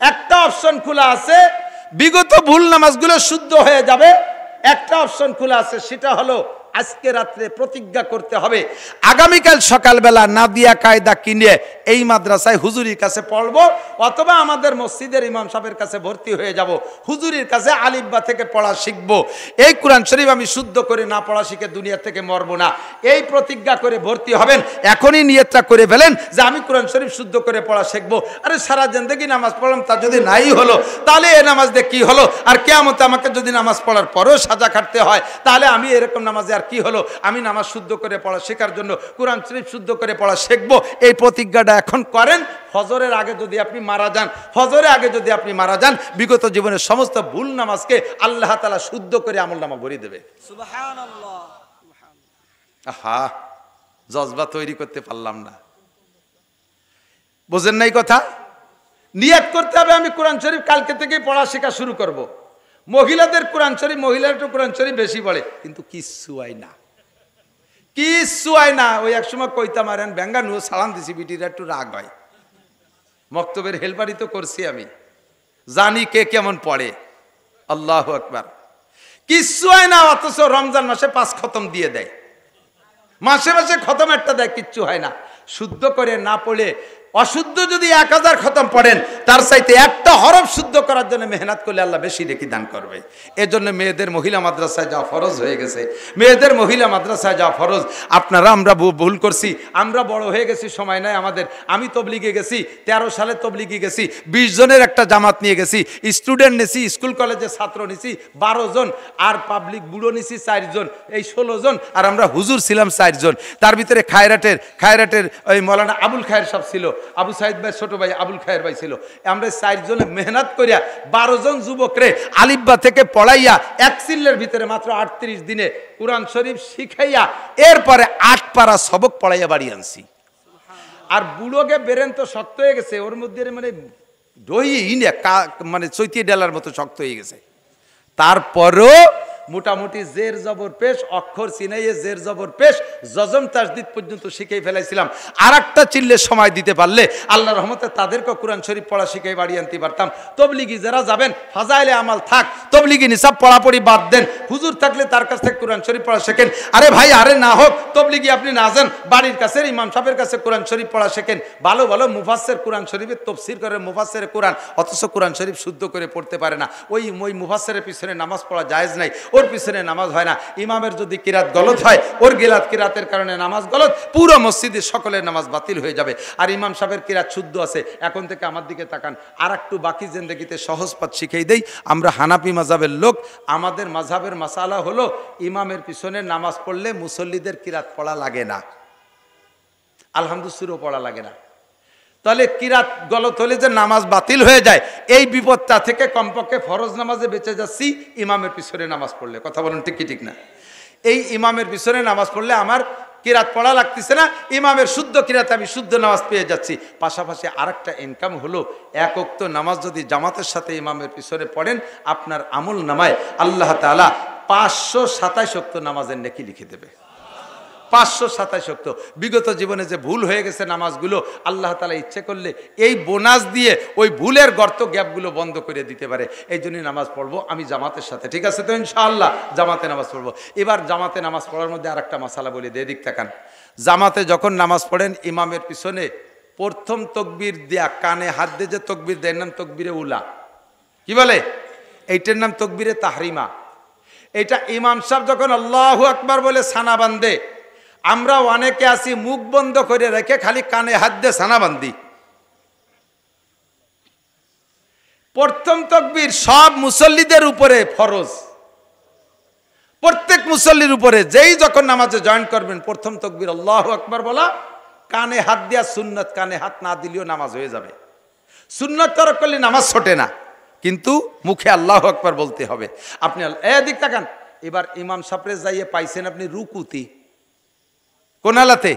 একটা অপশন খোলা আছে, বিগত ভুল নামাজগুলো শুদ্ধ হয়ে যাবে। একটা অপশন খোলা আছে, সেটা হলো আজকে রাত্রে প্রতিজ্ঞা করতে হবে আগামীকাল সকালবেলা নাদিয়া কায়দা কিনে এই মাদ্রাসায় হুজুরির কাছে পড়বো, অথবা আমাদের মসজিদের ইমাম সাহেবের কাছে ভর্তি হয়ে যাব, হুজুরির কাছে আলিফবা থেকে পড়া শিখবো। এই কোরআন শরীফ আমি শুদ্ধ করে না পড়া শিখে দুনিয়া থেকে মরবো না, এই প্রতিজ্ঞা করে ভর্তি হবেন। এখনই নিয়তটা করে ফেলেন যে আমি কোরআন শরীফ শুদ্ধ করে পড়া শিখবো। আরে সারা জিন্দেগি নামাজ পড়লাম, তা যদি নাই হলো তাহলে এ নামাজ দিয়ে কি হলো? আর কিয়ামতে আমাকে যদি নামাজ পড়ার পরেও সাজা কাটতে হয়, তাহলে আমি এরকম নামাজে আর কি হলো? আমি নামাজ শুদ্ধ করে পড়া শেখার জন্য কোরআন শরীফ শুদ্ধ করে পড়া শিখবো। এই প্রতিজ্ঞাটা এখন করেন। ফজরের আগে যদি আপনি মারা যান, ফজরের আগে যদি আপনি মারা যান, বিগত জীবনের সমস্ত ভুল নামাজকে আল্লাহ তাআলা শুদ্ধ করে আমলনামা ভরিয়ে দেবে। সুবহানাল্লাহ। আহা, জজবা তৈরি করতে পারলাম না, বোঝেন নাই কথা? নিয়ত করতে হবে আমি কোরআন শরীফ কালকে থেকেই পড়া শেখা শুরু করব। মহিলাদের কোরআন শরীফ, মহিলারা একটু কোরআন শরীফ বেশি পড়ে, কিন্তু কিচ্ছু হয় না, কিচ্ছু হয় না। ওই একসময় কইতা মারেন ব্যাঙ্গা নু সালাম দিছি, বিটিরা একটু রাগ হয়। মক্তবের হেলপারি তো করছি আমি, জানি কে কেমন পড়ে। আল্লাহু আকবার। কিচ্ছু হয় না, অথচ রমজান মাসে 5 খতম দিয়ে দেয়, মাসে মাসে খতম একটা দেয়, কিচ্ছু হয় না। শুদ্ধ করে না পড়ে, অশুদ্ধ যদি 1000 খতম পড়েন, তার চাইতে একটা হরফ শুদ্ধ করার জন্য মেহনত করলে আল্লাহ বেশি নেকি দান করবে। এজন্য মেয়েদের মহিলা মাদ্রাসায় যাওয়া ফরজ হয়ে গেছে, মেয়েদের মহিলা মাদ্রাসায় যাওয়া ফরজ। আপনারা আমরা ভুল করছি, আমরা বড় হয়ে গেছি, সময় নাই আমাদের। আমি তবলিগে গেছি, 13 সালে তবলিগে গেছি, 20 জনের একটা জামাত নিয়ে গেছি, স্টুডেন্ট নিছি, স্কুল কলেজের ছাত্র নিছি 12 জন, আর পাবলিক বুড়ো নিছি 4 জন, এই 16 জন, আর আমরা হুজুর ছিলাম 4 জন। তার ভিতরে খায়রাটের ওই মৌলানা আবুল খায়ের সাহেব ছিল, আবু সাইদ ভাই ছোট ভাই আবুল খায়ের ভাই ছিল। আমরা 4 জনে মেহনত করিয়া 12 জন যুবকরে আলিফবা থেকে পড়াইয়া এক চিল্লের ভিতরে মাত্র 38 দিনে কোরআন শরীফ শিখাইয়া এরপরে 8 পারা সবক পড়াইয়া বাড়ি আনছি। আর বুড়োকে বেরেন তো শক্ত হয়ে গেছে, ওর মধ্যে মানে দই মানে চৈতি ডেলার মতো শক্ত হয়ে গেছে। তারপরও মোটামুটি জের জবর পেশ, অক্ষর চিনাইয়ে জের জবর পেশ, জজম তাসদিদ পর্যন্ত শিখেই ফেলাইছিলাম। আর একটা চিল্লে সময় দিতে পারলে আল্লাহ রহমতে তাদেরকে কোরআন শরীফ পড়া শিখে বাড়ি আনতে পারতাম। তবলিগি যারা যাবেন, ফাজাইলে আমাল থাক, তবলিগি নিসাব পড়াপড়ি বাদ দেন, হুজুর থাকলে তার কাছ থেকে কোরআন শরীফ পড়া শেখেন। আরে ভাই, আরে না হোক তবলিগি আপনি না যান, বাড়ির কাছে ইমাম সাহেবের কাছে কোরআন শরীফ পড়া শেখেন। ভালো ভালো মুফাসসির কোরআন শরীফের তফসির করে মুফাসসির কোরআন, অথচ কোরআন শরীফ শুদ্ধ করে পড়তে পারে না। ওই মুফাসসিরের পিছনে নামাজ পড়া জায়েজ নাই, ওর পিছনে নামাজ হয় না। ইমামের যদি কিরাত গলত হয়, ওর কিরাতের কারণে নামাজ গলত, পুরো মসজিদের সকলের নামাজ বাতিল হয়ে যাবে। আর ইমাম সাহেবের কিরাত শুদ্ধ আছে। এখন থেকে আমার দিকে তাকান, আর একটু বাকি জিন্দেগিতে সহজ পথ শিখিয়ে দেই। আমরা হানাফি মাযহাবের লোক, আমাদের মাযহাবের মাসালা হলো ইমামের পিছনে নামাজ পড়লে মুসল্লিদের কিরাত পড়া লাগে না, আলহামদুলিল্লাহ পড়া লাগে না। তাহলে কিরাত গলত হলে যে নামাজ বাতিল হয়ে যায়, এই বিপদটা থেকে কমপক্ষে ফরজ নামাজে বেঁচে যাচ্ছি ইমামের পিছনে নামাজ পড়লে। কথা বলুন ঠিক কি ঠিক না? এই ইমামের পিছনে নামাজ পড়লে আমার কিরাত পড়া লাগতেছে না, ইমামের শুদ্ধ কিরাতে আমি শুদ্ধ নামাজ পেয়ে যাচ্ছি। পাশাপাশি আরেকটা ইনকাম হলো, 1 ওয়াক্ত নামাজ যদি জামাতের সাথে ইমামের পিছনে পড়েন, আপনার আমল নামায় আল্লাহ তাআলা 527 ওয়াক্ত নামাজের নেকি লিখে দেবে। 527 ওয়াক্ত। বিগত জীবনে যে ভুল হয়ে গেছে নামাজগুলো, আল্লাহ তাআলা ইচ্ছে করলে এই বোনাস দিয়ে ওই ভুলের গর্ত গ্যাপগুলো বন্ধ করে দিতে পারে। এই জন্যই নামাজ পড়বো আমি জামাতের সাথে, ঠিক আছে তো? ইনশাআল্লাহ জামাতে নামাজ পড়বো। এবার জামাতে নামাজ পড়ার মধ্যে আর একটা মাসালা বলি, দিক তাকান। জামাতে যখন নামাজ পড়েন, ইমামের পিছনে প্রথম তকবীর দেয়া, কানে হাত দিয়ে যে তকবীর দেয়, নাম তকবীরে উলা, কি বলে? এইটার নাম তকবীরে তাহরিমা। এটা ইমাম সাহেব যখন আল্লাহু আকবার বলে সানা বান্ধে, আমরা অনেকে আছি মুখ বন্ধ করে রেখে খালি কানে হাত দিয়ে সানা বান্ধি। প্রথম তাকবীর সব মুসল্লিদের উপরে ফরজ, প্রত্যেক মুসল্লির উপরে। যেই যখন নামাজে জয়েন করবেন, প্রথম তাকবীর আল্লাহু আকবার বলা, কানে হাত দেয়া সুন্নত, কানে হাত না দিলেও নামাজ হয়ে যাবে। সুন্নত তরক করলে নামাজ ছোটে না, কিন্তু মুখে আল্লাহু আকবার বলতে হবে। আপনি এদিক তাকান। এবার ইমাম সাহেবরে যাইয়ে পাইছেন আপনি রুকুতি, কোন হালাতে?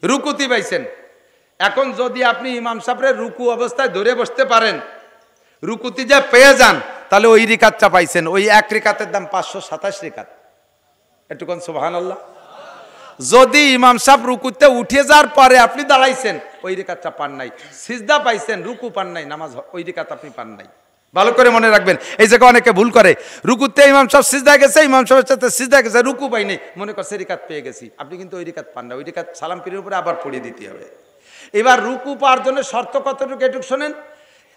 রুকুতি পাইছেন। এখন যদি আপনি ইমাম সাহেবরে রুকু অবস্থায় ধরে বসতে পারেন, রুকুতি যা পেয়ে যান, তাহলে ওই রিকাতটা পাইছেন। ওই 1 রিকাতের দাম 527 রিকাত। একটু কোন সুবহানাল্লাহ। যদি ইমাম সাহেব রুকুতে উঠে যাওয়ার পরে আপনি দাঁড়াইছেন, ওই রেখাতটা পান নাই। সিজদা পাইছেন, রুকু পান নাই, নামাজ ওই রেখাত আপনি পান নাই। ভালো করে মনে রাখবেন, এই জায়গায় অনেকে ভুল করে। রুকুতে ইমাম সাহেব সিজদা গেছে, ইমাম সাহেবের সাথে সিজদা গেছে, রুকু পাই নাই, মনে করছে রেখাত পেয়ে গেছি। আপনি কিন্তু ওই রেখাত পান না, ওই রেখাত সালাম ফিরের উপরে আবার পড়িয়ে দিতে হবে। এবার রুকু পাওয়ার জন্য শর্ত কতটুকু এটুকু শোনেন।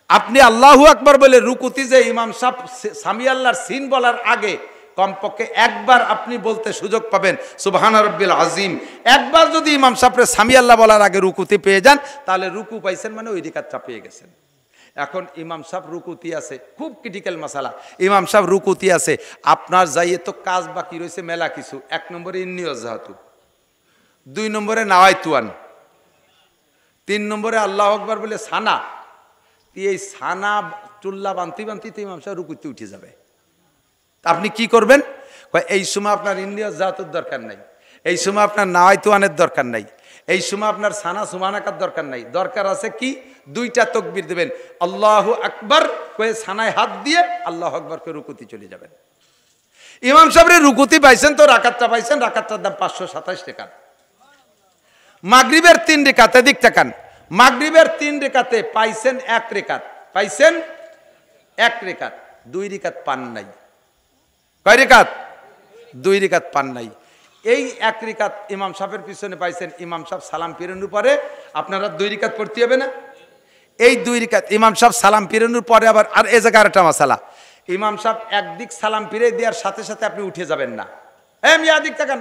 আপনি আল্লাহু আকবার বলে রুকুতি যে ইমাম সাহেব সামি আল্লাহর সিন বলার আগে কমপক্ষে একবার আপনি বলতে সুযোগ পাবেন সুবহানা রাব্বিল আযীম। একবার যদি ইমাম সাহেবের সামি আল্লাহ বলার আগে রুকুতি পেয়ে যান, তাহলে রুকু পাইছেন মানে ওই রিকাতটা পেয়ে গেছেন। এখন ইমাম সাহেব রুকুতি আছে, খুব ক্রিটিক্যাল মাসালা। ইমাম সাহেব রুকুতি আছে, আপনার যাইয়ে তো কাজ বাকি রয়েছে মেলা কিছু। 1 নম্বরে ইন্নী ওয়াজহাতু, 2 নম্বরে নাওয়াইতুয়ান, 3 নম্বরে আল্লাহু আকবার বলে সানা। এই সানা চুল্লা বানতে বানতে ইমাম সাহেব রুকুতে উঠে যাবে। আপনি কি করবেন? এই সময় আপনার ইন্নী ওয়াজহাতুর দরকার নাই, এই সময় আপনার নাওয়াইতুয়ানের দরকার নাই, এই সময় আপনার সানা সুবহানাকার দরকার নাই। দরকার আছে কি? 2টা তাকবীর দেবেন, আল্লাহু আকবার কয়ে সানায় হাত দিয়ে আল্লাহু আকবার করে রুকুতে চলে যাবেন। ইমাম সাহেবের রুকুতি পাইছেন তো রাকাতটা পাইছেন, রাকাতটার দাম 527 টাকা। মাগরিবের 3 রেকাত, এদিক তাকান, মাগরিবের 3 রেকাতে পাইছেন 1 রেকাত, পাইছেন 1 রেকাত, 2 রেকাত পান নাই। কয় রেকাত? 2 রেকাত পান নাই। এই 1 রেকাত ইমাম সাহেবের পিছনে পাইছেন, ইমাম সাহেব সালাম ফিরানোর পরে আপনারা 2 রেকাত পড়তে হবে না? এই 2 রেকাত ইমাম সাহেব সালাম ফিরানোর পরে আবার আর এই জায়গায় আরেকটা মাসালা, ইমাম সাহেব একদিক সালাম ফিরে দেওয়ার সাথে সাথে আপনি উঠে যাবেন না। মিয়া দিক তাকান,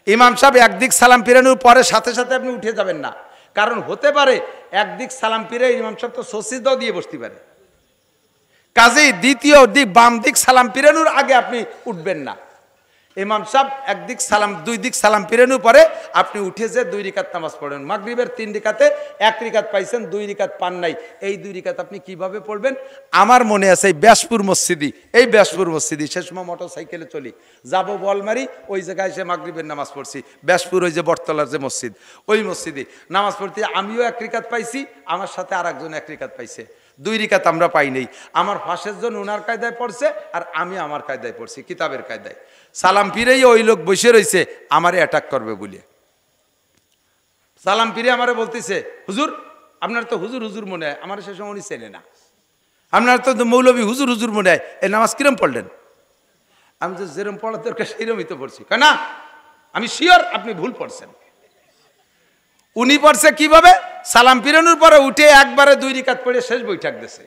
ইমাম সাহেব একদিক সালাম ফিরানোর পরে সাথে সাথে আপনি উঠে যাবেন না। কারণ হতে পারে একদিক সালাম ফিরে ইমাম সাহেব তো সসিদাও দিয়ে বসতে পারে, কাজেই দ্বিতীয় দিক বাম দিক সালাম ফিরানোর আগে আপনি উঠবেন না। ইমাম সাহেব একদিক সালাম 2 দিক সালাম ফিরানোর পরে আপনি উঠে যে 2 রেকাত নামাজ পড়বেন। মাগরিবের 3 রেকাতে 1 রেকাত পাইছেন, 2 রেকাত পান নাই। এই 2 রেকাত আপনি কিভাবে পড়বেন? আমার মনে আছে এই ব্যাসপুর মসজিদি, এই ব্যাসপুর মসজিদি সে সময় মোটরসাইকেলে চলি, যাবো বলমারি, ওই জায়গায় এসে মাগরিবের নামাজ পড়ছি। ব্যাসপুর ওই যে বটতলার যে মসজিদ, ওই মসজিদে নামাজ পড়তে আমিও 1 রেকাত পাইছি, আমার সাথে আরেকজন 1 রেকাত পাইছে। 2 রেকাত আমরা পাই নাই। আমার পাশের জন ওনার কায়দায় পড়ছে আর আমি আমার কায়দায় পড়ছি, কিতাবের কায়দায়। সালাম ফিরেই ওই লোক বসে রয়েছে আমারে অ্যাটাক করবে বলে। সালাম ফিরে আমারে বলতেছে, হুজুর আপনার তো হুজুর হুজুর মনে হয়। আমার সে সময় উনি চেনে না। আপনার তো মৌলবী হুজুর হুজুর মনে হয়, এই নামাজ কিরম পড়লেন? আমি তো যেরম পড়ার দরকার সেইরমই তো পড়ছি। না, আমি শিওর আপনি ভুল পড়ছেন। উনি পড়ছে কিভাবে? সালাম ফিরানোর পরে উঠে একবারে 2 রেকাত পড়ে শেষ বৈঠক দিয়েছে।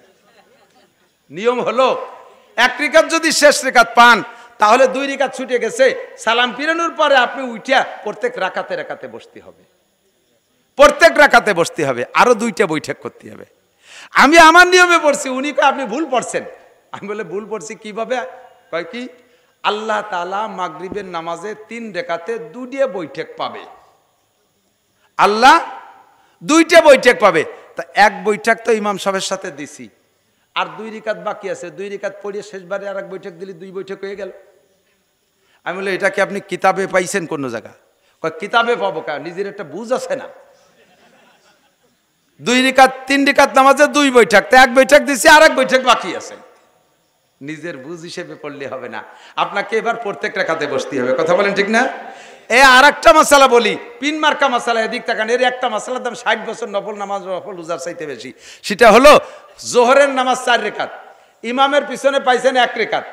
নিয়ম হলো 1 রেকাত যদি শেষ রেকাত পান তাহলে 2 রেকাত ছুটে গেছে। সালাম ফিরানোর পরে আপনি উঠিয়া প্রত্যেক রাকাতে রাকাতে বসতে হবে, প্রত্যেক রাকাতে বসতে হবে, আরো 2টা বৈঠক করতে হবে। আমি আমার নিয়মে পড়ছি, উনি কয় আপনি ভুল পড়ছেন। আমি বলে ভুল পড়ছি কিভাবে? কয় কি? আল্লাহ তাআলা মাগরিবের নামাজে 3 রেকাতে 2টা বৈঠক পাবে, আল্লাহ 2টা বৈঠক পাবে। তা 1 বৈঠক তো ইমাম সাহেবের সাথে দিছি, আর 2 রেকাত বাকি আছে। 2 রেকাত পড়িয়ে শেষবারে আর 1 বৈঠক দিলে 2 বৈঠক হয়ে গেল। আমি বলি এটা কি আপনি কিতাবে পাইছেন কোন জায়গা? কয় কিতাবে পাবো কা, নিজের একটা বুঝ আছে না। 2 রেকাত 3 রেকাত নামাজে 2 বৈঠক, তা 1 বৈঠক দিছি আর 1 বৈঠক বাকি আছে। নিজের বুঝ হিসেবে পড়লে হবে না, আপনাকে এবার প্রত্যেক রাকাতে বসতে হবে। কথা বলেন ঠিক না? আর একটা মাসালা বলি, পিন মার্কা মাসালা, এদিক তাকান। এর একটা মাসালার দাম 60 বছর নফল নামাজ নফল রোজার চাইতে বেশি। সেটা হলো জোহরের নামাজ 4 রেকাত, ইমামের পিছনে পাইছেন 1 রেকাত।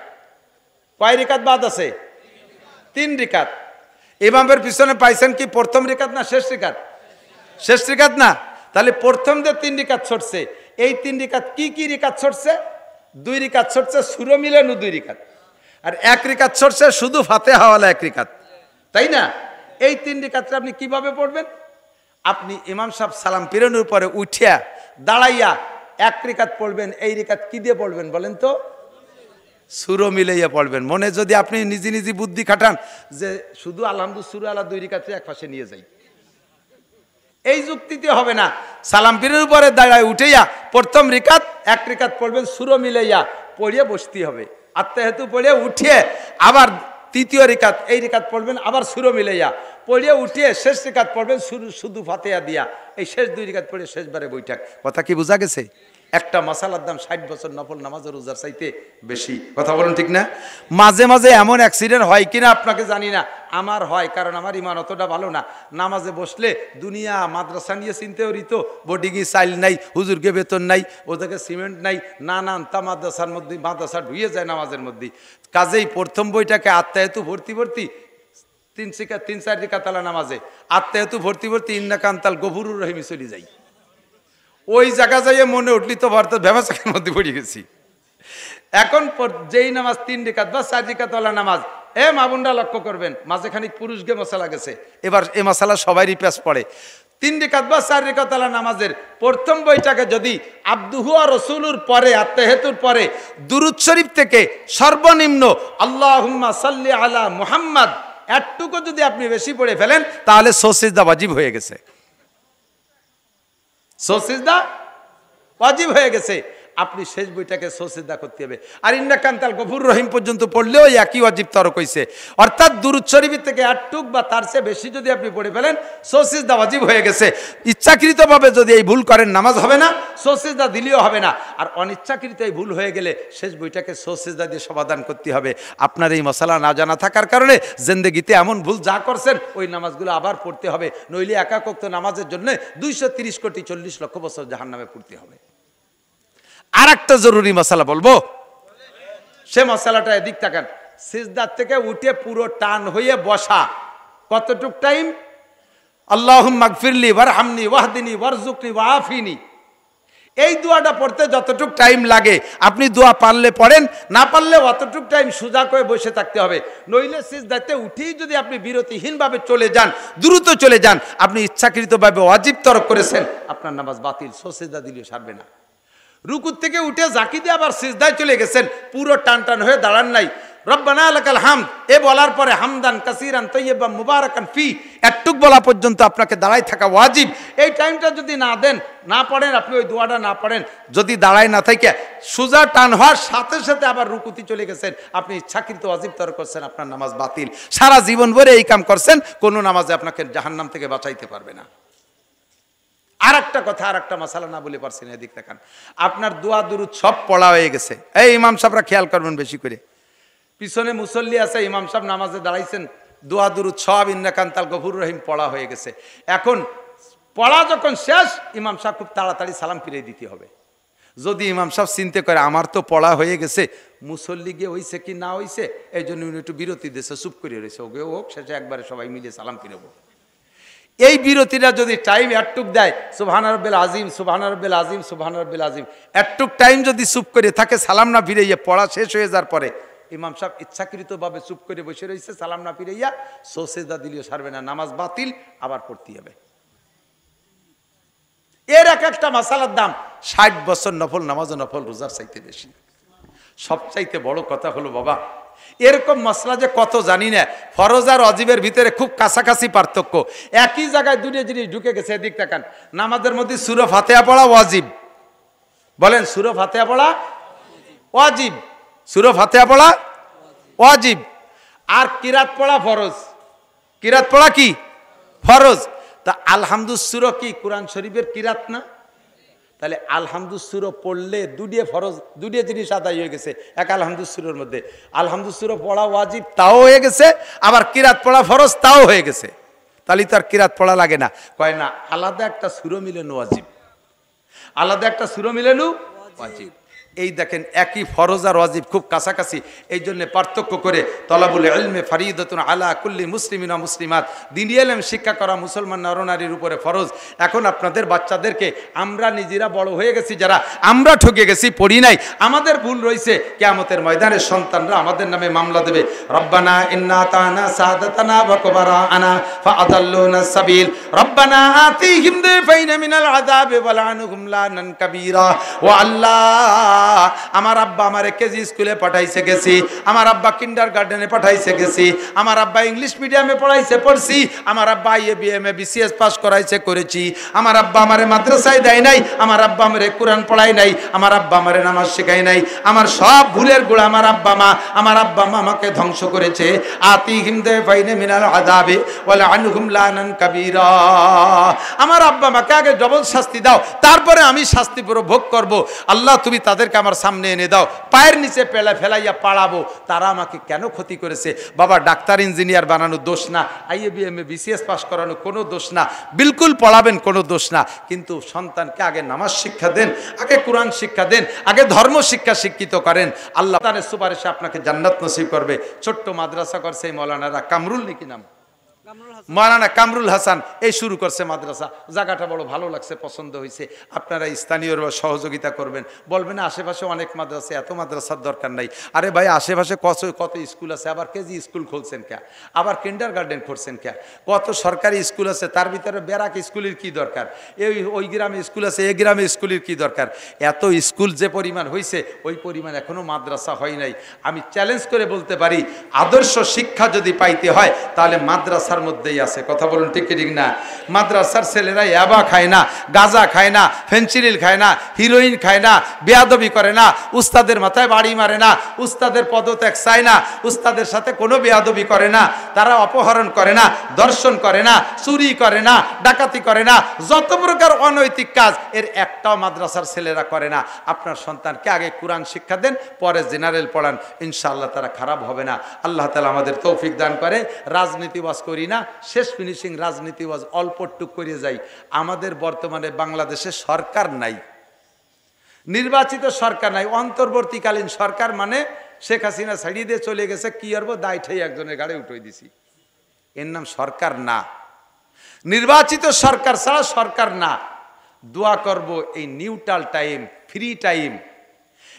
কয় রেকাত বাদ আছে? 3 রেকাত। ইমামের পিছনে পাইছেন কি প্রথম রেকাত না শেষ রেকাত? শেষ রেকাত না? তাহলে প্রথম যে 3 রেকাত ছড়ছে, এই 3 রেকাত কি কি রেকাত ছড়ছে? 2 রেকাত ছড়ছে সুরো মিলানো 2 রেকাত, আর 1 রেকাত ছড়ছে শুধু ফাতিহাওয়ালা 1 রেকাত, তাই না? এই 3 রেকাতটা আপনি কিভাবে পড়বেন? আপনি ইমাম সাহেব সালাম ফিরানোর পরে উঠিয়া দাঁড়াইয়া 1 রেকাত পড়বেন। এই রেকাত কি দিয়ে পড়বেন বলেন তো? সুরো মিলাইয়া পড়বেন। মনে যদি আপনি নিজে নিজে বুদ্ধি খাটান যে শুধু আলহামদুলিল্লাহ সুরা আলা 2 রেকাতে এক পাশে নিয়ে যাই, এই যুক্তিতে হবে না। সালাম ফিরানোর পরে দাঁড়ায় উঠাইয়া প্রথম রেকাত 1 রেকাত পড়বেন, সুরো মিলাইয়া পড়িয়ে বসতে হবে। আত্মাহেতু পড়িয়ে উঠিয়ে আবার 3য় রেকাত, এই রেকাত পড়বেন আবার সুরো মিলাইয়া পড়িয়ে উঠিয়ে শেষ রেকাত পড়বেন শুধু ফাতিহা দিয়া। এই শেষ 2 রেকাত পড়ে শেষবারে বৈঠক। কথা কি বোঝা গেছে? একটা মাসালার দাম 60 বছর নফল নামাজের রোজার চাইতে বেশি। কথা বলুন ঠিক না? মাঝে মাঝে এমন অ্যাক্সিডেন্ট হয় কিনা আপনাকে জানি না, আমার হয়, কারণ আমার ইমান অতটা ভালো না। নামাজে বসলে দুনিয়া মাদ্রাসা নিয়ে চিনতে করি তো, বোর্ডিংয়ে চাইল নাই, হুজুরকে বেতন নাই, ওদেরকে সিমেন্ট নাই, নানান তা মাদ্রাসার মধ্যে মাদ্রাসা ঢুয়ে যায় নামাজের মধ্যে। কাজেই প্রথম বইটাকে আত্মায়তু ভর্তি ভর্তি 3-4 রিকাতালা নামাজে আত্মায়তু ভর্তি ভর্তি ইন্না কান্তাল গফুরুর রহিমি চলে যাই। ওই জায়গা যাইয়ে মনে উঠলি তো ভারতের ব্যবসার মধ্যে পড়ে গেছি। এখন যেই নামাজ 3 রিকাত বা 4 রিকাতওয়ালা নামাজ, মা বোনরা লক্ষ্য করবেন, মাঝে খানিক পুরুষকে মশলা গেছে, এবার এ মশলা সবারই পেশ পড়ে। 3 রিকাত বা 4 রিকাতওয়ালা নামাজের প্রথম বইটাকে যদি আব্দুহু ওয়া রাসূলুর পরে আত্তাহিয়াতুর পরে দুরূদ শরীফ থেকে সর্বনিম্ন আল্লাহুম্মা সাল্লি আলা মুহাম্মদ এতটুকু যদি আপনি বেশি পড়ে ফেলেন, তাহলে সিজদা ওয়াজিব হয়ে গেছে। সিজদা ওয়াজিব হয়ে গেছে। আপনি শেষ বইটাকে সিজদা করতে হবে। আর ইন্না কান্তাল গফুর রহিম পর্যন্ত পড়লেও একই ওয়াজিব তরক হইছে। অর্থাৎ দুরূদ শরীফ থেকে আটটুক বা তার চেয়ে বেশি যদি আপনি পড়ে ফেলেন, সিজদা ওয়াজিব হয়ে গেছে। ইচ্ছাকৃতভাবে যদি এই ভুল করেন নামাজ হবে না, সিজদা দিলেও হবে না। আর অনিচ্ছাকৃত এই ভুল হয়ে গেলে শেষ বইটাকে সিজদা দিয়ে সমাধান করতে হবে। আপনার এই মশলা না জানা থাকার কারণে জিন্দেগিতে এমন ভুল যা করছেন ওই নামাজগুলো আবার পড়তে হবে, নইলে একাক ওয়াক্ত নামাজের জন্য 230 কোটি 40 লক্ষ বছর জাহান্নামে পড়তে হবে। আর একটা জরুরি মশলা বলবো, সে মশলাটা এদিক তাকান। সিজদার থেকে উঠে পুরো টান হয়ে বসা কতটুক টাইম? আল্লাহুম্মা গফিরলি ওয়ারহামনি ওয়াহদিনি ওয়ারজুকনি ওয়াআফিনি, এই দোয়াটা পড়তে যতটুক টাইম লাগে আপনি দোয়া পারলে পড়েন, না পারলে অতটুক টাইম সোজা করে বসে থাকতে হবে। নইলে সিজদাতে উঠেই যদি আপনি বিরতিহীনভাবে চলে যান, দ্রুত চলে যান, আপনি ইচ্ছাকৃতভাবে ওয়াজিব তরক করেছেন, আপনার নামাজ বাতিল, সিজদা দিলেও সারবে না। রুকুর থেকে উঠে জাকি দিয়ে আবার সিজদায় চলে গেছেন, পুরো টান টান হয়ে দাঁড়ান নাই, রব্বানা লাকাল হামদ এ বলার পরে হামদান কাসীরান তাইয়্যিবান মুবারাকান ফি এতটুক বলা পর্যন্ত আপনাকে দাঁড়ায় থাকা ওয়াজিব। এই টাইমটা যদি না দেন, না পড়েন, আপনি ওই দোয়াটা না পড়েন, যদি দাঁড়ায় না থাকে সোজা টান হওয়ার সাথে সাথে আবার রুকুতি চলে গেছেন, আপনি ইচ্ছাকৃত ওয়াজিব তরক করছেন, আপনার নামাজ বাতিল। সারা জীবন ভরে এই কাম করছেন, কোনো নামাজে আপনাকে জাহান্নাম থেকে বাঁচাইতে পারবে না। আর একটা কথা, আর একটা মশলা না বলে পারছি না, এদিক দেখান। আপনার দোয়া দুরুদ সব পড়া হয়ে গেছে। এই ইমাম সাহেবরা খেয়াল করবেন বেশি করে, পিছনে মুসল্লি আছে, ইমাম সাহেব নামাজে দাঁড়াইছেন, দোয়া দুরুদ সব ইন্না কান্তাল গফুর রহিম পড়া হয়ে গেছে। এখন পড়া যখন শেষ, ইমাম সাহেব খুব তাড়াতাড়ি সালাম ফিরিয়ে দিতে হবে। যদি ইমাম সাহেব চিন্তা করে আমার তো পড়া হয়ে গেছে, মুসল্লি গিয়ে হইছে কি না হইছে, এই জন্য উনি একটু বিরতি দিয়েছে, চুপ করে রয়েছে, ওকে হোক, শেষে একবারে সবাই মিলে সালাম ফিরবো। এই বিরতিটা যদি টাইম এতটুক দেয়, সুবহান রাব্বিল আযীম সুবহান রাব্বিল আযীম সুবহান রাব্বিল আযীম, এতটুক টাইম যদি চুপ করে থাকে, সালাম না ফিরাইয়া পড়া শেষ হয়ে যাওয়ার পরে ইমাম সাহেব ইচ্ছাকৃতভাবে চুপ করে বসে রয়েছে, সালাম না ফিরাইয়া, সিজদা দিলেও সারবে না, নামাজ বাতিল, আবার পড়তে হবে। এর এক একটা মাসালার দাম 60 বছর নফল নামাজ ও নফল রোজার চাইতে বেশি। সবচাইতে বড় কথা হলো বাবা, এরকম মশলা যে কত জানি না, ফরজ আর ওয়াজিবের ভিতরে খুব কাছাকাছি পার্থক্য। একই জায়গায় দুটো জিনিস ঢুকে গেছে। এদিক তাকান, নামাজের মধ্যে সূরা ফাতিহা পড়া ওয়াজিব, বলেন সূরা ফাতিহা পড়া ওয়াজিব, সূরা ফাতিহা পড়া ওয়াজিব। আর কিরাত পড়া ফরজ, কিরাত পড়া কি ফরজ। তা আলহামদুস সূরা কি কোরআন শরীফের কিরাত না? তাহলে আলহামদুস সূরা পড়লে দুটিয়ে ফরজ, দুটিয়ে জিনিস আদায় হয়ে গেছে এক আলহামদুস সূরার মধ্যে। আলহামদুস সূরা পড়া ওয়াজিব তাও হয়ে গেছে, আবার কিরাত পড়া ফরজ তাও হয়ে গেছে। তাহলে তো আর কিরাত পড়া লাগে না। কয় না, আলাদা একটা সূরা মিলানো ওয়াজিব, আলাদা একটা সূরা মিলানো ওয়াজিব। এই দেখেন, একই ফরজ আর ওয়াজিব খুব কাছাকাছি, এই জন্য পার্থক্য করে তলাবুল ইলমে ফারিদাতুন আলা কুল্লি মুসলিমিন ওয়া মুসলিমাত, দ্বীনি ইলম শিক্ষা করা মুসলমান নরনারীর উপরে ফরজ। এখন আপনাদের বাচ্চাদেরকে, আমরা নিজেরা বড় হয়ে গেছি যারা, আমরা ঠকে গেছি, পড়ি নাই, আমাদের ভুল রয়েছে, কিয়ামতের ময়দানে সন্তানরা আমাদের নামে মামলা দেবে। রব্বানা ইন্না তানা সাদাতানা ওয়া কুবারানা ফাআদাল্লুনা সাবিল রব্বানা আতিহিম দিফাইনা মিনাল আযাবি ওয়া লা'নহুম লানান কাবীরা ওয়া আল্লাহ আমার আব্বা আমারে কেজি স্কুলে পাঠাইছে গেছি, আমার আব্বা কিন্ডার গার্ডেনে পাঠাইছে গেছি, আমার আব্বা ইংলিশ মিডিয়ামে পড়াইছে পড়ছি, আমার আব্বা IA BM BCS পাস করাইছে করেছি, আমার আব্বা আমারে মাদ্রাসায় দেয় নাই, আমার আব্বা আমারে কোরআন পড়াই নাই, আমার আব্বা আমারে নামাজ শেখায় নাই, আমার সব ভুলের গোড়া আমার আব্বা মা, আমার আব্বা মা আমাকে ধ্বংস করেছে। আতিহিম দাফাইনা মিনাল আযাবি ওয়ালা আনহুম লানান কাবীরা। আমার আব্বা মাকে আগে ডবল শাস্তি দাও, তারপরে আমি শাস্তি পুরো ভোগ করব। আল্লাহ তুমি তাদেরকে আমার সামনে এনে দাও, পায়ের নিচে ফেলাইয়া পাড়াবো। তারা আমাকে কেন ক্ষতি করেছে? বাবা ডাক্তার ইঞ্জিনিয়ার বানানো দোষ না, IA BM BCS পাস করানো কোনো দোষ না, বিলকুল পড়াবেন কোনো দোষ না, কিন্তু সন্তানকে আগে নামাজ শিক্ষা দেন, আগে কোরআন শিক্ষা দেন, আগে ধর্ম শিক্ষা শিক্ষিত করেন। আল্লাহ তার সুপারিশে আপনাকে জান্নাত নসিব করবে। ছোট্ট মাদ্রাসা করছে এই মৌলানারা, কামরুল নাকি নাম, মাওলানা কামরুল হাসান, এই শুরু করছে মাদ্রাসা। জায়গাটা বড় ভালো লাগছে, পছন্দ হয়েছে। আপনারা স্থানীয় সহযোগিতা করবেন, বলবেন না আশেপাশে অনেক মাদ্রাসা, এত মাদ্রাসার দরকার নাই। আরে ভাই আশেপাশে কত স্কুল আছে, আবার কেজি স্কুল খুলছেন কে, আবার কিন্ডার গার্ডেন করছেন কে, কত সরকারি স্কুল আছে, তার ভিতরে ব্যারাক স্কুলের কি দরকার, ওই গ্রামে স্কুল আছে, এই গ্রামে স্কুলের কি দরকার? এত স্কুল যে পরিমাণ হয়েছে ওই পরিমাণ এখনো মাদ্রাসা হয় নাই। আমি চ্যালেঞ্জ করে বলতে পারি, আদর্শ শিক্ষা যদি পাইতে হয় তাহলে মাদ্রাসার মধ্যেই আছে। কথা বলুন ঠিক ঠিক না? মাদ্রাসার ছেলেরা ইয়াবা খায় না, গাঁজা খায় না, ফেন্সিডিল খায় না, হিরোইন খায় না, বেয়াদবি করে না, উস্তাদের মাথায় বাড়ি মারে না, উস্তাদের পদত্যাগ চায় না, উস্তাদের সাথে কোনো বেয়াদবি করে না, তারা অপহরণ করে না, দর্শন করে না, চুরি করে না, ডাকাতি করে না, যত প্রকার অনৈতিক কাজ এর একটাও মাদ্রাসার ছেলেরা করে না। আপনার সন্তানকে আগে কোরআন শিক্ষা দেন, পরে জেনারেল পড়ান, ইনশাআল্লাহ তারা খারাপ হবে না। আল্লাহ তাআলা আমাদের তৌফিক দান করে। রাজনীতিবাজ করি না, শেষ ফিনিশিং রাজনীতিবাজ অল্প টুক করে যাই। আমাদের বর্তমানে বাংলাদেশে সরকার নাই, নির্বাচিত সরকার নাই, অন্তর্বর্তীকালীন সরকার মানে শেখ হাসিনা ছাড়িয়ে দিয়ে চলে গেছে, কি করবো দায় ঠাই একজনের গাড়ি উঠে দিছি, এর নাম সরকার না। নির্বাচিত সরকার ছাড়া সরকার না। দোয়া করব এই নিউট্রাল টাইম, ফ্রি টাইম,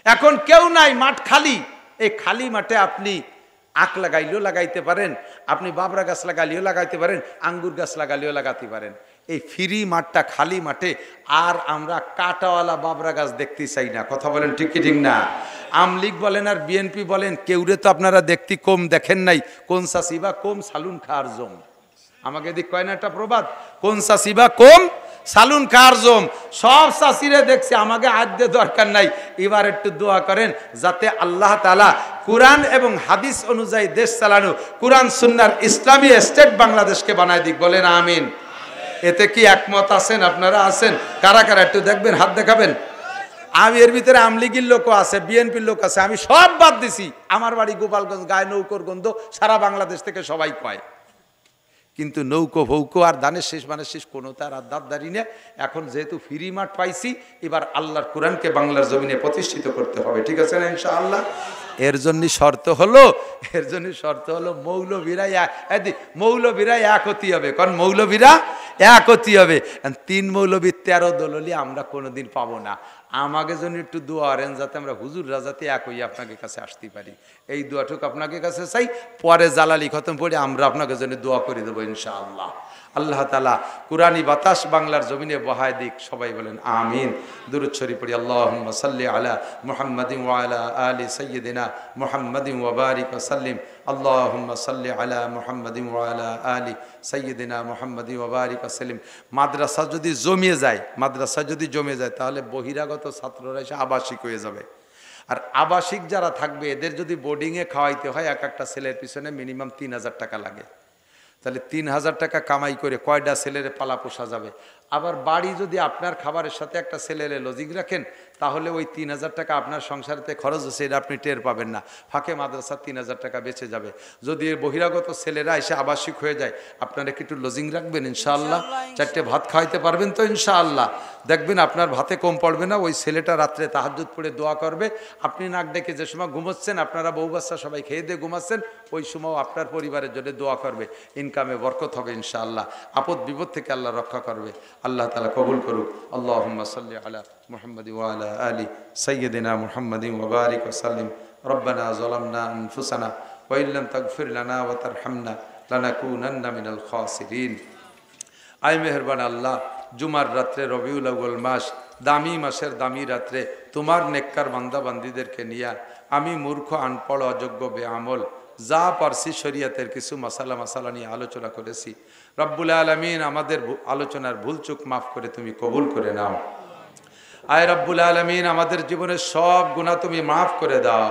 এখন কেউ নাই, মাঠ খালি, এই খালি মাঠে আপনি আখ লাগাইলেও লাগাইতে পারেন, আপনি বাবরা গাছ লাগাইলেও লাগাইতে পারেন, আঙ্গুর গাছ লাগাইলেও লাগাতে পারেন। এই ফ্রি মাঠটা, খালি মাঠে আর আমরা কাটাওয়ালা বাবরা গাছ দেখতে চাই না। কথা বলেন ঠিক কি ঠিক না? আমলিগ বলেন আর BNP বলেন, কেউরে তো আপনারা দেখতে কম দেখেন নাই, কোন সাসিবা কম সালুন খার জম। আমাকে দিক কয় না একটা প্রবাদ, কোন সাসিবা কম সালুন খার জম। সব চাষিরে দেখছি, আমাকে আদ্যে দরকার নাই। এবার একটু দোয়া করেন যাতে আল্লাহ তাআলা কুরআন এবং হাদিস অনুযায়ী দেশ চালানো, কুরআন সুন্নাহর ইসলামী স্টেট বাংলাদেশকে বানায় দিক। বলেন আমিন। এতে কি একমত আছেন? আপনারা আছেন? কারা কারা একটু দেখবেন, হাত দেখাবেন। আমি এর ভিতরে আমলিগির লোকও আছে, বিএনপির লোক আছে, আমি সব বাদ দিছি। আমার বাড়ি গোপালগঞ্জ, গায়ে নৌকোর গন্ধ সারা বাংলাদেশ থেকে সবাই কয়, কিন্তু নৌকো ভৌকো আর দানের শেষ মানে শেষ কোনো তার আর দাঁত দাঁড়ি না। এখন যেহেতু ফ্রি মাঠ পাইছি, এবার আল্লাহর কোরআনকে বাংলার জমিনে প্রতিষ্ঠিত করতে হবে, ঠিক আছে না ইনশাআল্লাহ? এর জন্য শর্ত হলো মৌলবীরা এক হতে হবে। কারণ মৌলবীরা এক হতে হবে। 3 মৌলবী 13 দললি আমরা কোনোদিন পাবো না। আমাকে জন্য একটু দোয়া করেন যাতে আমরা হুজুররা যাতে এক হয়ে আপনাকে কাছে আসতে পারি, এই দোয়াটুকু আপনাকে কাছে চাই। পরে জালালি খতম পড়ে আমরা আপনাকে জন্য দোয়া করে দেবো ইনশাআল্লাহ। আল্লাহ তাআলা কুরআনি বাতাস বাংলার জমিনে বহায় দিক। সবাই বলেন আমিন। দুরূদ শরীফ পড়ি। আল্লাহুম্মা সাল্লি আলা মুহাম্মাদিন ওয়া আলা আলি সাইয়্যিদিনা মুহাম্মাদিন ওয়া বারিক ওয়া সাল্লিম। আল্লাহুম্মা সাল্লি আলা মুহাম্মাদিন ওয়া আলা আলি সাইয়্যিদিনা মুহাম্মাদিন ওয়া বারিক ওয়া সাল্লিম। মাদ্রাসা যদি জমে যায় তাহলে বহিরাগত ছাত্ররা এসে আবাসিক হয়ে যাবে। আর আবাসিক যারা থাকবে এদের যদি বোর্ডিংয়ে খাওয়াইতে হয়, এক একটা ছেলের পিছনে মিনিমাম 3000 টাকা লাগে। তাহলে 3000 টাকা কামাই করে কয়টা ছেলের পালা পোষা যাবে? আবার বাড়ি যদি আপনার খাবারের সাথে একটা ছেলের লজিং রাখেন, তাহলে ওই 3000 টাকা আপনার সংসারেতে খরচ হচ্ছে, এটা আপনি টের পাবেন না। ফাঁকে মাদ্রাসার 3000 টাকা বেঁচে যাবে। যদি বহিরাগত ছেলেরা এসে আবাসিক হয়ে যায়, আপনারা একটু লজিং রাখবেন ইনশাআল্লাহ, 4টে ভাত খাওয়াইতে পারবেন তো ইনশাআল্লাহ। দেখবেন আপনার ভাতে কম পড়বে না। ওই ছেলেটা রাত্রে তাহাজ্জুদ পড়ে দোয়া করবে, আপনি নাক ডেকে যে সময় ঘুমোচ্ছেন, আপনারা বউ বাচ্চা সবাই খেয়ে দিয়ে ঘুমাচ্ছেন, ওই সময় আপনার পরিবারের জন্য দোয়া করবে। ইনকামে বরকত হবে ইনশাআল্লাহ। আপদ বিপদ থেকে আল্লাহ রক্ষা করবে। আল্লাহ তাআলা কবুল করুক। আল্লাহুম্মা সাল্লি আলা মুহাম্মাদিন ওয়া আলা আলি সাইয়্যিদিনা মুহাম্মাদিন ওয়া বারিক ওয়া সাল্লিম। রব্বানা যালামনা আনফুসানা ওয়া ইল্লাম তাগফির লানা ওয়া তারহামনা লানাকুনান্না মিনাল খাসিরিন। আয় মেহেরবান আল্লাহ, জুমার রাত্রে, রবিউল আউয়াল মাস, দামি মাসের দামি রাত্রে তোমার নেককার বান্দা বান্দিদেরকে নিয়া আমি মূর্খ, আনপড়, অযোগ্য, বেআমল যা পারসি শরিয়াতের কিছু মাসালা নিয়ে আলোচনা করেছি। রব্বুল আলামিন আমাদের আলোচনার ভুলচুক মাফ করে তুমি কবুল করে নাও। আয় রব্বুল আলামিন আমাদের জীবনের সব গুনাহ তুমি মাফ করে দাও।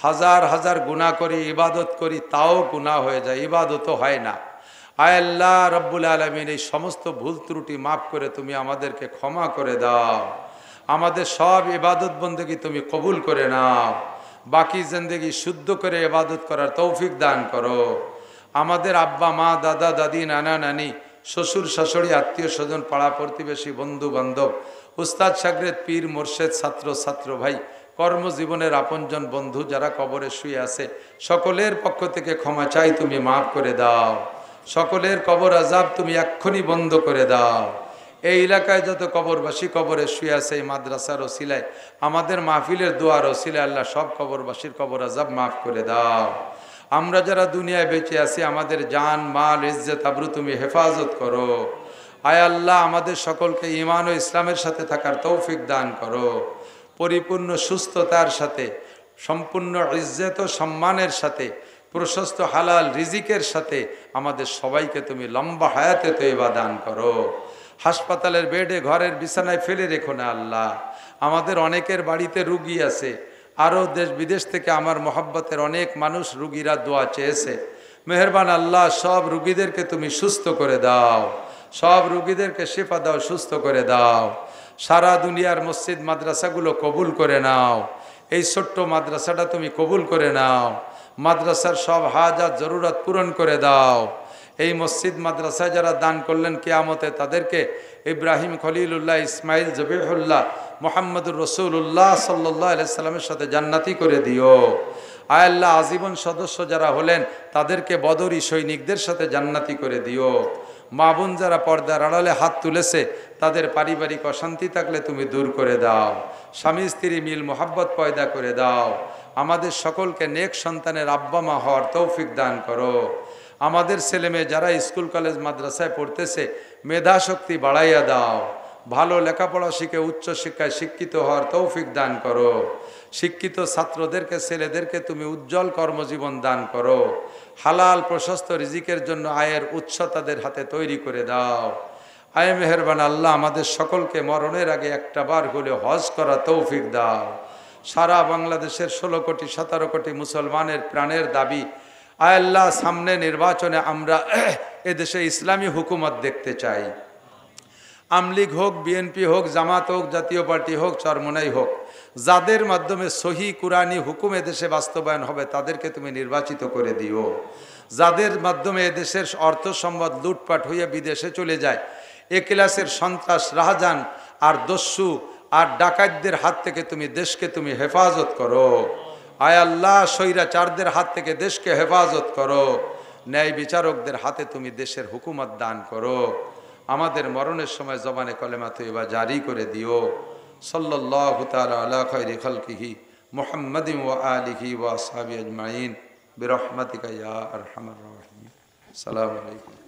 হাজার হাজার গুনাহ করি, ইবাদত করি, তাও গুনাহ হয়ে যায়, ইবাদতও হয় না। আয় আল্লাহ রব্বুল আলামিন এই সমস্ত ভুল ত্রুটি মাফ করে তুমি আমাদেরকে ক্ষমা করে দাও। আমাদের সব ইবাদত বন্দেগী তুমি কবুল করে নাও। বাকি জিন্দেগি শুদ্ধ করে ইবাদত করার তৌফিক দান করো। আমাদের আব্বা মা, দাদা দাদি, নানা নানি, শ্বশুর শাশুড়ি, আত্মীয় স্বজন, পাড়া প্রতিবেশী, বন্ধু বান্ধব, উস্তাদ শাগরেদ, পীর মোর্শেদ, ছাত্র ছাত্র ভাই, কর্মজীবনের আপনজন বন্ধু যারা কবরে শুয়ে আছে, সকলের পক্ষ থেকে ক্ষমা চাই, তুমি মাফ করে দাও। সকলের কবর আজাব তুমি এক্ষুনি বন্ধ করে দাও। এই এলাকায় যত কবরবাসী কবরে শুয়ে আছে, এই মাদ্রাসার ওসিলায়, আমাদের মাহফিলের দোয়ার ওসিলায় আল্লাহ সব কবরবাসীর কবর আজাব মাফ করে দাও। আমরা যারা দুনিয়ায় বেঁচে আছি আমাদের জান, মাল, ইজ্জত, আবরু তুমি হেফাজত করো। আয় আল্লাহ আমাদের সকলকে ঈমান ও ইসলামের সাথে থাকার তৌফিক দান করো। পরিপূর্ণ সুস্থতার সাথে, সম্পূর্ণ ইজ্জত ও সম্মানের সাথে, প্রশস্ত হালাল রিজিকের সাথে আমাদের সবাইকে তুমি লম্বা হায়াতে তৈবা দান করো। হাসপাতালের বেডে, ঘরের বিছানায় ফেলে রেখো না আল্লাহ। আমাদের অনেকের বাড়িতে রুগী আছে, আরও দেশ বিদেশ থেকে আমার মহব্বতের অনেক মানুষ রুগীরা দোয়া চেয়েছে। মেহেরবান আল্লাহ সব রুগীদেরকে তুমি সুস্থ করে দাও, সব রুগীদেরকে শিফা দাও, সুস্থ করে দাও। সারা দুনিয়ার মসজিদ মাদ্রাসাগুলো কবুল করে নাও। এই ছোট্ট মাদ্রাসাটা তুমি কবুল করে নাও। মাদ্রাসার সব হাজাত জরুরত পূরণ করে দাও। এই মসজিদ মাদ্রাসায় যারা দান করলেন কিয়ামতে তাদেরকে ইব্রাহিম খলিলুল্লাহ, ইসমাইল জবিহুল্লাহ, মোহাম্মদুর রসুল্লাহ সাল্লাল্লাহু আলাইহি সাল্লামের সাথে জান্নাতি করে দিও। আয় আল্লাহ আজীবন সদস্য যারা হলেন তাদেরকে বদরি সৈনিকদের সাথে জান্নাতি করে দিও। মা বোন যারা পর্দার আড়ালে হাত তুলেছে তাদের পারিবারিক অশান্তি থাকলে তুমি দূর করে দাও। স্বামী স্ত্রী মিল মোহাব্বত পয়দা করে দাও। আমাদের সকলকে নেক সন্তানের আব্বা মা হওয়ার তৌফিক দান করো। আমাদের ছেলে মেয়ে যারা স্কুল কলেজ মাদ্রাসায় পড়তেছে মেধা শক্তি বাড়াইয়া দাও। ভালো লেখাপড়া শিখে উচ্চ শিক্ষায় শিক্ষিত হওয়ার তৌফিক দান করো। শিক্ষিত ছাত্রদেরকে, ছেলেদেরকে তুমি উজ্জ্বল কর্মজীবন দান করো। হালাল প্রশস্ত রিজিকের জন্য আয়ের উৎস তাদের হাতে তৈরি করে দাও। আয় মেহেরবান আল্লাহ আমাদের সকলকে মরণের আগে একটা বার হলে হজ করা তৌফিক দাও। সারা বাংলাদেশের 16 কোটি 17 কোটি মুসলমানের প্রাণের দাবি, আয় আল্লাহ সামনে নির্বাচনে আমরা এদেশে ইসলামী হুকুমত দেখতে চাই। আমলিগ হোক, বিএনপি হোক, জামাত হোক, জাতীয় পার্টি হোক, চরমোনাই হোক, যাদের মাধ্যমে সহি কুরআনী হুকুম এদেশে বাস্তবায়ন হবে তাদেরকে তুমি নির্বাচিত করে দিও। যাদের মাধ্যমে এদেশের অর্থ সম্পদ লুটপাট হয়ে বিদেশে চলে যায়, একিলাসের সন্ত্রাস, রাহাজান আর দস্যু আর ডাকাতদের হাত থেকে তুমি দেশকে তুমি হেফাজত করো। আয় আল্লাহ স্বৈরাচারদের হাত থেকে দেশকে হেফাজত করো। ন্যায় বিচারকদের হাতে তুমি দেশের হুকুমত দান করো। আমাদের মরণের সময় জবানে কলেমা তৈবা জারি করে দিও। সাল্লাল্লাহু তাআলা আলা খায়রি খালকিহি মুহাম্মাদিন ওয়া আলিহি ওয়া আসহাবিহি আজমাইন বিরহমাতিকা ইয়া আরহামার রাহিমিন। আসসালামু আলাইকুম।